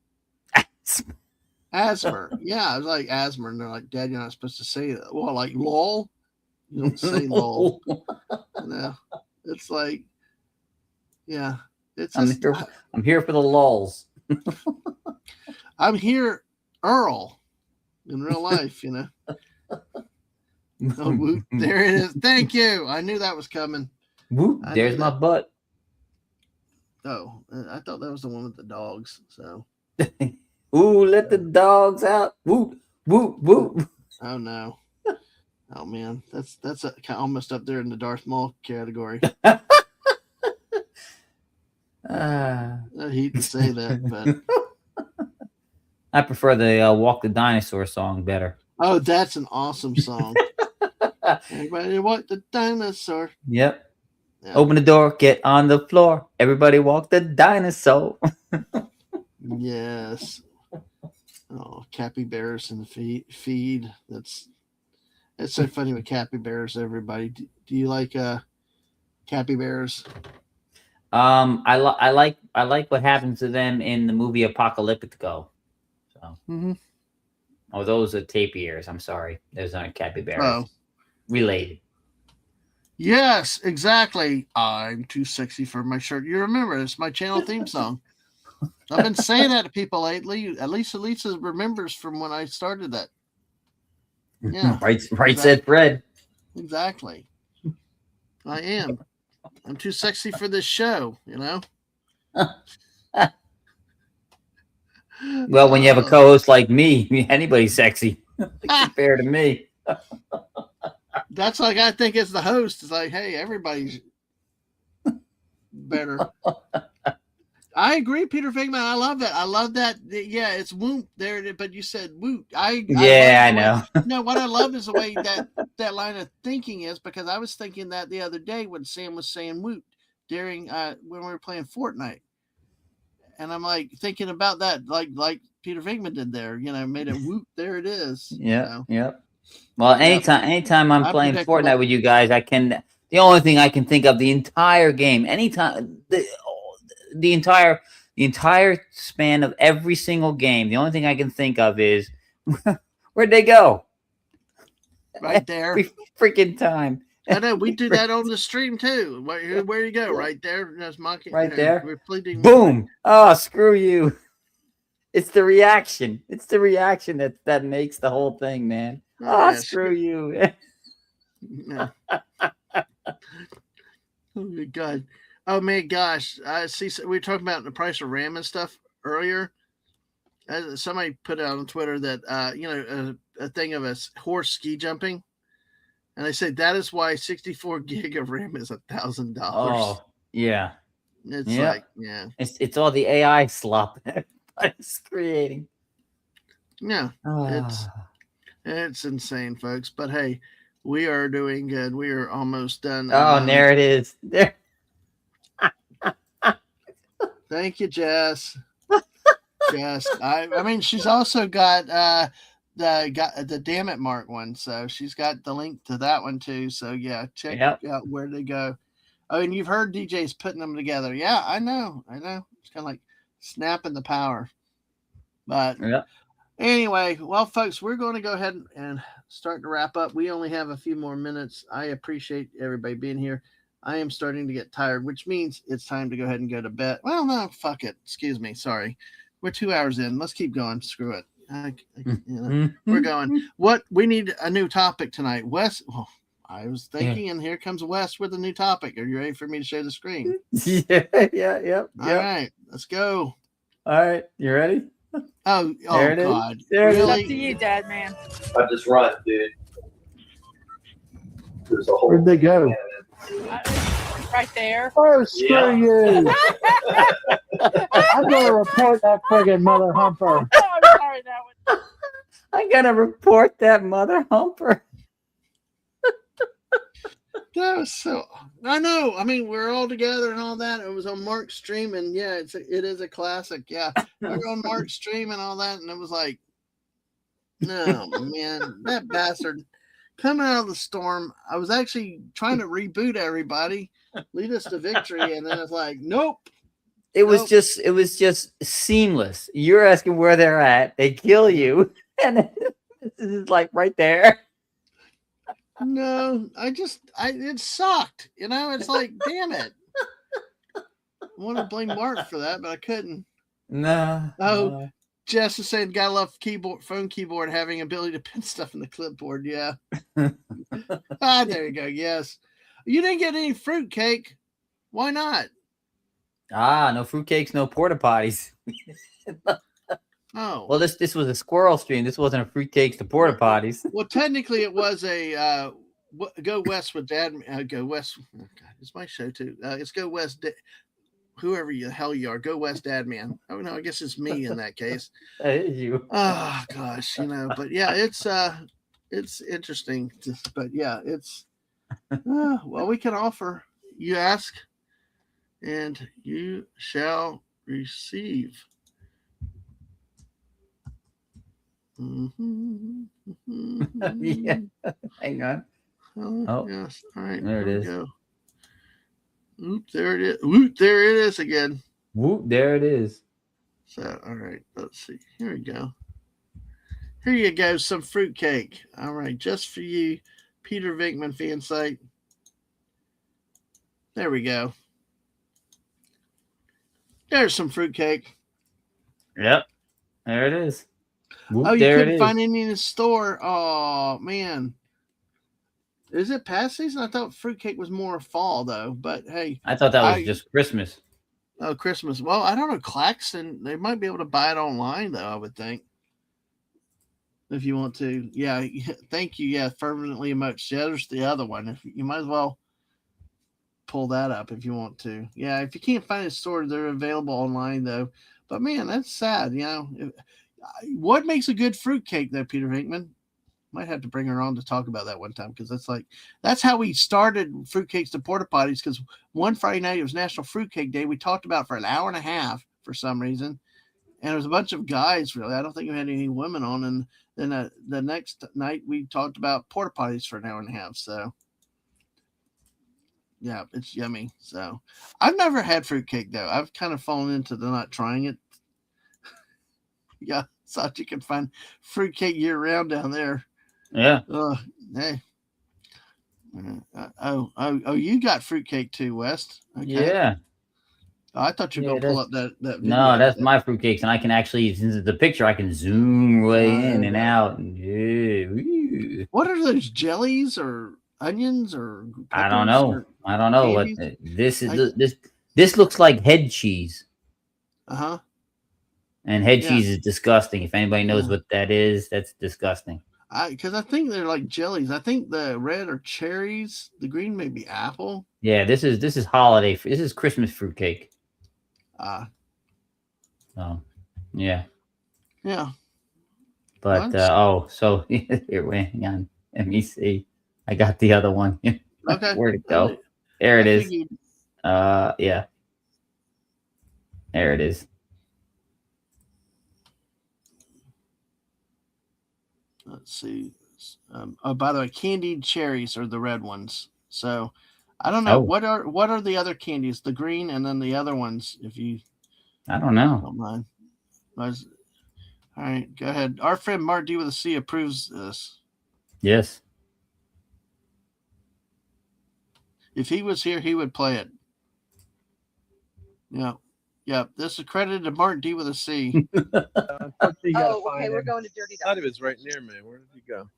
Asthma. Yeah, I was like asthma, and they're like, Dad, you're not supposed to say that. Well, like lol. You don't say lol. It's like, yeah. It's just I'm here for the lulls. I'm here, Earl, in real life. Oh, whoop, there it is. Thank you. I knew that was coming. Whoop, there's my butt. Oh, I thought that was the one with the dogs. So. Ooh, let the dogs out. Woo, woo, woo. Oh no. Oh man, that's almost up there in the Darth Maul category. I hate to say that, but I prefer the Walk the Dinosaur song better. oh, that's an awesome song. Everybody walk the dinosaur. Yep. Yeah. Open the door, get on the floor. Everybody walk the dinosaur. Yes. Oh, capybaras in the feed. That's so funny with capybaras. Everybody, do you like capybaras? I like what happens to them in the movie Apocalyptico. So, Mm-hmm. oh, those are tapirs. I'm sorry, those aren't capybaras. Oh, Related. yes, exactly. I'm too sexy for my shirt. You remember it's my channel theme song. I've been saying that to people lately. At least Elisa remembers from when I started that. Yeah, right. exactly. Said Fred. Exactly. I am. I'm too sexy for this show. Well, when you have a co-host like me, anybody's sexy compared to me. That's like I think as the host, it's like, hey, everybody's better. I agree, Peter Figman. I love that. I love that. Yeah, it's woot there, but you said woot. I know. No, what I love is the way that line of thinking is, because I was thinking that the other day when Sam was saying woot during when we were playing Fortnite, and I'm like thinking about that, like Peter Figman did there. Made it woot. There it is. Yeah. Yep. Well, anytime I'm playing Unpredictable. Fortnite with you guys, the only thing I can think of the entire game, anytime the entire span of every single game, the only thing I can think of is where'd they go? Right there. Every freaking time. I know we do that on the stream too. Where you go? Right there. That's mocking. Right there. We're pleading. Boom. Oh, screw you. It's the reaction. It's the reaction that makes the whole thing, man. Oh, yeah, screw you. Yeah. Oh my god. Oh my gosh. I see. We were talking about the price of RAM and stuff earlier. Somebody put out on Twitter that a thing of a horse ski jumping, and they said that is why 64 gig of RAM is $1,000. Oh yeah. It's like It's all the AI slop it's creating. Yeah. It's insane, folks. But hey, we are doing good. We are almost done. Oh, and there it is. There. Thank you, Jess. Jess. I mean, she's also got the Damn It Mark one, so she's got the link to that one too. So yeah, check out where they go. Oh, and you've heard DJs putting them together. Yeah, I know. It's kind of like snapping the power. But anyway, well, folks, we're going to go ahead and start to wrap up. We only have a few more minutes. I appreciate everybody being here. I am starting to get tired, which means it's time to go ahead and go to bed. Well, no, fuck it. Excuse me. Sorry. We're 2 hours in. Let's keep going. Screw it. We're going. What? We need a new topic tonight. Wes, I was thinking, and here comes Wes with a new topic. Are you ready for me to share the screen? Yeah. All right. Let's go. All right. You ready? Oh God! There really? It's up to you, Dadman. I just run, dude. There's a whole. Where'd they go? Right there. Oh, screw you! I'm gonna report that friggin' mother humper. Oh, I'm sorry, that one. I'm gonna report that mother humper. That was so. I know. I mean, we're all together and all that. It was on Mark's stream, and yeah, it is a classic. Yeah, we were on Mark's stream and all that, and it was like, no, man, that bastard coming out of the storm. I was actually trying to reboot everybody, lead us to victory, and then it's like, nope. It was just seamless. You're asking where they're at. They kill you, and this is like right there. No, it sucked. It's like, damn it. I want to blame Mark for that, but I couldn't. No. Oh, Jess is saying, gotta love phone keyboard having ability to pin stuff in the clipboard. Yeah. There you go. Yes. You didn't get any fruit cake. Why not? No fruitcakes, no porta potties. Oh, Well, this was a squirrel stream. This wasn't a fruitcakes to porta potties. well, technically, it was a Go West with Dad. Go West. Oh God, it's my show too. It's Go West. Whoever the hell you are, Go West Dadman. Oh no, I guess it's me in that case. That is you. Oh gosh, but yeah, it's interesting. But yeah, it's well, we can offer. You ask, and you shall receive. Mm-hmm. Yeah. Hang on. Oh, yes. All right. There it is. Go. Oop, there it is. Oop, there it is again. Whoop, there it is. So, all right. Let's see. Here we go. Here you go. Some fruitcake. All right. Just for you, Peter Vinkman fan site. There we go. There's some fruitcake. Yep. There it is. Whoop, Oh, you there couldn't it find is. any in the store. Oh, man. Is it past season? I thought fruitcake was more fall, though. But hey. I thought that was just Christmas. Oh, Christmas. Well, I don't know. Claxton, they might be able to buy it online, though, I would think. If you want to. Yeah. Thank you. Yeah. Fervently emotes. Yeah, there's the other one. If you might as well pull that up if you want to. Yeah. If you can't find a store, they're available online, though. But man, that's sad. What makes a good fruitcake, though, Peter Hinkman? Might have to bring her on to talk about that one time because that's how we started fruitcakes to porta potties. Because one Friday night it was National Fruitcake Day. We talked about it for an hour and a half for some reason, and it was a bunch of guys. Really, I don't think we had any women on. And then the next night we talked about porta potties for an hour and a half. So yeah, it's yummy. So I've never had fruitcake though. I've kind of fallen into the not trying it. Yeah, thought you could find fruitcake year round down there. Yeah. Hey. You got fruitcake too, West. Okay. Yeah. Oh, I thought you were gonna pull up that video. No, that's my fruitcakes, and I can actually, since it's the picture, I can zoom way in and out. Yeah. What are those, jellies or onions or I don't know. I don't know what this is. This looks like head cheese. Uh-huh. And head cheese is disgusting. If anybody knows what that is, that's disgusting. Because I think they're like jellies. I think the red are cherries. The green may be apple. Yeah, this is holiday. This is Christmas fruitcake. Oh, yeah. Yeah. But so here, hang on. Let me see. I got the other one. Okay. Where'd it go? There it is. Yeah. There it is. Let's see. By the way, candied cherries are the red ones. So I don't know what are the other candies? The green and then the other ones. If you, I don't know. Don't mind. All right, go ahead. Our friend Mark D with a C approves this. Yes. If he was here, he would play it. Yeah. Yeah, this is credited to Mark D with a C. Okay, we're going to Dirty Dog. I thought he was right near me. Where did he go?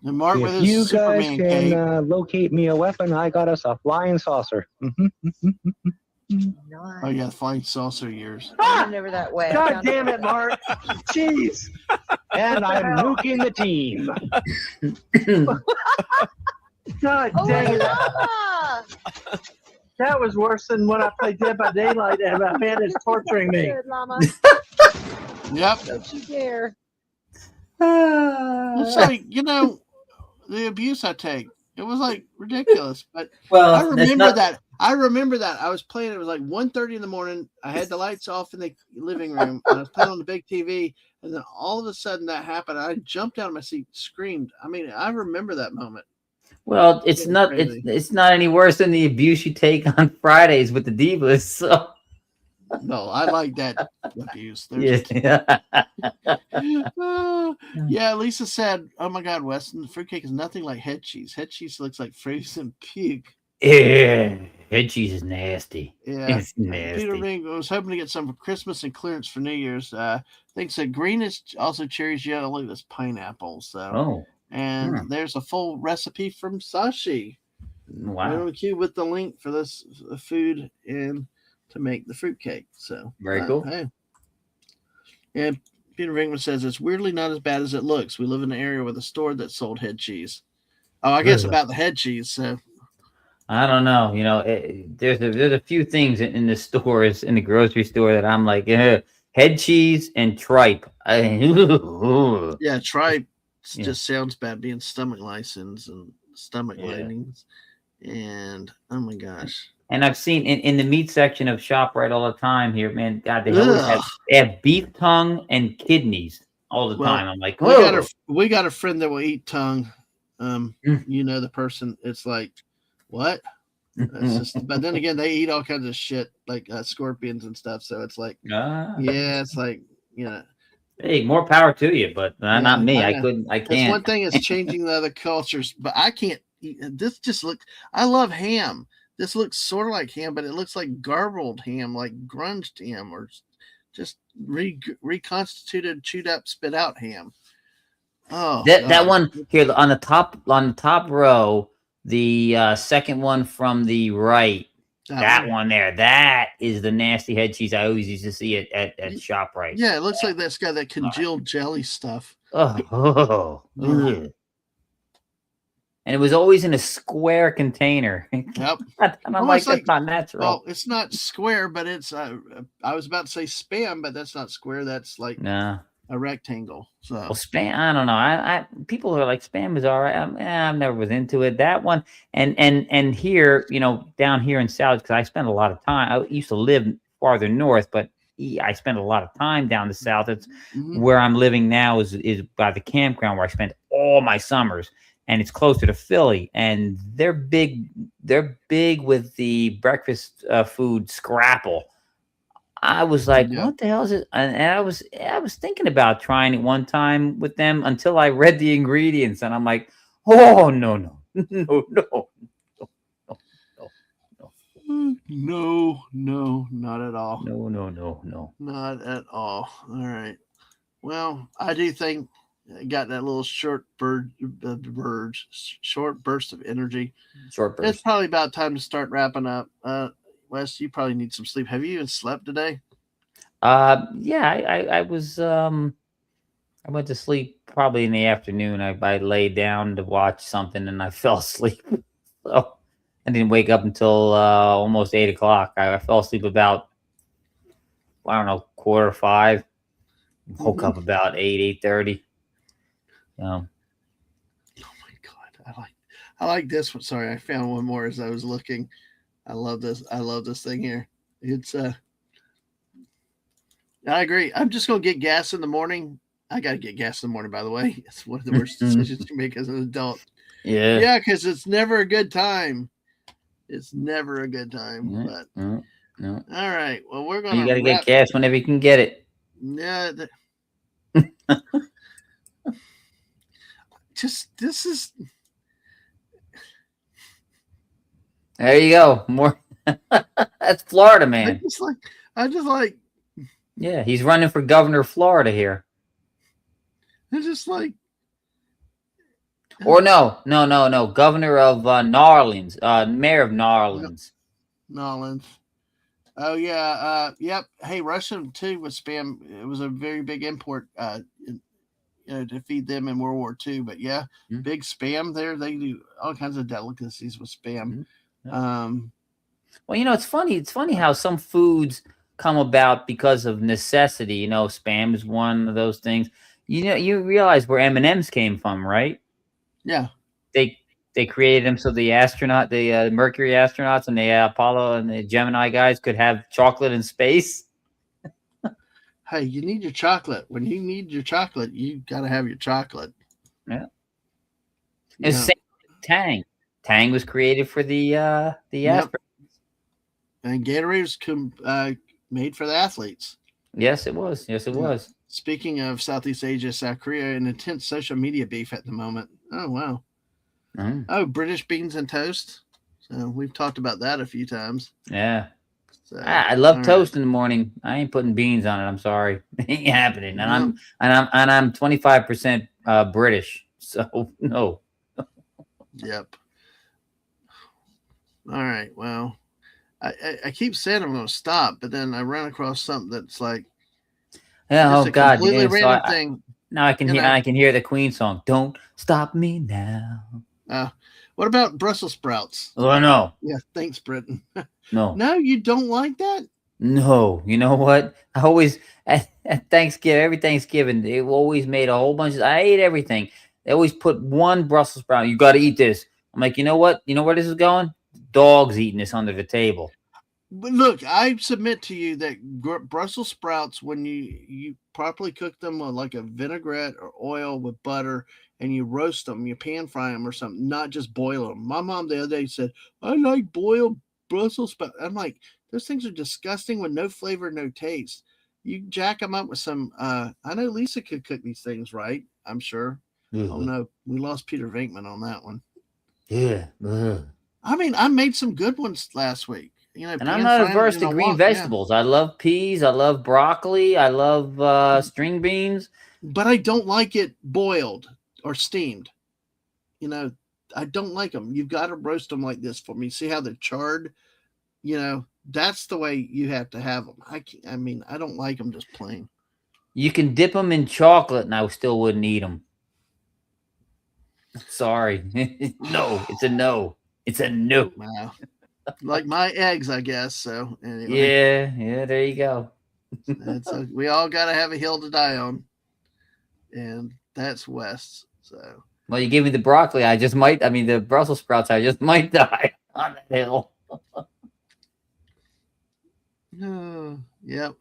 And Mark with If his you guys Superman can cape. locate me a weapon, I got us a flying saucer. Oh yeah, flying saucer years. Never that way. God damn it, Mark! Jeez. And I'm nuking the team. God dang it! That was worse than when I played Dead by Daylight and my man is torturing me. Good, Llama. Yep. Don't you dare. It's like, the abuse I take. It was like ridiculous. But well, I remember that. I remember that. I was playing, it was like 1:30 in the morning. I had the lights off in the living room and I was playing on the big TV, and then all of a sudden that happened. I jumped out of my seat, screamed. I mean, I remember that moment. Well, it's not any worse than the abuse you take on Fridays with the divas. So no, I like that abuse. Yeah. Yeah, Lisa said, "Oh my God, Weston, fruitcake is nothing like head cheese. Head cheese looks like frozen puke." Yeah, head cheese is nasty. Yeah, it's nasty. Peter Ring was hoping to get some for Christmas and clearance for New Year's. Thinks that green is also cherries, yellow. Look at this pineapple. So, and there's a full recipe from Sashi. Right on Wow. the cube with the link for this food and to make the fruitcake. So Very cool. Hey, and Peter Venkman says it's weirdly not as bad as it looks. We live in an area with a store that sold head cheese. Oh, I guess Really? about the head cheese. So I don't know. There's a few things in the stores, in the grocery store, that I'm like, head cheese and tripe. yeah, tripe Yeah. just sounds bad, being stomach license and stomach Yeah. linings. And oh my gosh. And I've seen in the meat section of ShopRite all the time here, man. God, they have beef tongue and kidneys all the Well, time. I'm like, we got a friend that will eat tongue. Mm. You know, the person, it's like, what? That's just, but then again, they eat all kinds of shit like scorpions and stuff. So it's like, Ah. yeah, it's like, you know, Hey, more power to you, but not me. I know. couldn't. I That's can't. one thing is changing the other cultures, but I can't eat. This just looks, I love ham. This looks sort of like ham, but it looks like garbled ham, like grunged ham, or just reconstituted, chewed up, spit out ham. Oh, That one here on the top row, the second one from the right. That one there, that is the nasty head cheese I always used to see at ShopRite. Yeah, it looks like that's got that congealed jelly stuff. Oh, Yeah. And it was always in a square container. Yep. And I'm like, that's not natural. Well, it's not square, but it's I was about to say spam, but that's not square. That's like No. a rectangle. So Well, spam, I don't know. I people are like, spam is all right. I've never was into it. That one, and here, down here in South, because I spent a lot of time. I used to live farther north, but I spent a lot of time down the South. It's where I'm living now is by the campground where I spent all my summers, and it's closer to Philly. And they're big with the breakfast food scrapple. I was like, what the hell is it? And I was thinking about trying it one time with them until I read the ingredients, and I'm like, oh no, not at all. No, not at all. All right. Well, I do think I got that little short burst of energy. Short burst. It's probably about time to start wrapping up. Wes, you probably need some sleep. Have you even slept today? Yeah, I was I went to sleep probably in the afternoon. I laid down to watch something and I fell asleep. So I didn't wake up until almost 8 o'clock. I fell asleep about, I don't know, 4:45. Woke up about 8:30. Oh my God. I like this one. Sorry, I found one more as I was looking. I love this thing here. It's I agree. I'm just gonna get gas in the morning. I gotta get gas in the morning, by the way. It's one of the worst decisions you make as an adult. Yeah, because it's never a good time. It's never a good time. But no. All right. Well, we're gonna. You gotta get gas whenever you can get it. Yeah. This is. There you go. More. That's Florida, man. I just like. Yeah, he's running for governor of Florida here. It's just like. Or no. Governor of New Orleans, mayor of New Orleans. New Orleans. Oh yeah. Yep. Hey, Russia too was spam. It was a very big import. To feed them in World War II. But yeah, big spam there. They do all kinds of delicacies with spam. Well, it's funny. It's funny how some foods come about because of necessity. Spam is one of those things. You realize where M&Ms came from, right? Yeah. They created them so the Mercury astronauts and the Apollo and the Gemini guys could have chocolate in space. Hey, you need your chocolate. When you need your chocolate, you got to have your chocolate. Yeah. It's the same with Tang. Tang was created for the astronauts. And Gatorade was made for the athletes. Yes, it was. Yes, it was. Speaking of Southeast Asia, South Korea, an intense social media beef at the moment. Oh, wow. Oh, British beans and toast. So we've talked about that a few times. Yeah. So, I love toast in the morning. I ain't putting beans on it. I'm sorry. It ain't happening. And I'm 25% British. So no. Yep. All right. Well, I keep saying I'm going to stop, but then I run across something that's like Yeah. just Oh a God. completely Yeah. So random thing. now I can You hear. know, I can hear the Queen song. Don't stop me now. uh, what about Brussels sprouts? Oh no. Yeah, thanks, Britain. No. No, you don't like that? No, you know what? I always at Thanksgiving, every Thanksgiving, they always made a whole bunch. I ate everything. They always put one Brussels sprout. You got to eat this. I'm like, you know what? You know where this is going? Dogs eating this under the table. But look, I submit to you that Brussels sprouts, when you properly cook them with like a vinaigrette or oil with butter, and you roast them, you pan fry them or something, not just boil them. My mom the other day said, "I like boiled Brussels sprouts." I'm like, those things are disgusting with no flavor, no taste. You jack them up with some. I know Lisa could cook these things right. I'm sure. Oh Ugh. no, we lost Peter Venkman on that one. Yeah. Ugh. I mean, I made some good ones last week. And I'm Pan not frying averse in to a green wok. Yeah. vegetables. I love peas. I love broccoli. I love string beans. But I don't like it boiled or steamed. You know, I don't like them. You've got to roast them like this for me. See how they're charred? That's the way you have to have them. I mean, I don't like them just plain. You can dip them in chocolate, and I still wouldn't eat them. Sorry. No, it's a no. It's a no. Wow. Like my eggs, I guess. So anyway, Yeah, yeah, there you go. we all got to have a hill to die on, and that's West. So Well, you gave me the broccoli. I mean, the Brussels sprouts. I just might die on that hill. yep.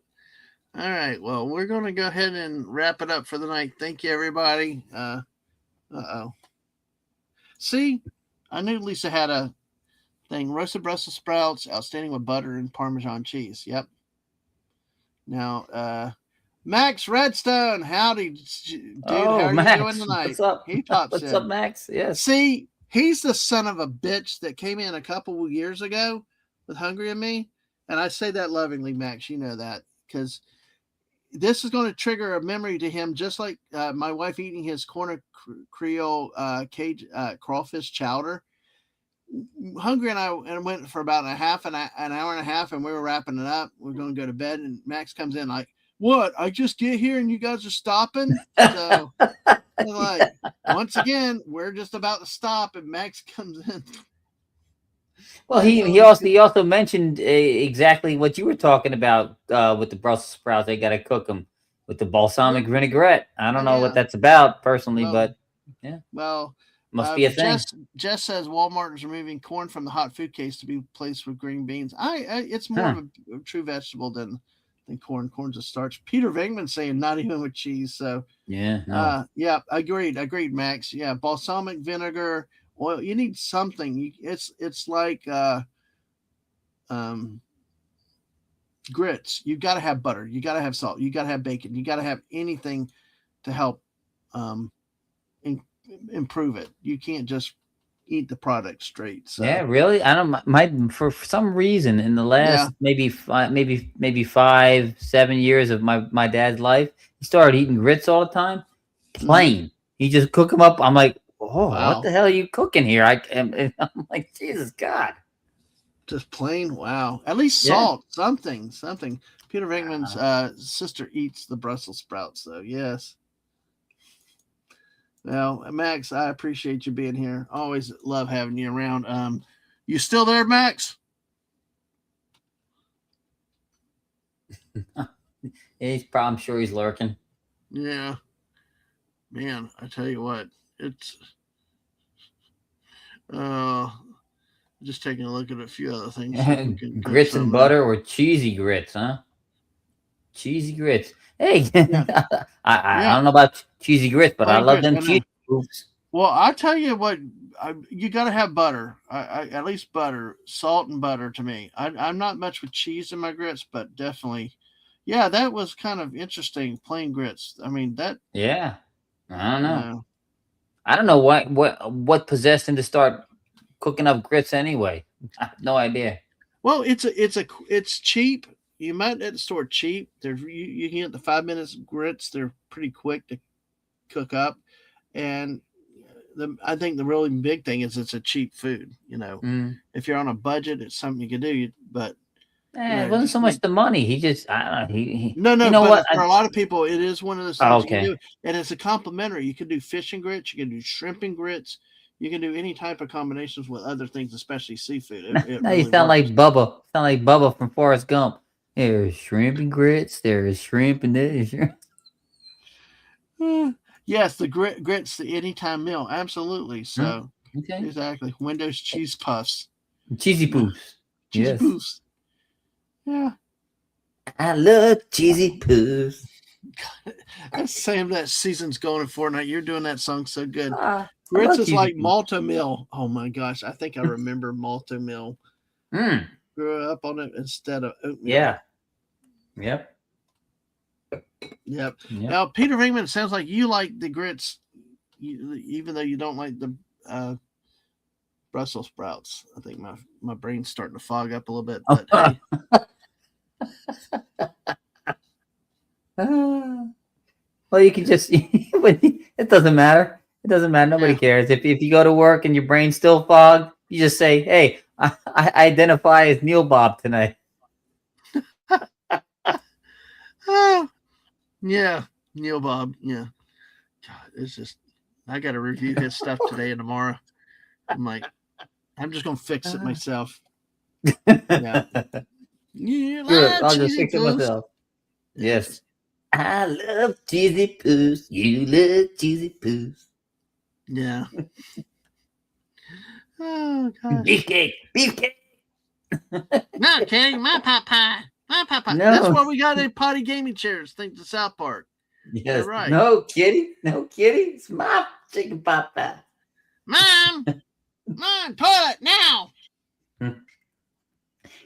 All right. Well, we're going to go ahead and wrap it up for the night. Thank you, everybody. Oh. See, I knew Lisa had a thing. Roasted Brussels sprouts, outstanding with butter and Parmesan cheese. Yep. Now, Max Redstone, howdy, dude. How Oh, are you doing Max, tonight? what's up? He pops What's up, in. Max? Yes. See, he's the son of a bitch that came in a couple of years ago with Hungry and Me. And I say that lovingly, Max. You know that because this is going to trigger a memory to him, just like my wife eating his corner Creole cage crawfish chowder. Hungry and I went for about an hour and a half, and we were wrapping it up. We are going to go to bed, and Max comes in like, "What? I just get here and you guys are stopping?" So, like, once again, we're just about to stop, and Max comes in. Well, he also mentioned exactly what you were talking about with the Brussels sprouts. They got to cook them with the balsamic vinaigrette. I don't know what that's about personally, Well, but yeah, well, must be a thing. Jess says Walmart is removing corn from the hot food case to be replaced with green beans. It's more of a true vegetable than corn. Corn's a starch. Peter Venkman saying not even with cheese. So yeah, no. Yeah, agreed, Max. Yeah, balsamic vinegar, oil. You need something. It's like grits. You got to have butter. You got to have salt. You got to have bacon. You got to have anything to help improve it. You can't just eat the product straight. So. Yeah, really. I don't. My for some reason in the last maybe 5, 7 years of my dad's life, he started eating grits all the time, plain. He just cook them up. I'm like, oh, wow. What the hell are you cooking here? I'm like, Jesus God. Just plain. Wow. At least salt. Something. Peter Venkman's sister eats the Brussels sprouts, though. Yes. Well, Max, I appreciate you being here. Always love having you around. You still there, Max? I'm sure he's lurking. Yeah. Man, I tell you what, it's just taking a look at a few other things. Grits and butter or cheesy grits, huh? Cheesy grits. Hey, I don't know about cheesy grits, but I love them cheesy grits. Well, I'll tell you what, you got to have butter. At least butter, salt and butter to me. I'm not much with cheese in my grits, but definitely. Yeah, that was kind of interesting. Plain grits. I mean that. Yeah, I don't know. I don't know what possessed him to start cooking up grits anyway. I have no idea. Well, it's cheap. You might at the store cheap. You can get the 5 minutes grits. They're pretty quick to cook up, and I think the really big thing is it's a cheap food. If you're on a budget, it's something you can do. But it wasn't so much the money. He just, I don't know. no. You know But what? for a lot of people, it is one of those Oh, things you can okay. do, and it's a complimentary. You can do fish and grits. You can do shrimp and grits. You can do any type of combinations with other things, especially seafood. It Now you really sound works. like Bubba. Sound like Bubba from Forrest Gump. There's shrimp and grits. There's shrimp and this. Yes, the grits, the anytime meal, absolutely. So Okay. exactly, Windows cheese puffs, Cheesy poofs. cheesy Yes. puffs. Yeah, I love cheesy poofs. that's the same. That season's going in Fortnite. You're doing that song so good. I Grits love is cheesy like poofs. Malta Meal. Oh my gosh, I think I remember Malta Meal. Grew up on it instead of oatmeal. Yeah. Yep. Yep. Now, Peter Venkman, sounds like you like the grits, even though you don't like the Brussels sprouts. I think my brain's starting to fog up a little bit. But hey. Well, you can just, it doesn't matter. It doesn't matter. Nobody cares. If you go to work and your brain's still fogged, you just say, hey, I identify as Neil Bob tonight. Yeah, Neil Bob. Yeah. God, it's just, I got to review his stuff today and tomorrow. I'm like, I'm just going to fix it myself. Yeah. Good. I'll just fix it myself. Yes. I love cheesy poos. You love cheesy poos. Yeah. Oh, gosh. Beefcake. Beefcake. No, Kenny, my pie. My pie. No. That's why we got a potty gaming chairs. Think to South Park. Yes. You're right. No, kitty. No, kitty. It's my chicken pot pie. Mom, toilet now.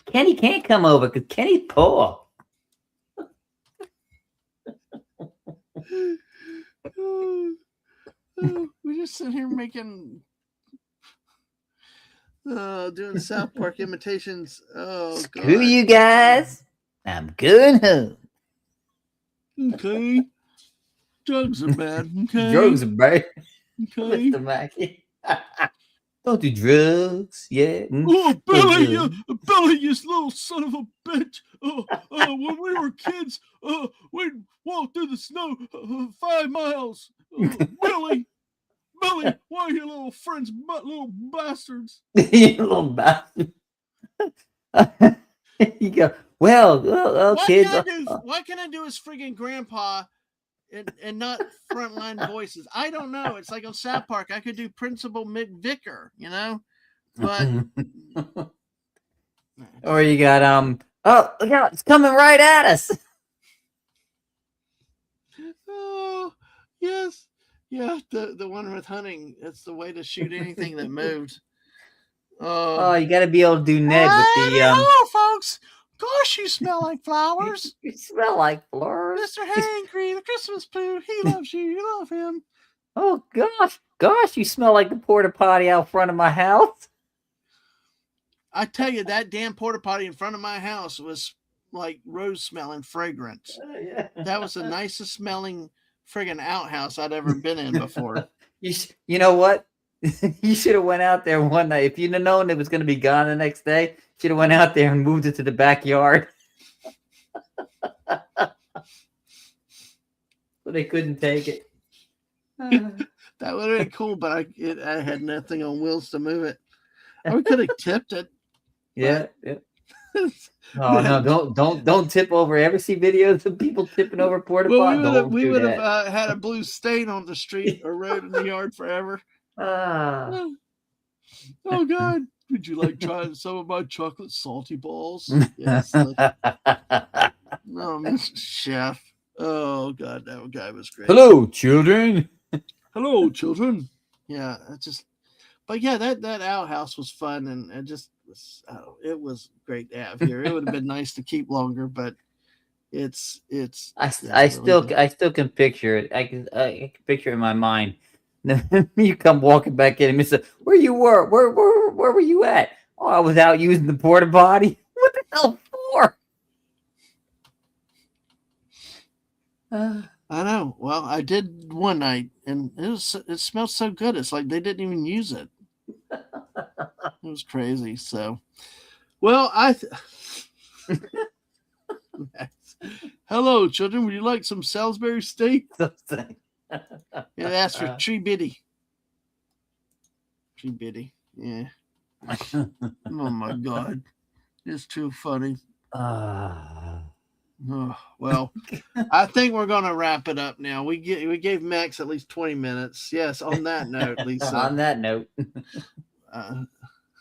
Kenny can't come over because Kenny's poor. We just sit here making, doing South Park imitations. Oh, God. Screw you guys. I'm going home. Okay. Drugs are bad. Okay. Drugs are bad. Okay. Mr. Mackey. Don't do drugs. Yeah. Oh, Billy, you little son of a bitch. When we were kids, we'd walk through the snow 5 miles. Billy, why are your little friends little bastards? You little bastard. You go, well, kids. Why can't I do his friggin' grandpa and not frontline voices? I don't know. It's like on South Park. I could do Principal McVicker, but or you got oh, look out, it's coming right at us. Oh, yes. Yeah, the one with hunting. It's the way to shoot anything that moved. Oh, you got to be able to do Ned with the hello, folks. Gosh, you smell like flowers. You smell like flowers. Mr. Hankry, the Christmas poo. He loves you. You love him. Oh gosh, you smell like the porta potty out front of my house. I tell you, that damn porta potty in front of my house was like rose smelling fragrance. Yeah. That was the nicest smelling friggin' outhouse I'd ever been in before. You know what? You should have went out there one night. If you'd have known it was going to be gone the next day, should have went out there and moved it to the backyard. But they couldn't take it. That would have been cool, but I had nothing on wheels to move it. We could have tipped it. Yeah. Oh no! Don't tip over. Ever see videos of people tipping over porta potties? Well, we would have had a blue stain on the street or road in the yard forever. Oh God! Would you like trying some of my chocolate salty balls? Yes. No, Mr. Chef. Oh God, that guy was great. Hello, children. Hello, children. Yeah, but yeah, that outhouse was fun, and it just was. It was great to have here. It would have been nice to keep longer, but it's. I still can picture it. I can picture it in my mind. You come walking back in and Mister, where you were? Where were you at? Oh, I was out using the porta potty. What the hell for? I know. Well, I did one night, and it smells so good. It's like they didn't even use it. It was crazy. So, well, hello, children. Would you like some Salisbury steak? Something. It asked for Tree Biddy. Tree Biddy. Yeah. Oh my God. It's too funny. Oh, well, I think we're going to wrap it up now. We gave Max at least 20 minutes. Yes, on that note, Lisa. On that note.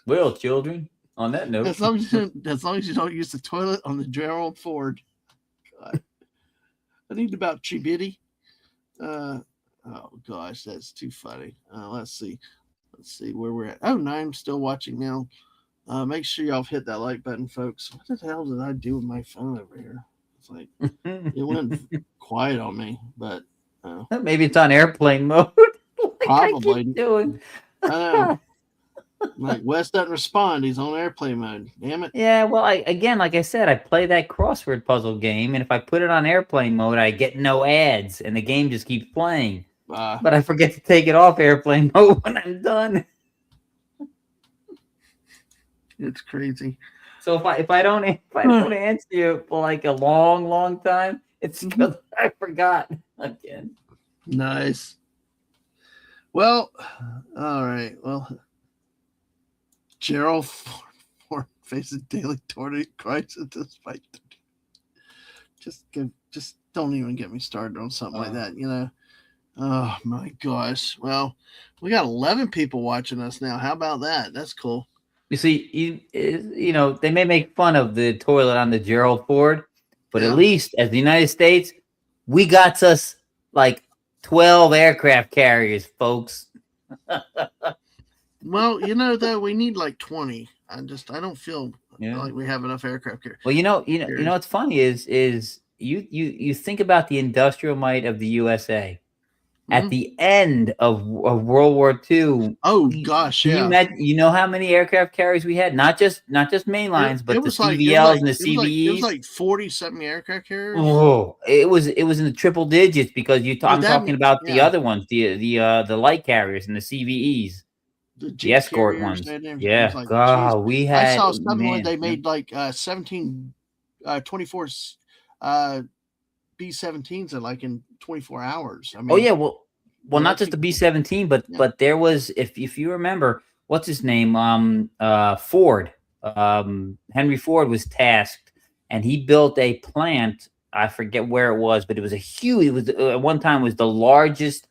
Well, children, on that note. As long as you don't use the toilet on the Gerald Ford. God. I need about Chibitty. Oh gosh, that's too funny. Let's see where we're at. Oh, 9, still watching now. Make sure y'all hit that like button, folks. What the hell did I do with my phone over here? It's like it went quiet on me, but maybe it's on airplane mode. Like probably I keep doing. Like Wes doesn't respond. He's on airplane mode. Damn it. Yeah, well, like I said, I play that crossword puzzle game, and if I put it on airplane mode, I get no ads, and the game just keeps playing. But I forget to take it off airplane mode when I'm done. It's crazy. So if I don't answer you for like a long time, it's because I forgot again. Nice. Well, all right. Well, Gerald Ford faces daily tornado crisis despite just don't even get me started on something like that. You know. Oh my gosh. Well, we got 11 people watching us now. How about that? That's cool. You see, you know, they may make fun of the toilet on the Gerald Ford, but at least as the United States, we got us like 12 aircraft carriers, folks. Well, you know, though, we need like 20. I don't feel like we have enough aircraft carriers. Well, you know what's funny is you think about the industrial might of the USA. At the end of World War II. Oh gosh, can you imagine? You know how many aircraft carriers we had? Not just main lines, but the CVLs and the CVEs. It was like 40-something aircraft carriers. Oh, it was in the triple digits because I'm talking about the other ones, the light carriers and the CVEs, the escort ones. Yeah, like, God, we had. I saw something when they made like 17, 24 B-17s in 24 hours. I mean, oh yeah, well, not just the B-17, but there was, if you remember, what's his name? Ford. Henry Ford was tasked, and he built a plant. I forget where it was, but it was a huge. It was at one time was the largest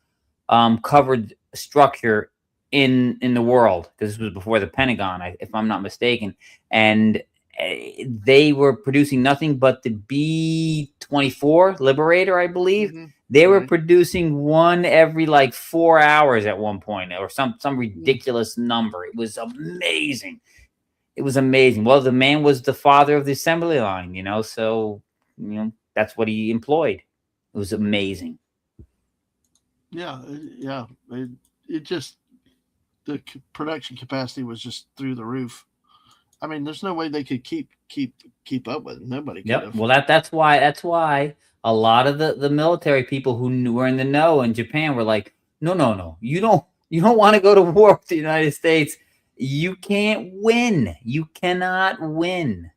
covered structure in the world, because this was before the Pentagon, if I'm not mistaken, and they were producing nothing but the B-24 Liberator, I believe. They were producing one every like 4 hours at one point, or some ridiculous number. It was amazing. It was amazing. Well, the man was the father of the assembly line, you know, so that's what he employed. It was amazing. Yeah. It just, the production capacity was just through the roof. I mean, there's no way they could keep up with it. Nobody could. Yep. Well, that's why a lot of the military people who were in the know in Japan were like, no, you don't want to go to war with the United States. You can't win. You cannot win.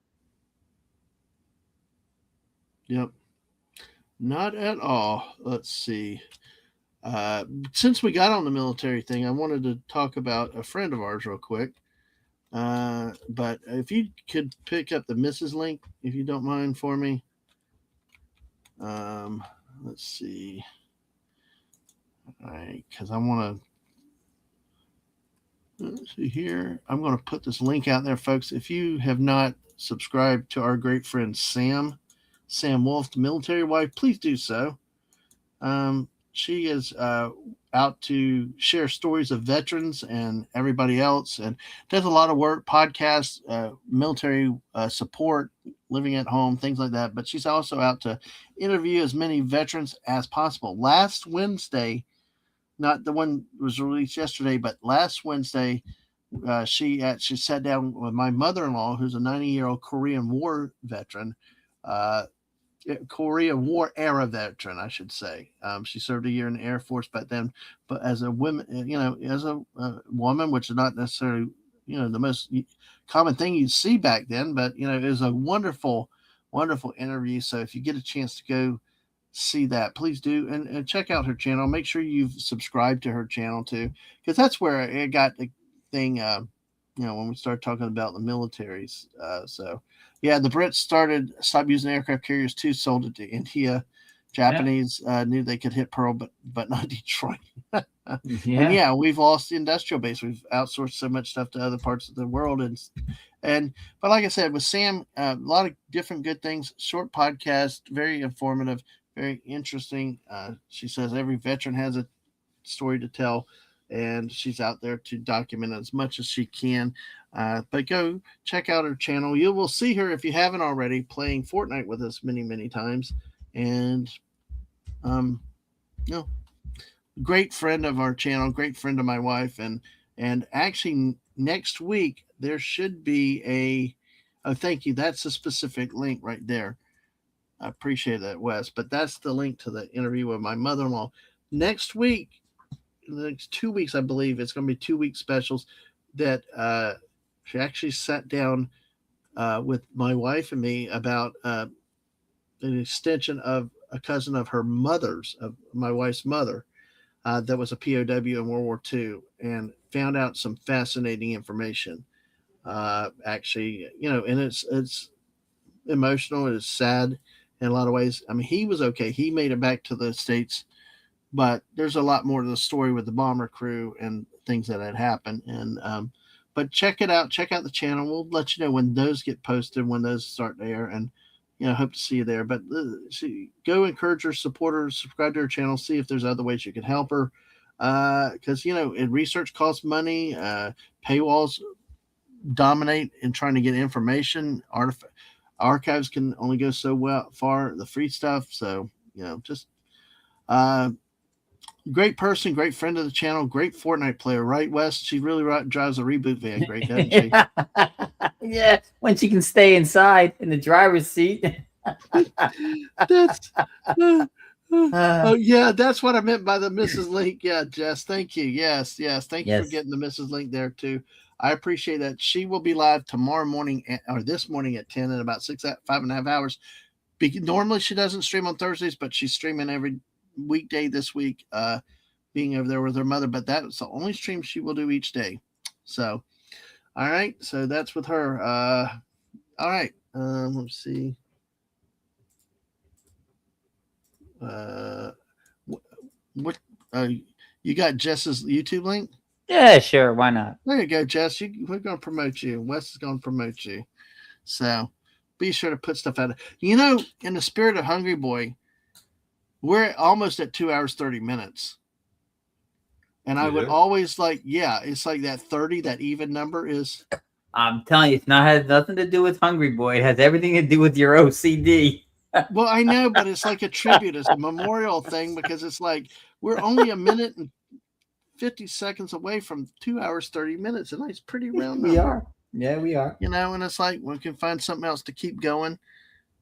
Yep. Not at all. Let's see. Since we got on the military thing, I wanted to talk about a friend of ours real quick. But if you could pick up the Mrs. link, if you don't mind, for me. Let's see. All right, because I want to. Let's see here. I'm going to put this link out there, folks. If you have not subscribed to our great friend Sam Wolf, the military wife, please do so. She is out to share stories of veterans and everybody else, and does a lot of work, podcasts, military support, living at home, things like that. But she's also out to interview as many veterans as possible. Last Wednesday, not the one that was released yesterday, but last Wednesday, she sat down with my mother-in-law, who's a 90-year-old Korean War veteran, Korea War era veteran, I should say. She served a year in the Air Force, but as a woman, as a woman, which is not necessarily, the most common thing you'd see back then, but it was a wonderful, wonderful interview. So if you get a chance to go see that, please do, and check out her channel. Make sure you've subscribed to her channel too, because that's where it got the thing. When we started talking about the militaries. So yeah, the Brits stopped using aircraft carriers too, sold it to India. Japanese knew they could hit Pearl, but not Detroit. And yeah, we've lost the industrial base. We've outsourced so much stuff to other parts of the world, but like I said, with Sam, a lot of different good things. Short podcast, very informative, very interesting. She says every veteran has a story to tell, and she's out there to document as much as she can. But go check out her channel. You will see her, if you haven't already, playing Fortnite with us many, many times. And great friend of our channel, great friend of my wife, and actually next week there should be thank you. That's a specific link right there. I appreciate that, Wes. But that's the link to the interview with my mother-in-law. Next week, in the next 2 weeks, I believe it's going to be 2 week specials that she actually sat down with my wife and me about an extension of a cousin of her mother's, of my wife's mother, that was a POW in World War II, and found out some fascinating information. Actually, and it's emotional. It's sad in a lot of ways. I mean, he was okay. He made it back to the States, but there's a lot more to the story with the bomber crew and things that had happened. And but check it out. Check out the channel. We'll let you know when those get posted, when those start there, and hope to see you there. But go encourage her, support her, subscribe to her channel, see if there's other ways you can help her. Because research costs money. Paywalls dominate in trying to get information. Archives can only go so far. The free stuff. So just great person, great friend of the channel, great Fortnite player, right, Wes? She really drives a reboot van great, doesn't she? Yeah, when she can stay inside in the driver's seat. That's oh yeah, that's what I meant by the Mrs. Link. Yeah, Jess, thank you. Yes, thank you for getting the Mrs. Link there too. I appreciate that. She will be live tomorrow morning or this morning at 10 in about 5.5 hours. Normally she doesn't stream on Thursdays, but she's streaming every weekday this week, being over there with her mother. But that's the only stream she will do each day. So, all right. So that's with her. All right. Let's see. What you got Jess's YouTube link? Yeah, sure. Why not? There you go, Jess. We're going to promote you. Wes is going to promote you. So be sure to put stuff out. In the spirit of Hungry Boy, we're almost at 2 hours, 30 minutes. And I would always it's like that 30, that even number is. I'm telling you, has nothing to do with Hungry Boy. It has everything to do with your OCD. Well, I know, but it's like a tribute. It's a memorial thing, because it's like we're only a minute and 50 seconds away from 2 hours, 30 minutes. And it's pretty round number. We are. Yeah, we are. And it's like we can find something else to keep going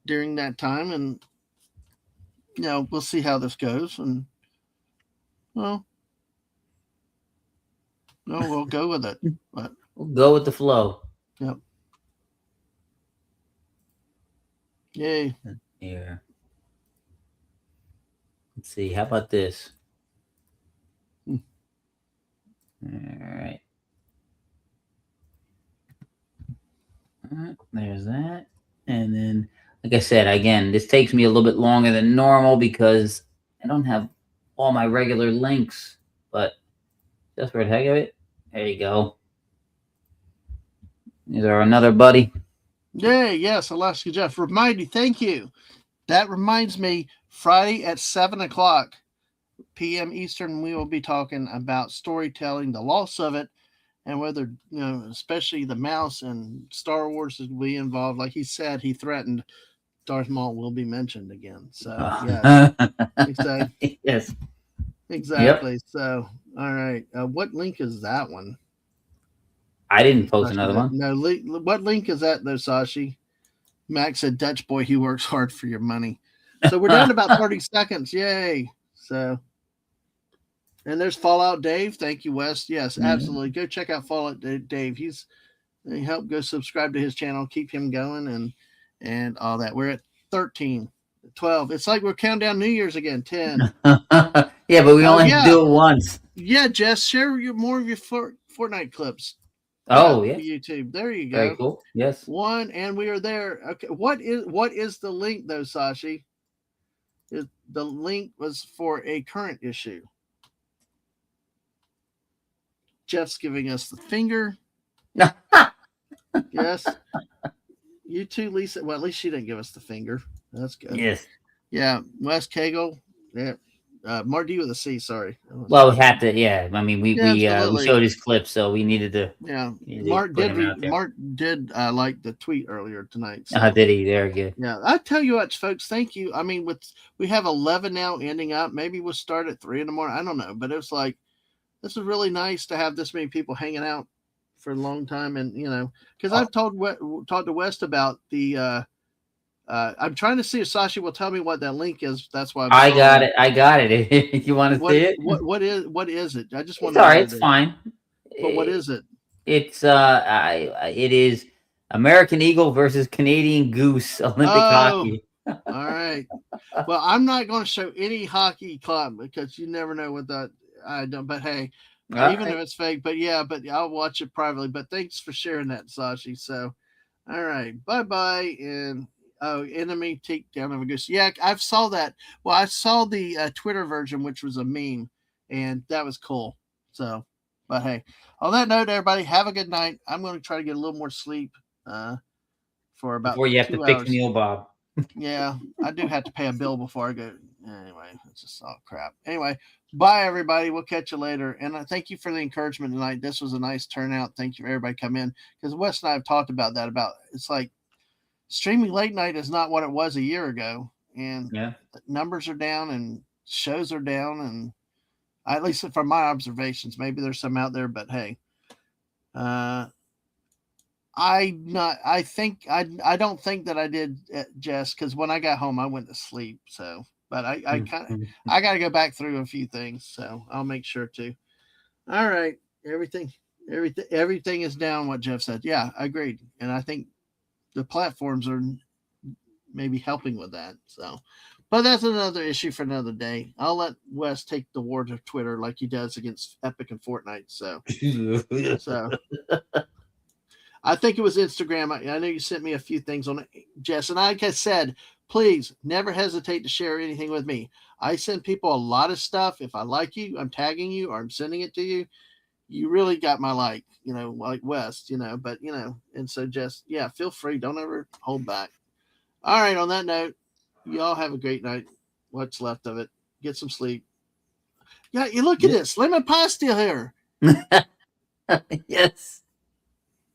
during that time. And, we'll see how this goes. And, well, no, we'll go with it. But we'll go with the flow. Yep. Yay. Here. Let's see. How about this? All right. All right. There's that. And then, like I said, again, this takes me a little bit longer than normal because I don't have all my regular links, but just for the heck of it, there you go. Is there another buddy? Yay, yes, Alaska Jeff. Remind you, thank you. That reminds me, Friday at 7:00 p.m. Eastern, we will be talking about storytelling, the loss of it, and whether, especially the mouse and Star Wars will be involved. Like he said, he threatened Darth Maul will be mentioned again. So, yes. Exactly. Yes. Exactly. Yep. So, all right. What link is that one? I didn't post another one. No, what link is that though, Sashi? Max said, Dutch boy, he works hard for your money. So we're down to about 30 seconds. Yay. So, and there's Fallout Dave. Thank you, Wes. Yes, absolutely. Go check out Fallout Dave. He helped go subscribe to his channel, keep him going and all that. We're at 13, 12. It's like we're counting down New Year's again. 10. Yeah, but we only have to do it once. Yeah, Jess, share more of your Fortnite clips. Oh, yeah. YouTube. There you go. Very cool. Yes. 1, and we are there. Okay. What is the link though, Sashi? The link was for a current issue. Jeff's giving us the finger. Yes. You too, Lisa. Well, at least she didn't give us the finger. That's good. Yes. Yeah. Wes Cagle. Yeah. Marty with a C, sorry. Well, we had to, yeah. I mean, we showed his clip, so we needed to. Yeah, Mark did like the tweet earlier tonight. So. Did he? There, good. Yeah, I tell you what, folks. Thank you. I mean, we have 11 now, ending up. Maybe we'll start at 3 in the morning. I don't know, but it's like this is really nice to have this many people hanging out for a long time, and because I've talked to West about the. I'm trying to see if Sashi will tell me what that link is. That's why I got it. You want to see it? What is it? I just want to. All right, it's fine. But what is it? It's it is American Eagle versus Canadian Goose Olympic hockey. All right. Well, I'm not going to show any hockey club because you never know what that. I don't. But hey, even if it's fake, but I'll watch it privately. But thanks for sharing that, Sashi. So, all right, bye, and. Oh, enemy takedown of a goose. Yeah, I saw that. Well, I saw the Twitter version, which was a meme, and that was cool. So, but hey, on that note, everybody, have a good night. I'm going to try to get a little more sleep for about before you have 2 to hours. fix Neil Bob. Yeah, I do have to pay a bill before I go. Anyway, it's just all crap. Anyway, bye, everybody. We'll catch you later. And I thank you for the encouragement tonight. This was a nice turnout. Thank you for everybody come in because Wes and I have talked about that. It's like, streaming late night is not what it was a year ago, and numbers are down and shows are down, and at least from my observations, maybe there's some out there, but hey, I don't think that I did, Jess, because when I got home I went to sleep. So, but I got to go back through a few things, so I'll make sure to. All right, everything is down. What Jeff said, yeah, I agreed, and I think the platforms are maybe helping with that. So, but that's another issue for another day. I'll let Wes take the war to Twitter like he does against Epic and Fortnite. So I think it was Instagram. I know you sent me a few things on it, Jess. And like I said, please never hesitate to share anything with me. I send people a lot of stuff. If I like you, I'm tagging you or I'm sending it to you. You really got my like West, but and so just, feel free. Don't ever hold back. All right. On that note, you all have a great night. What's left of it. Get some sleep. Yeah. You look at this lemon pie still here. Yes.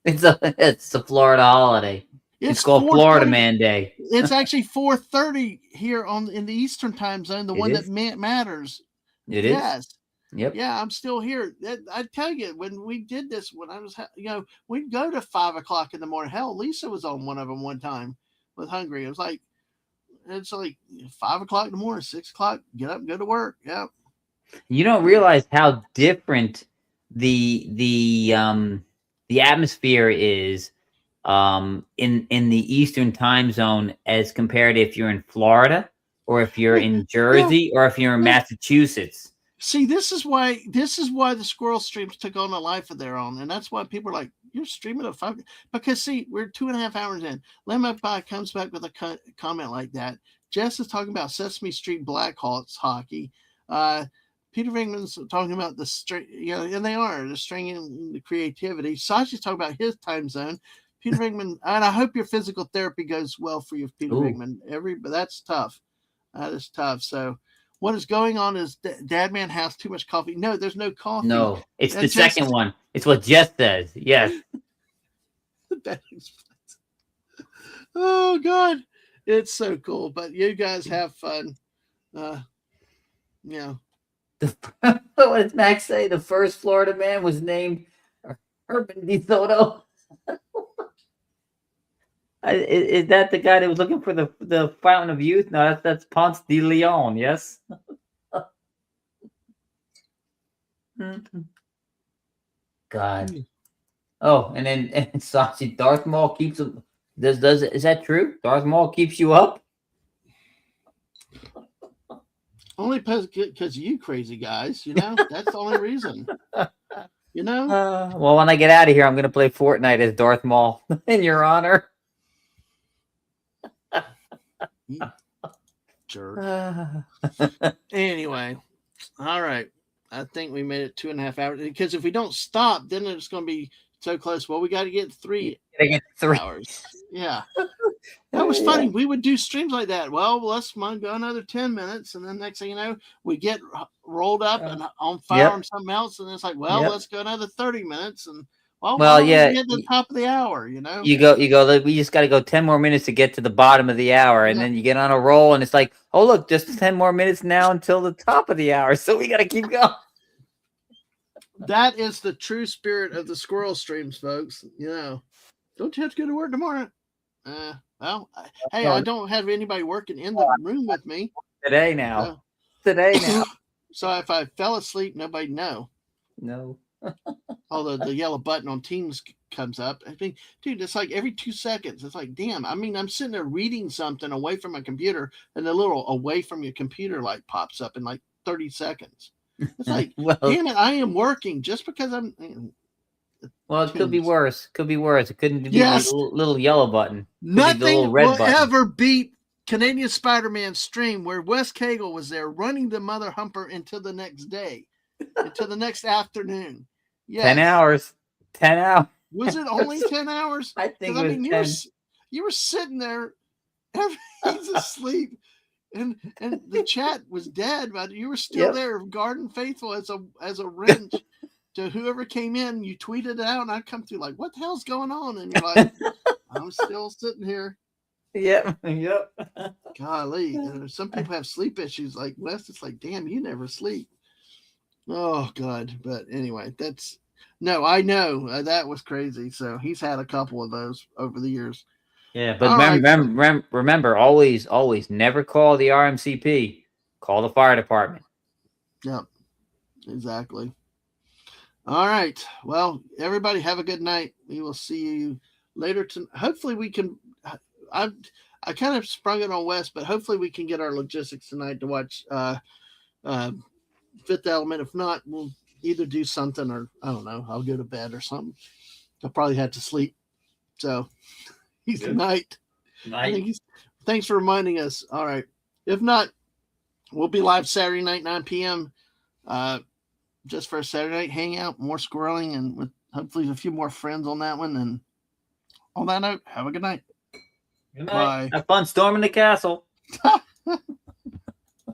It's a Florida holiday. It's called Florida Man Day. It's actually 4:30 here in the Eastern time zone. The one that matters. It is. Yes. Yep. Yeah, I'm still here. I tell you, when we did this, when I was, we'd go to 5 o'clock in the morning. Hell, Lisa was on one of them one time with Hungry. It was like, it's like 5 o'clock in the morning, 6 o'clock, get up and go to work. Yeah. You don't realize how different the atmosphere is in the Eastern time zone as compared to if you're in Florida or if you're in Jersey or if you're in Massachusetts. See, this is why the squirrel streams took on a life of their own, and that's why people are like, "You're streaming at 5." Because see, we're 2.5 hours in. Lemon Pie comes back with a comment like that. Jess is talking about Sesame Street Blackhawks hockey. Peter Venkman's talking about the string, and they are the string and the creativity. Sasha's talking about his time zone. Peter Venkman, and I hope your physical therapy goes well for you, Peter Venkman. But that's tough. That is tough. So. What is going on is Dadman has too much coffee. No, there's no coffee. No, it's the second one. It's what Jess says. Yes. Oh, God. It's so cool. But you guys have fun. What does Max say? The first Florida man was named Urban DeSoto. Is that the guy that was looking for the fountain of youth? No, that's Ponce de Leon. Yes. God. Oh, and then and Sausage Darth Maul keeps him. Does is that true? Darth Maul keeps you up? Only because of you crazy guys, you know? That's the only reason. You know? Well, when I get out of here, I'm going to play Fortnite as Darth Maul in your honor. You jerk. Anyway, all right. I think we made it 2.5 hours. Because if we don't stop, then it's going to be so close. Well, we got to get 3 hours. Yeah. That was funny. Yeah. We would do streams like that. Well, let's go another 10 minutes. And then next thing you know, we get rolled up and on fire on something else. And it's like, well, let's go another 30 minutes. And well, yeah, we get to the top of the hour, you know? You go. We just got to go 10 more minutes to get to the bottom of the hour. And then you get on a roll and it's like, oh, look, just 10 more minutes now until the top of the hour. So we got to keep going. That is the true spirit of the squirrel streams, folks. You know, don't you have to go to work tomorrow? Well, hey, I don't have anybody working in the room with me today now. Today now. So if I fell asleep, nobody know. No. Although the yellow button on Teams comes up, I think, dude, it's like every 2 seconds. It's like, damn. I mean, I'm sitting there reading something away from my computer, and the little away from your computer light pops up in like 30 seconds. It's like, damn it, I am working just because I'm. Well, it could be worse. Could be worse. It couldn't be Yes. the little yellow button. Nothing will ever beat Canadian Spider-Man stream where Wes Cagle was there running the mother humper until the next day, until the next afternoon. Yes. 10 hours. 10 hours. Was it only 10 hours? I think it was 10. You were sitting there, everybody's asleep. And the chat was dead, but you were still there, guarding faithful as a wrench to whoever came in. You tweeted it out, and I come through like, "What the hell's going on?" And you're like, "I'm still sitting here." Yep. Golly, some people have sleep issues like Wes. It's like, damn, you never sleep. Oh God, but anyway, I know that was crazy. So he's had a couple of those over the years. Yeah, but remember, always never call the RMCP. Call the fire department. Yep, exactly. All right. Well, everybody have a good night. We will see you later. Hopefully we can. I kind of sprung it on Wes, but hopefully we can get our logistics tonight to watch Fifth Element. If not, we'll either do something or I don't know. I'll go to bed or something. I'll probably have to sleep. So. Good night. Thanks for reminding us. All right. If not, we'll be live Saturday night, 9 p.m. Just for a Saturday night hangout, more squirreling, and with hopefully a few more friends on that one. And on that note, have a good night. Good night. Bye. Have fun storming the castle.